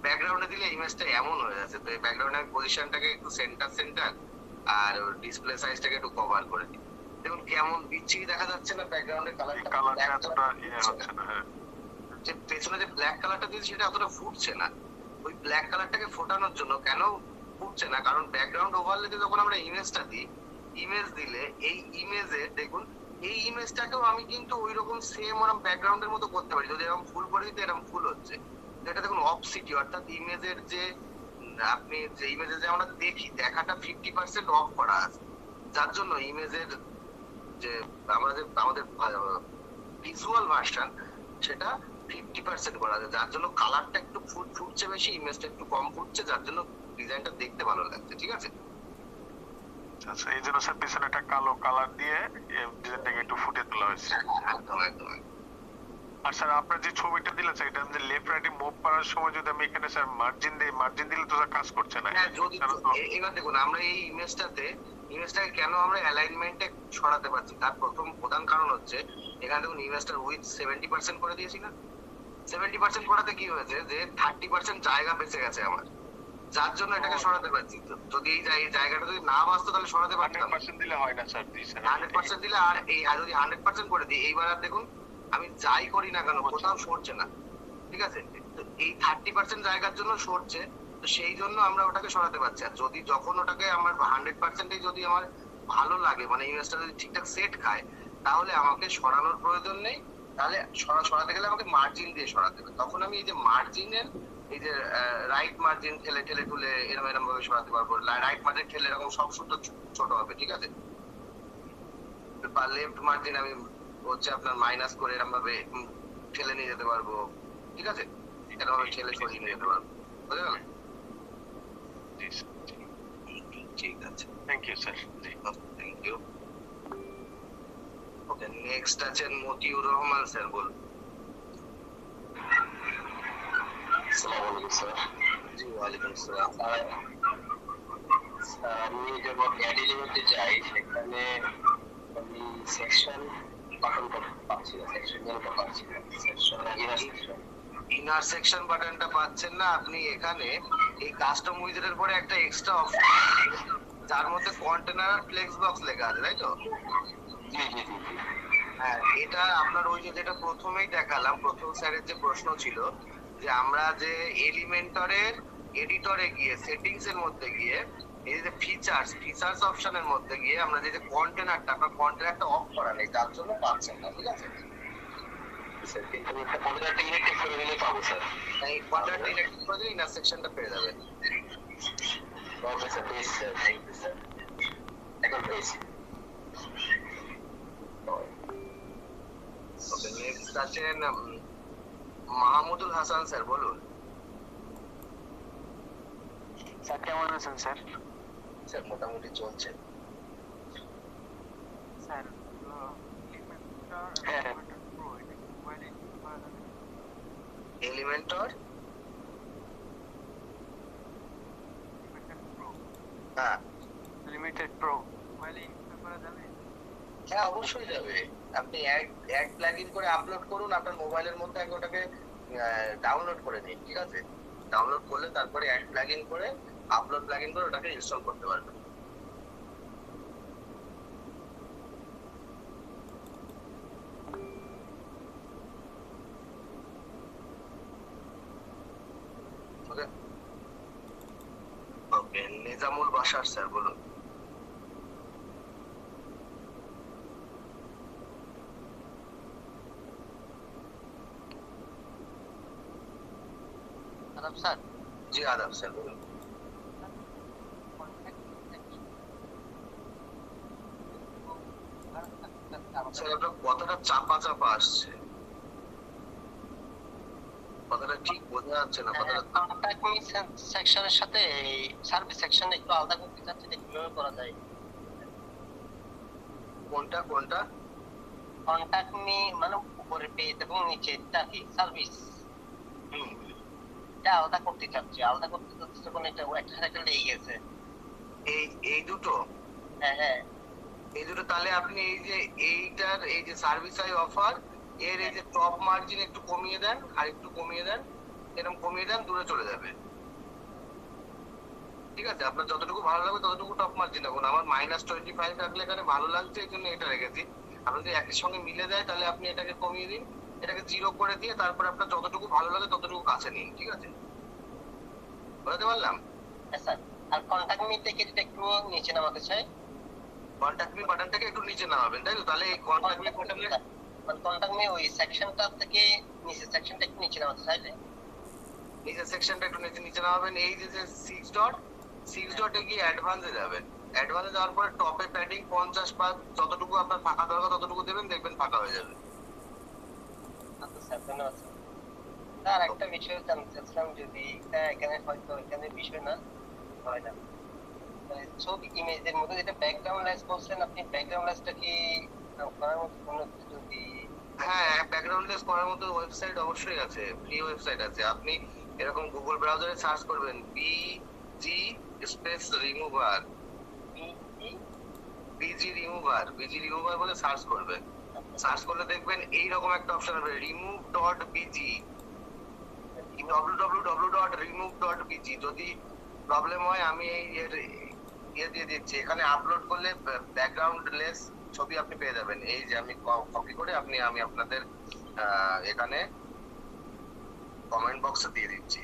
ব্যাকগ্রাউন্ডে দিলে ইমেজটা এমন হয়ে যাচ্ছে। তো এই ব্যাকগ্রাউন্ডের পজিশনটাকে একটু সেন্টার আর ডিসপ্লে সাইজটাকে একটু কভার করে দিই। দেখুন কেমন বিচ্ছিরি দেখা যাচ্ছে না ব্যাকগ্রাউন্ডের কালারটা? যে পেছনে যে ব্ল্যাক কালারটা দিয়েছি সেটা অতটা ফুটছে না। ওই ব্ল্যাক কালারটাকে ফোটানোর জন্য কেন ফুটছে না, কারণ ব্যাকগ্রাউন্ড ওভারলেতে যখন আমরা ইমেজটা দিই, ইমেজ দিলে এই ইমেজে দেখুন, এই ইমেজটাকেও আমি কিন্তু ওই রকম সেম ওরকম ব্যাকগ্রাউন্ডের মতো করতে পারি। যদি এরকম ফুল করে দিতে এরকম ফুল হচ্ছে। এটা দেখুন অফসিটি, অর্থাৎ ইমেজের যে আপনি যে ইমেজে যে আমরা দেখি, দেখাটা 50% অফ করা আছে, যার জন্য ইমেজের যে আমাদের ভিজুয়াল ভার্সন সেটা 50% করা আছে, যার জন্য কালারটা একটু ফুটছে বেশি, ইমেজটা একটু কম ফুটছে, যার জন্য ডিজাইনটা দেখতে ভালো লাগছে, ঠিক আছে? আচ্ছা, এই জন্য স্যার পিছনে একটা কালো কালার দিয়ে ডিজাইনটাকে একটু ফুটিয়ে তোলা হয়েছে। একদম একদম। আর স্যার আপনার যে ছবিটা দিলেন স্যার, এটা যে লেফট রাইটে মুভ করার সময় যদি আমি এখানে স্যার মার্জিন দিলে তো স্যার কাজ করছে না। হ্যাঁ, যদি এবার দেখুন আমরা এই ইমেজটাকে কেন আমরা অ্যালাইনমেন্টে সরাতে পারছি, তার প্রধান কারণ হচ্ছে এখানে দেখুন ইমেজটার উইথ 70% করে দিয়েছি না? 70% করাতে কি হয়েছে যে 30% জায়গা বেঁচে গেছে আমার। যার জন্য এটাকে সরাতে পারছি। তো যদি এই জায়গাটা যদি না বাঁচতো তাহলে সরাতে পারতাম। 100% দিলে হয় না স্যার। জি স্যার 100% দিলে আর যদি 100% করে দিই, এইবার আর দেখুন আমি যাই করি না কেন কোথাও সরছে না, ঠিক আছে? তো এই 30% জায়গার জন্য সরছে, তো সেই জন্য আমরা ওটাকে সরাতে পারছি। আর যদি যখন ওটাকে আমার 100% যদি আমার ভালো লাগে, মানে ইমেজটা যদি ঠিকঠাক সেট খায়, তাহলে আমাকে সরানোর প্রয়োজন নেই। তাহলে সরাতে গেলে আমাকে মার্জিন দিয়ে সরাতে হবে। তখন আমি এই যে মার্জিনের এই যে রাইট মার্জিন ঠেলে ঠেলে তুলে এরকম ভাবে সরাতে পারবো। রাইট মার্জিন ঠেলে এরকম সব সূত্র ছোট হবে, ঠিক আছে? বা লেফট মার্জিন আমি হচ্ছে আপনার মাইনাস করে এরকম ভাবে ঠেলে নিয়ে যেতে পারবো, ঠিক আছে? এরকম ভাবে ঠেলে সরিয়ে নিয়ে যেতে পারবো, বুঝে গেল? জি স্যার। ঠিক আছে, থ্যাংক ইউ স্যার। জি থ্যাংক ইউ। ওকে, নেক্সট আছেন মতিউর রহমান স্যার, বলুন। আসসালামু আলাইকুম স্যার। জি ওয়ালাইকুম আসসালাম। আমি যখন অ্যাড এলিমেন্টে যাই সেখানে আমি সেকশন বাটনটা পাচ্ছি না, সেকশন যেটা পাচ্ছি না, সেকশন ইনার সেকশন বাটনটা পাচ্ছেন না আপনি। এখানে এই কাস্টম উইজার্ডের পরে একটা এক্সট্রা অপশন যার মধ্যে কন্টেনার আর ফ্লেক্স বক্স লেখা আছে, তাই তো? জি জি জি। হ্যাঁ, এটা আপনার ওই যে যেটা প্রথমেই দেখালাম, প্রথম স্যারের যে প্রশ্ন ছিল যে আমরা যে এলিমেন্টরের এডিটরে গিয়ে সেটিংস এর মধ্যে গিয়ে এই যে ফিচার্স অপশনের মধ্যে গিয়ে আমরা যে কন্টেনারটা, আপনার কন্টেনারটা অফ করা নেই, তার জন্য পাচ্ছেন না, ঠিক আছে? স্যার কিন্তু আমি একটা কন্টেনারটা ইলেক্ট্রিক করে দিলে পাবো স্যার। এই কন্টেনারটা ইলেক্ট্রিক করে দিলে ইনার সেকশনটা পেয়ে যাবেন। ওকে স্যার, পেয়েছি স্যার, থ্যাংক ইউ স্যার। এখন পেয়েছি। ওকে, নেক্সট আছেন মাহমুদুল হাসান স্যার, বলুন। স্যার কেমন আছেন স্যার? স্যার মোটামুটি চলছে। স্যার এলিমেন্টর হ্যাঁ লিমিটেড প্রো মোবাইলে ইনস্টল করা যাবে? হ্যাঁ অবশ্যই যাবে। আপনি এক প্লাগইন করে আপলোড করুন আপনার মোবাইলের মধ্যে, আগে ওটাকে ডাউনলোড করে নিন, ঠিক আছে? ডাউনলোড করলে তারপরে এক প্লাগইন করে আপলোড প্লাগইন করে ওটাকে ইনস্টল করতে পারবেন। ওকে, নিজামুল বাশার স্যার, বলুন। আদাব স্যার। জি আদাব স্যার, বলুন। স্যার আপনার কথাটা চাপা চাপা আসছে, কথাটা ঠিক বোঝা যাচ্ছে না। কথাটা কন্টাক্ট মি সেকশনের সাথে এই সার্ভিস সেকশন একটু আলাদা করতে চাচ্ছি, কিভাবে করা যায়? কোনটা কোনটা? কন্টাক্ট মি মানে উপরে পেজ এবং নিচেরটা কি সার্ভিস, এটা আলাদা করতে চাচ্ছি। আলাদা করতে চাচ্ছি যখন এটা একটা লেগে গেছে। এই দুটো? হ্যাঁ হ্যাঁ, এই দুটো। তাহলে আপনি এই যে এইটার এই যে সার্ভিস আই অফার এর এই যে টপ মার্জিন একটু কমিয়ে দেন, আর একটু কমিয়ে দেন, এরকম কমিয়ে দেন, দূরে চলে যাবে, ঠিক আছে? আপনার যতটুকু ভালো লাগবে ততটুকু টপ মার্জিন রাখুন। আমার -25 রাখলে এখানে ভালো লাগছে, এই জন্য এটা রেখেছি। আপনার যদি একই সঙ্গে মিলে যায় তাহলে আপনি এটাকে কমিয়ে দিন, এটাকে 0 করে দিয়ে তারপর আপনার যতটুকু ভালো লাগে ততটুকু কাছে নিন, ঠিক আছে? বুঝতে পারলাম? হ্যাঁ স্যার। আর কন্টাক্ট মি থেকে যেটা একটু নিচে নামাতে চাই, কন্টাক্ট মি বাটনটাকে একটু নিচে নামাবেন, তাই তো? তাহলে এই কন্টাক্ট মি বাটনে কন্টাক্ট মি ওই সেকশনটা থেকে নিচে সেকশনটা একটু নিচে নামাতে চাইলে নিচে সেকশনটা একটু নিচে নামাবেন। এই যে 6 ডটে গিয়ে অ্যাডভান্সে যাবেন। অ্যাডভান্সে যাওয়ার পরে টপে প্যাডিং 50 বা যতটুকু আপনার ফাঁকা দরকার ততটুকু দেবেন, দেখবেন ফাঁকা হয়ে যাবে। আচ্ছা স্যার, ধন্যবাদ স্যার। স্যার একটা বিষয় জানতে চাচ্ছিলাম, যদি এটা এখানে হয়তো এখানে বিষয় না হয় না, ছবি ইমেজের মধ্যে যেটা ব্যাকগ্রাউন্ড লেস বলছেন আপনি, ব্যাকগ্রাউন্ড লেসটা কি করার মতো কোনো যদি? হ্যাঁ, ব্যাকগ্রাউন্ড লেস করার মতো ওয়েবসাইট অবশ্যই আছে, ফ্রি ওয়েবসাইট আছে। আপনি এরকম গুগল ব্রাউজারে সার্চ করবেন busy space remover, busy remover বলে সার্চ করবেন। সার্চ করলে দেখবেন এইরকম একটা অপশন হবে, remove.bg, www.remove.bg। যদি প্রবলেম হয় আমি এই ইয়ে দিয়ে দিচ্ছি, এখানে আপলোড করলে ব্যাকগ্রাউন্ড লেস ছবি আপনি পেয়ে যাবেন। এই যে আমি কপি করে আমি আপনাদের এখানে কমেন্ট বক্সে দিয়ে দিচ্ছি।